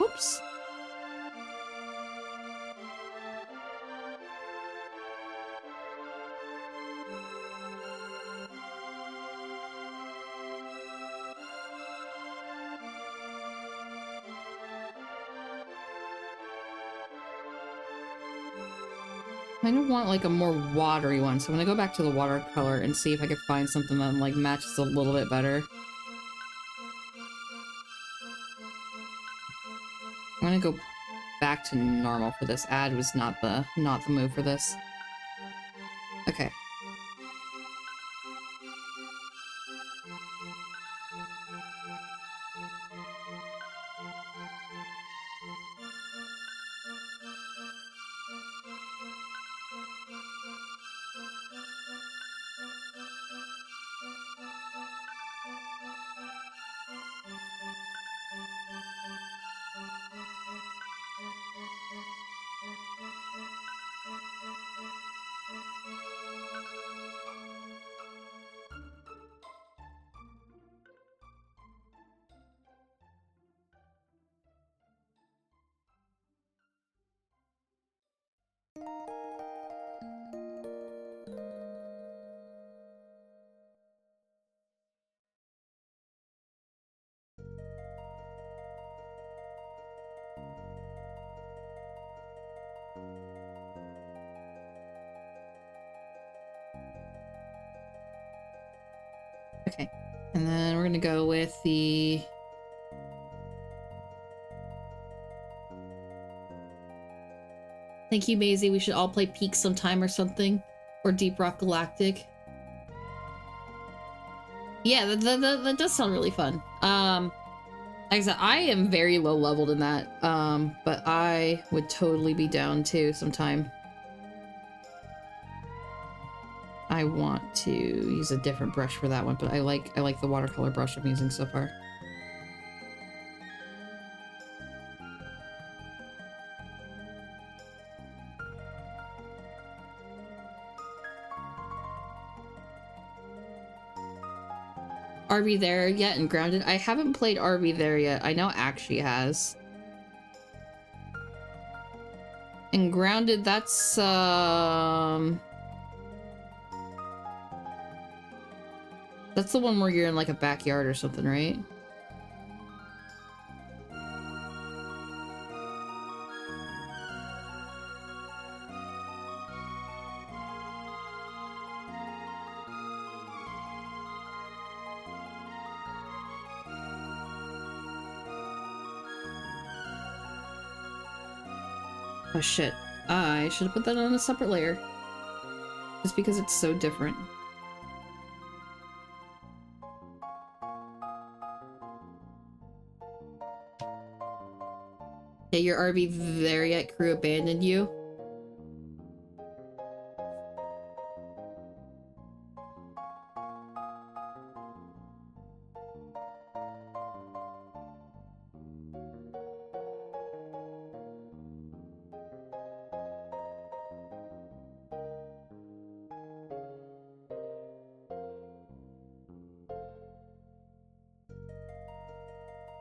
Oops. I don't want like a more watery one, so I'm gonna go back to the watercolor and see if I can find something that like matches a little bit better. I'm gonna go back to normal for this. Add was not the move for this. Okay. And then we're gonna go with the... Thank you, Maisie. We should all play Peak sometime or something. Or Deep Rock Galactic. Yeah, that does sound really fun. Like I said, I am very low leveled in that. But I would totally be down too sometime. I want to use a different brush for that one, but I like the watercolor brush I'm using so far. Are we there yet and Grounded? I haven't played Are We There yet. I know Actually has. And Grounded, that's the one where you're in like a backyard or something, right? Oh shit. I should have put that on a separate layer. Just because it's so different. Yeah, your RV there yet crew abandoned you?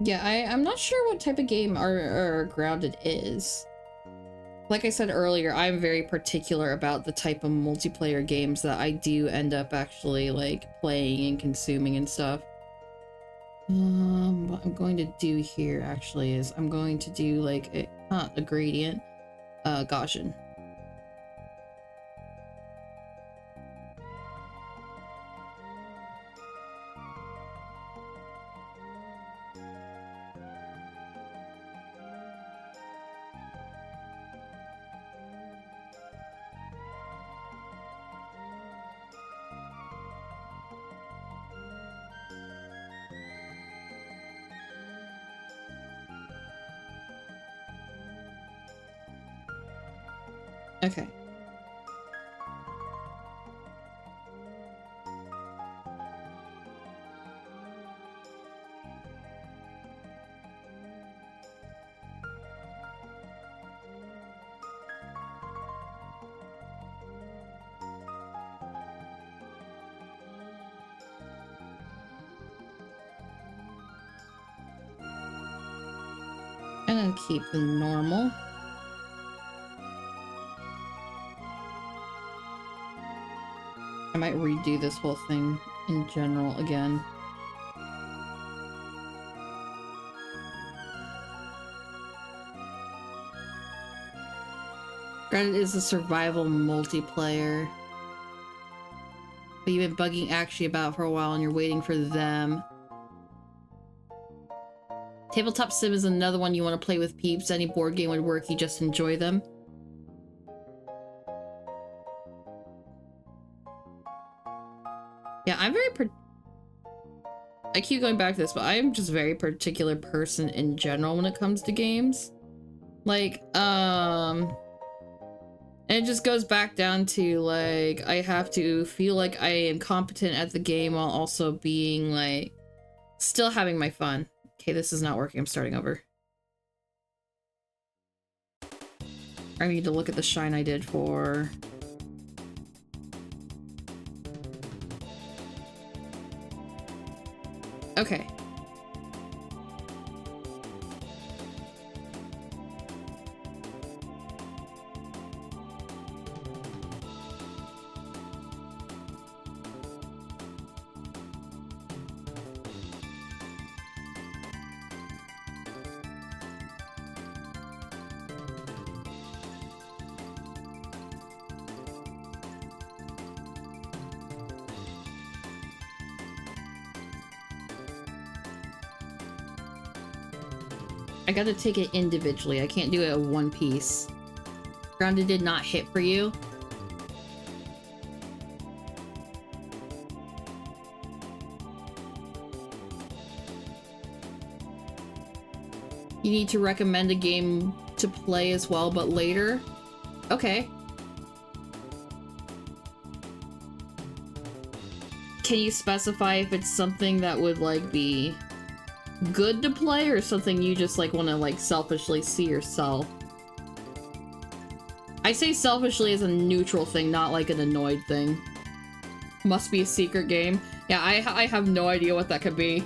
Yeah, I'm not sure what type of game our Grounded is. Like I said earlier, I'm very particular about the type of multiplayer games that I do end up actually like playing and consuming and stuff. What I'm going to do here actually is I'm going to do like a gradient, Gaussian. Okay. And then keep the normal. I might redo this whole thing in general again. Granted, it is a survival multiplayer. But you've been bugging Actually about for a while and you're waiting for them. Tabletop Sim is another one you want to play with peeps. Any board game would work, you just enjoy them. Yeah, I'm very I keep going back to this, but I'm just a very particular person in general when it comes to games. Like, and it just goes back down to, like, I have to feel like I am competent at the game while also being, like, still having my fun. Okay, this is not working. I'm starting over. I need to look at the shine I did for... Okay. I gotta take it individually. I can't do it in one piece. Grounded did not hit for you. You need to recommend a game to play as well, but later? Okay. Can you specify if it's something that would, like, be good to play or something you just, like, want to, like, selfishly see yourself? I say selfishly as a neutral thing, not like an annoyed thing. Must be a secret game. Yeah, I have no idea what that could be.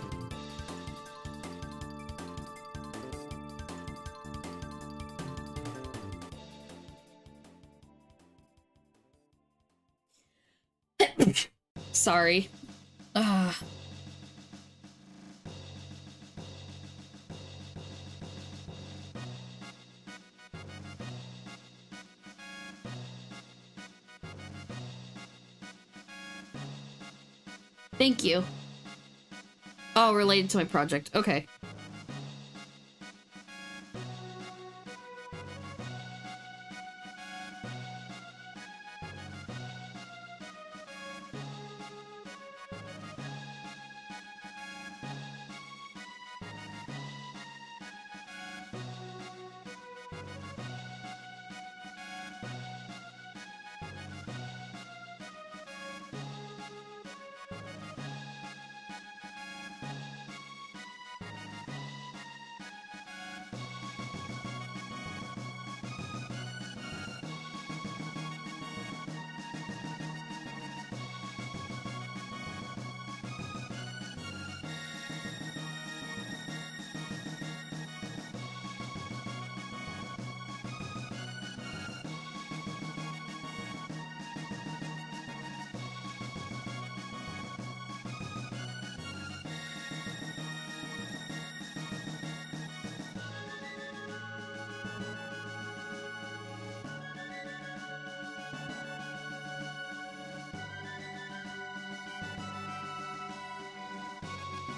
Sorry. Thank you. Oh, related to my project. Okay.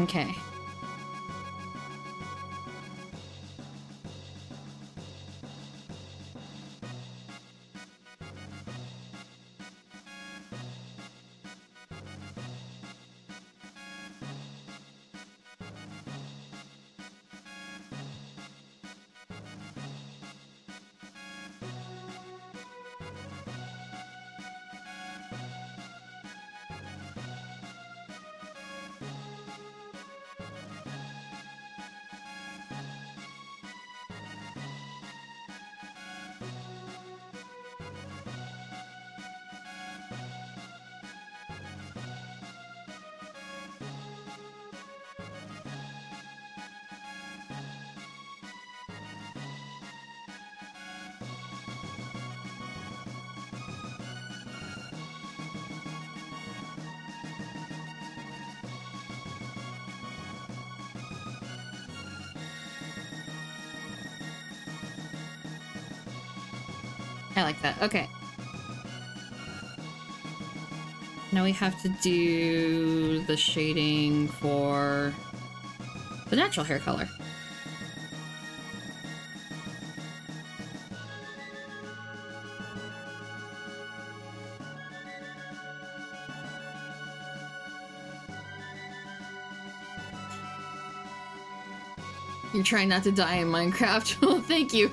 Okay. I like that. Okay. Now we have to do the shading for the natural hair color. You're trying not to die in Minecraft. Well, thank you.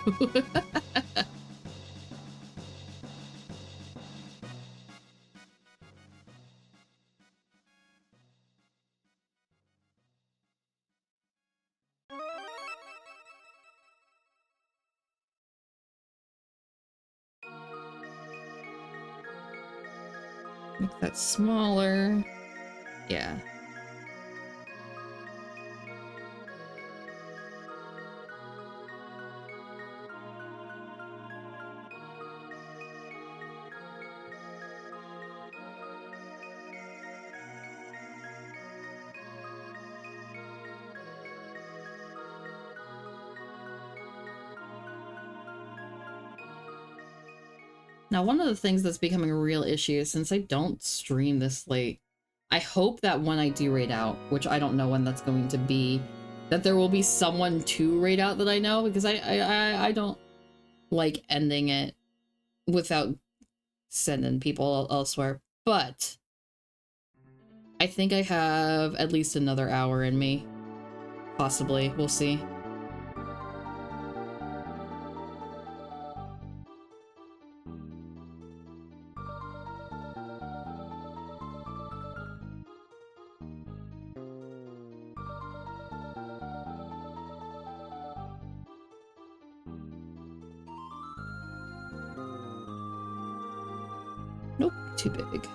Make that smaller. Yeah. Now, one of the things that's becoming a real issue, since I don't stream this late, I hope that when I do raid out, which I don't know when that's going to be, that there will be someone to raid out that I know, because I don't like ending it without sending people elsewhere. But I think I have at least another hour in me. Possibly. We'll see. Nope, too big.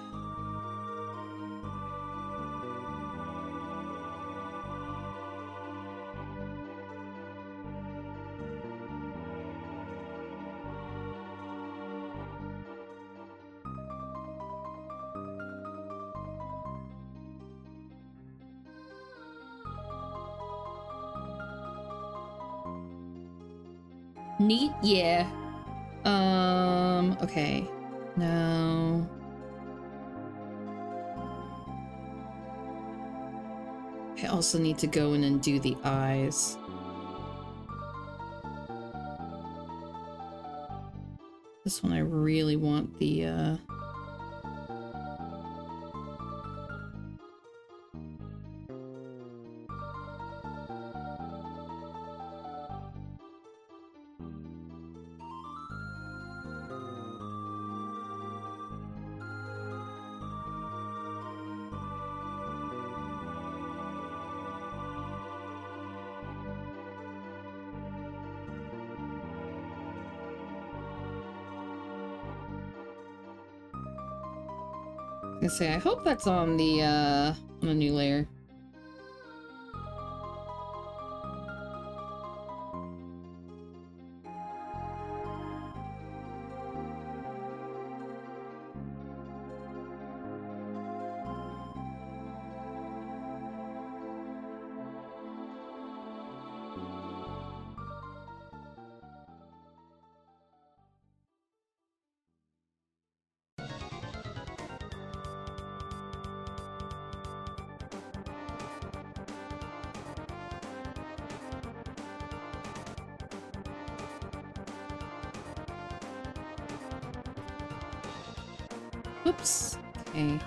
Neat, yeah. Okay. Now... I also need to go in and do the eyes. This one I really want the, I say, I hope that's on the new layer. Oops. Okay.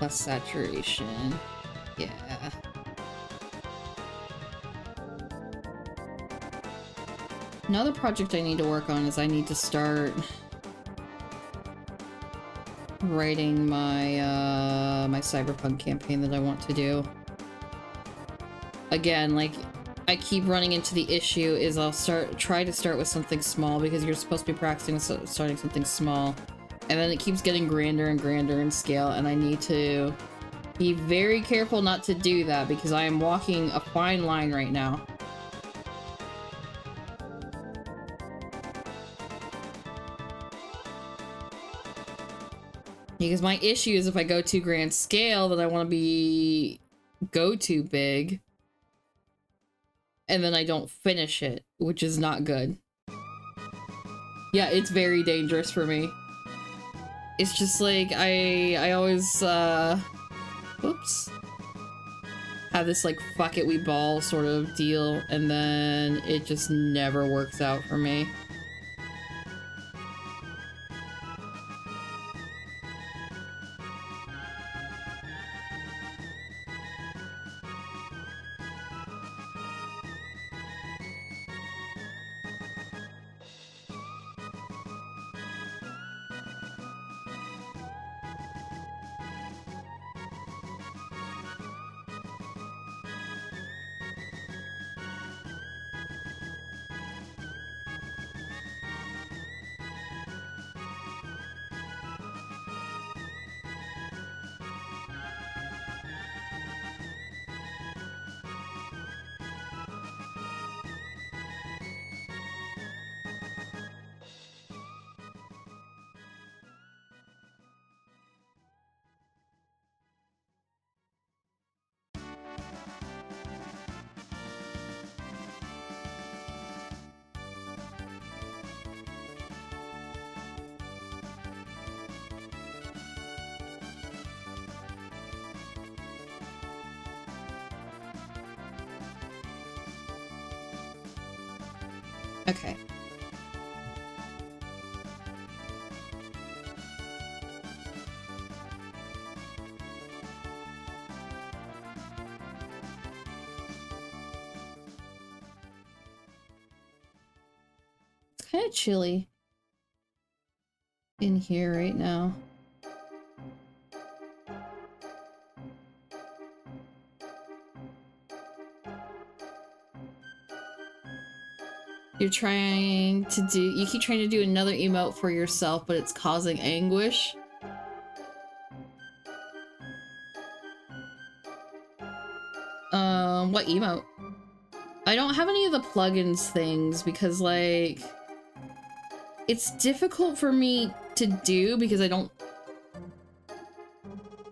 Less saturation. Yeah. Another project I need to work on is I need to start writing my my cyberpunk campaign that I want to do. Again, like, I keep running into the issue is I'll try to start with something small, because you're supposed to be practicing starting something small, and then it keeps getting grander and grander in scale, and I need to be very careful not to do that, because I am walking a fine line right now. Because my issue is if I go too grand scale, then I want to go too big, and then I don't finish it, which is not good. Yeah, it's very dangerous for me. It's just like, I always, whoops. Have this, like, fuck it, we ball sort of deal, and then it just never works out for me. Okay. It's kind of chilly in here right now. You're trying to do, you keep trying to do another emote for yourself, but it's causing anguish. What emote? I don't have any of the plugins things because, like, it's difficult for me to do because I don't...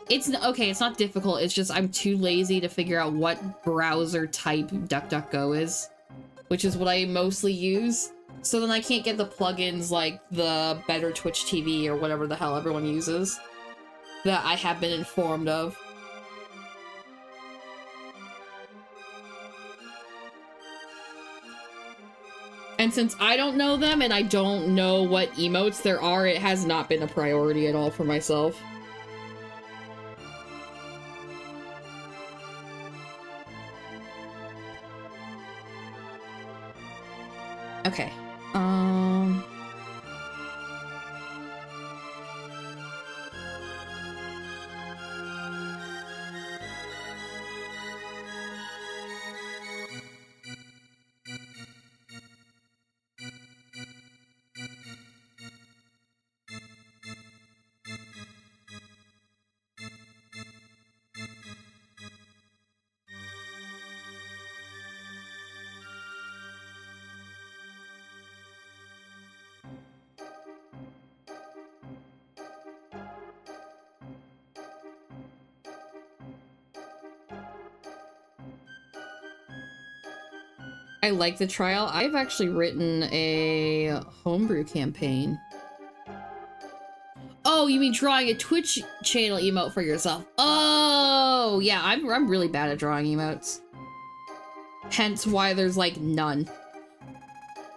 It's okay, it's not difficult, it's just I'm too lazy to figure out what browser type DuckDuckGo is, which is what I mostly use. So then I can't get the plugins like the Better Twitch TV or whatever the hell everyone uses that I have been informed of. And since I don't know them and I don't know what emotes there are, it has not been a priority at all for myself. Okay. I like the trial. I've actually written a homebrew campaign. Oh, you mean drawing a Twitch channel emote for yourself? Oh, yeah, I'm really bad at drawing emotes. Hence why there's like none.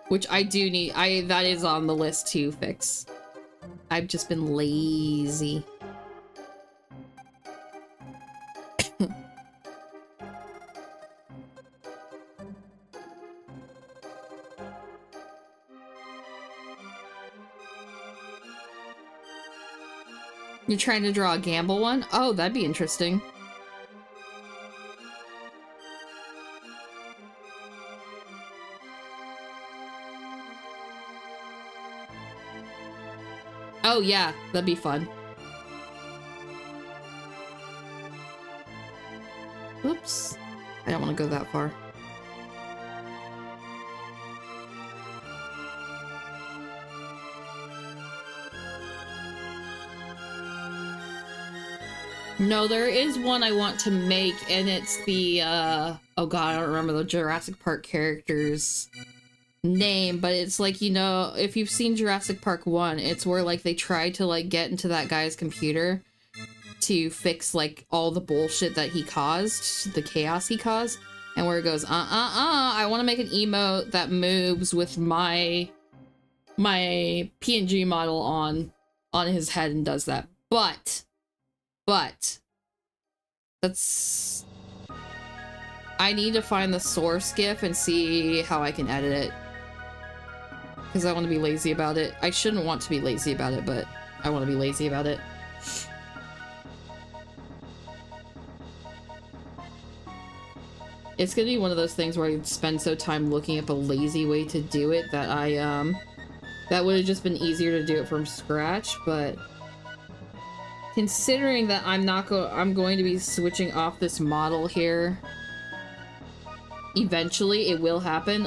Which I do need, that is on the list to fix. I've just been lazy. You're trying to draw a gamble one? Oh, that'd be interesting. Oh yeah, that'd be fun. Oops. I don't want to go that far. No, there is one I want to make, and it's the, oh god, I don't remember the Jurassic Park character's name, but it's like, you know, if you've seen Jurassic Park 1, it's where, like, they try to, like, get into that guy's computer to fix, like, all the bullshit that he caused, the chaos he caused, and where it goes, I want to make an emote that moves with my PNG model on his head and does that. But that's, I need to find the source GIF and see how I can edit it, because I want to be lazy about it. I shouldn't want to be lazy about it, but I want to be lazy about it. It's gonna be one of those things where I spend so time looking up a lazy way to do it that that would have just been easier to do it from scratch, but considering that I'm going to be switching off this model here eventually, it will happen.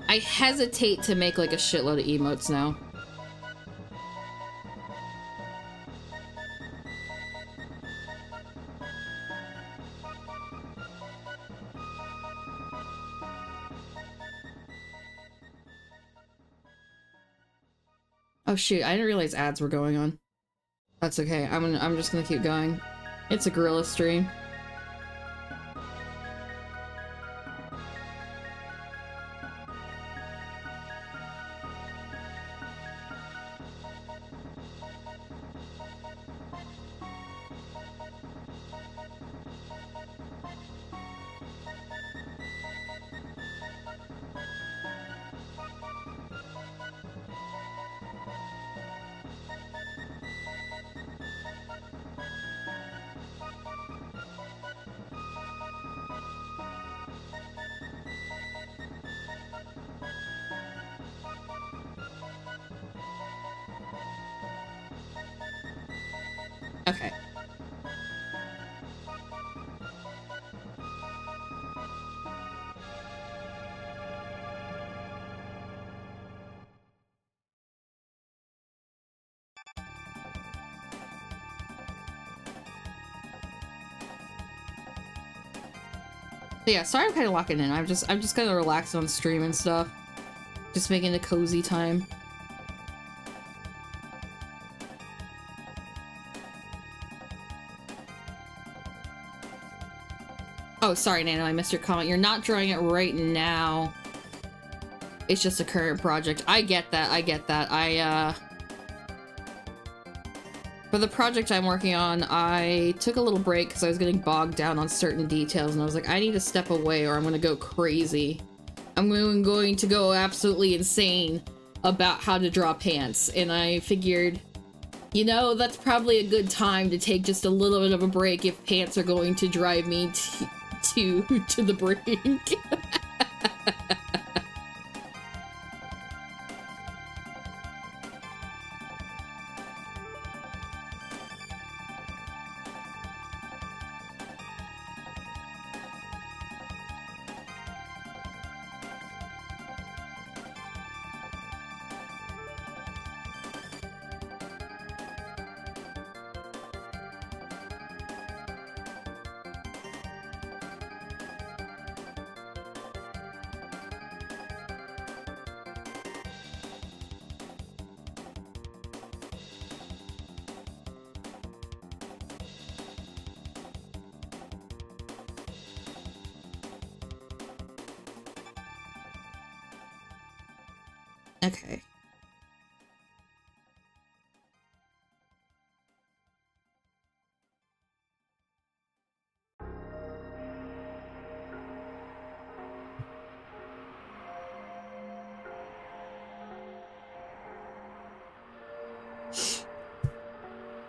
I hesitate to make like a shitload of emotes now. Oh shoot, I didn't realize ads were going on. That's okay. I'm just gonna keep going. It's a Guerrilla stream. Okay. But yeah, sorry I'm kind of locking in. I'm just gonna relax on stream and stuff. Just making a cozy time. Oh, sorry, Nano, I missed your comment. You're not drawing it right now. It's just a current project. I get that, I get that. For the project I'm working on, I took a little break because I was getting bogged down on certain details, and I was like, I need to step away or I'm gonna go crazy. I'm going to go absolutely insane about how to draw pants, and I figured, you know, that's probably a good time to take just a little bit of a break if pants are going to drive me to the brink. Okay.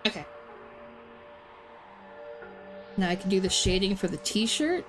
Okay. Now I can do the shading for the t-shirt.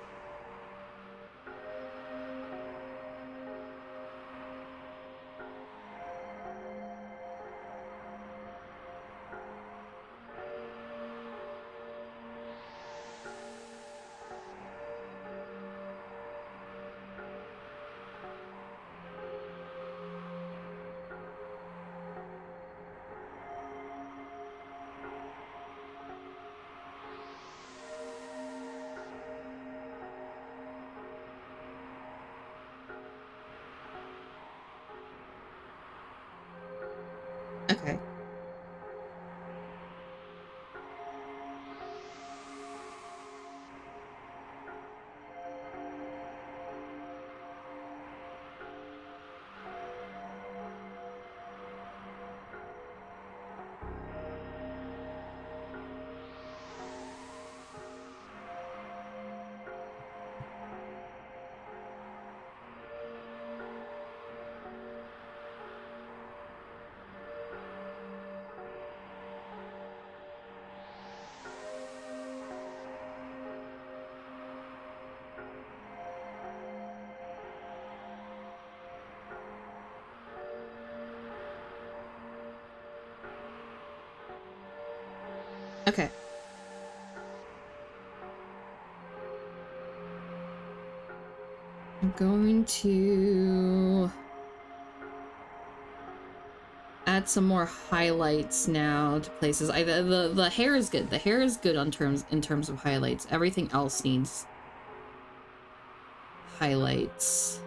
Okay. Okay. I'm going to add some more highlights now to places. The hair is good. The hair is good in terms of highlights. Everything else needs highlights.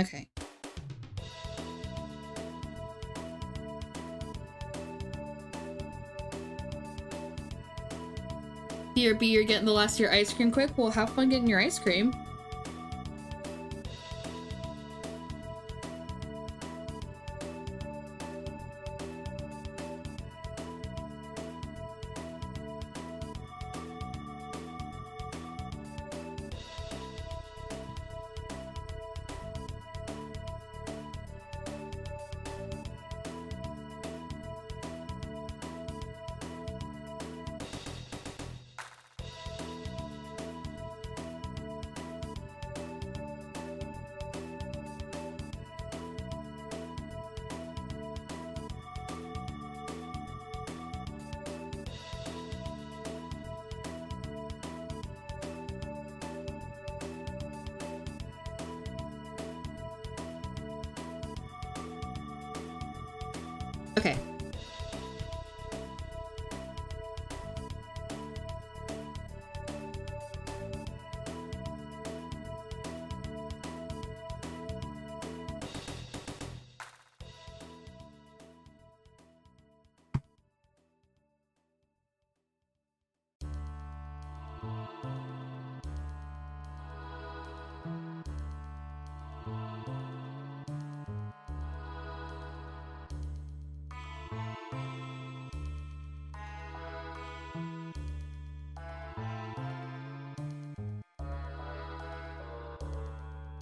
Okay. Here, B, you're getting the last of your ice cream quick? Well, have fun getting your ice cream. Okay.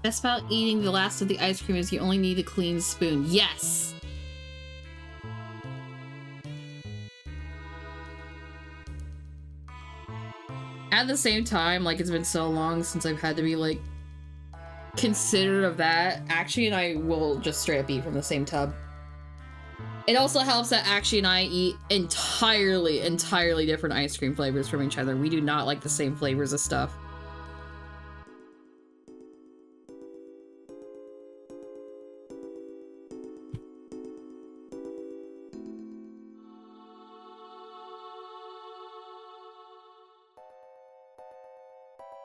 Best about eating the last of the ice cream is you only need a clean spoon. Yes! At the same time, like, it's been so long since I've had to be, like, considerate of that. Actually, and I will just straight up eat from the same tub. It also helps that Actually and I eat entirely different ice cream flavors from each other. We do not like the same flavors of stuff.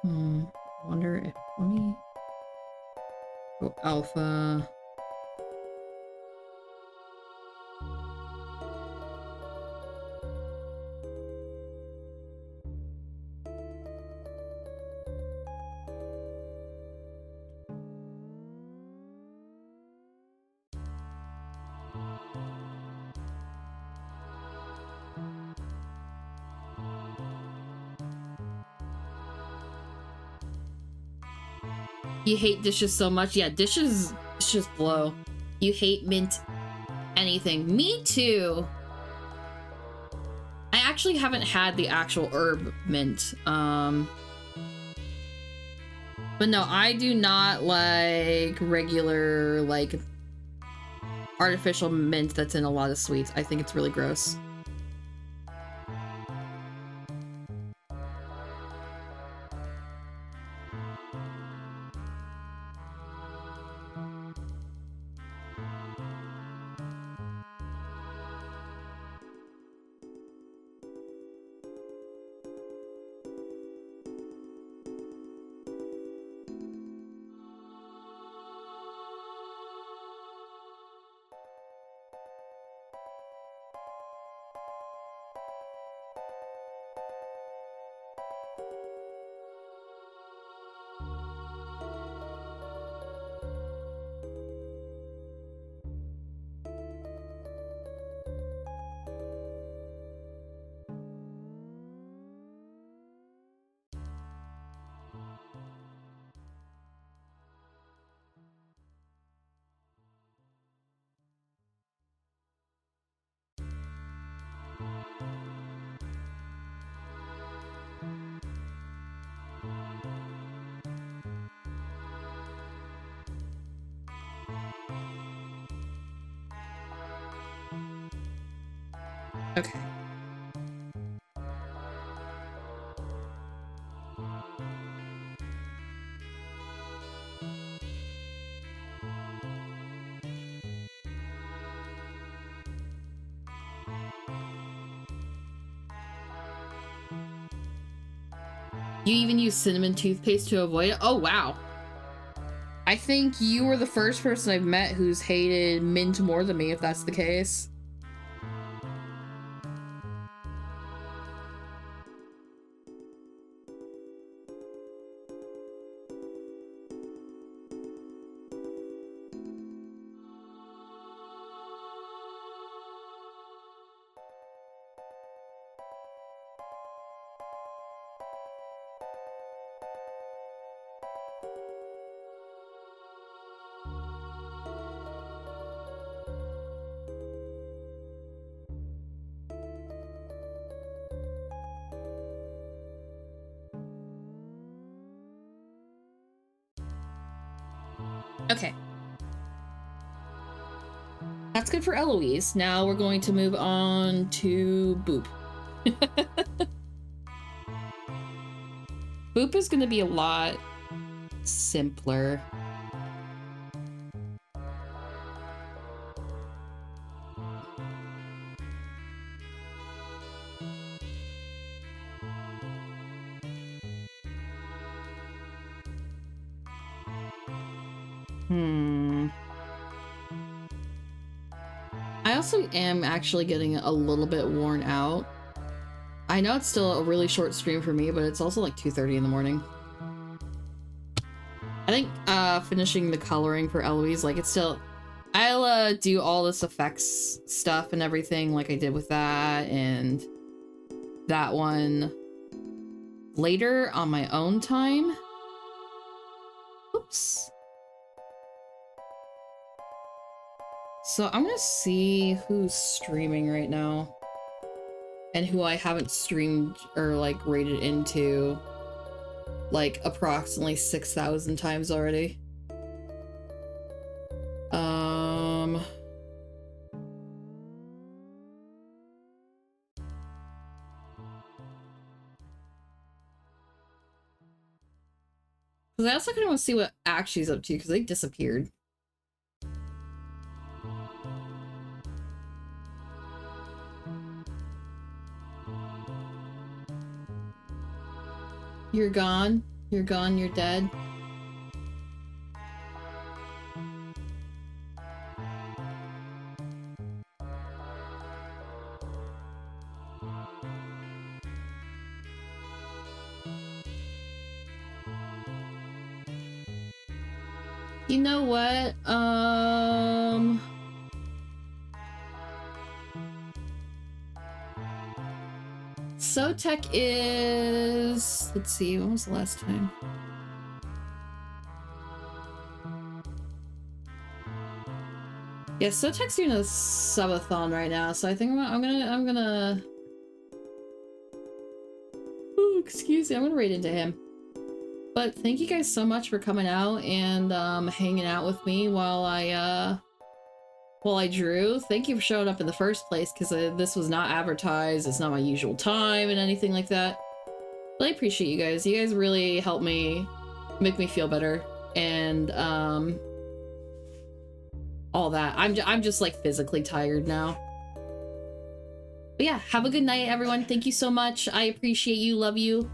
I wonder if, let me go alpha. You hate dishes so much. Yeah, dishes just blow. You hate mint anything. Me too. I actually haven't had the actual herb mint. But no, I do not like regular, like, artificial mint that's in a lot of sweets. I think it's really gross. Okay. You even use cinnamon toothpaste to avoid it? Oh, wow. I think you were the first person I've met who's hated mint more than me, if that's the case. Okay. That's good for Eloise. Now we're going to move on to Boop. Boop is going to be a lot simpler. I also am actually getting a little bit worn out. I know it's still a really short stream for me, but it's also like 2:30 in the morning. I think finishing the coloring for Eloise, like it's still... I'll do all this effects stuff and everything like I did with that and that one later on my own time. Oops. So I'm gonna see who's streaming right now and who I haven't streamed or like rated into like approximately 6,000 times already. Because I also kind of want to see what Akshi's up to because they disappeared. You're gone. You're gone. You're dead. You know what? Sotech is... Let's see, when was the last time? Yeah, Sotech's doing a subathon right now, so I think I'm gonna... Ooh, excuse me, I'm gonna raid into him. But thank you guys so much for coming out and hanging out with me while I drew. Thank you for showing up in the first place, because this was not advertised. It's not my usual time and anything like that. But I appreciate you guys. You guys really help me make me feel better and all that. I'm just like physically tired now. But yeah, have a good night, everyone. Thank you so much. I appreciate you. Love you.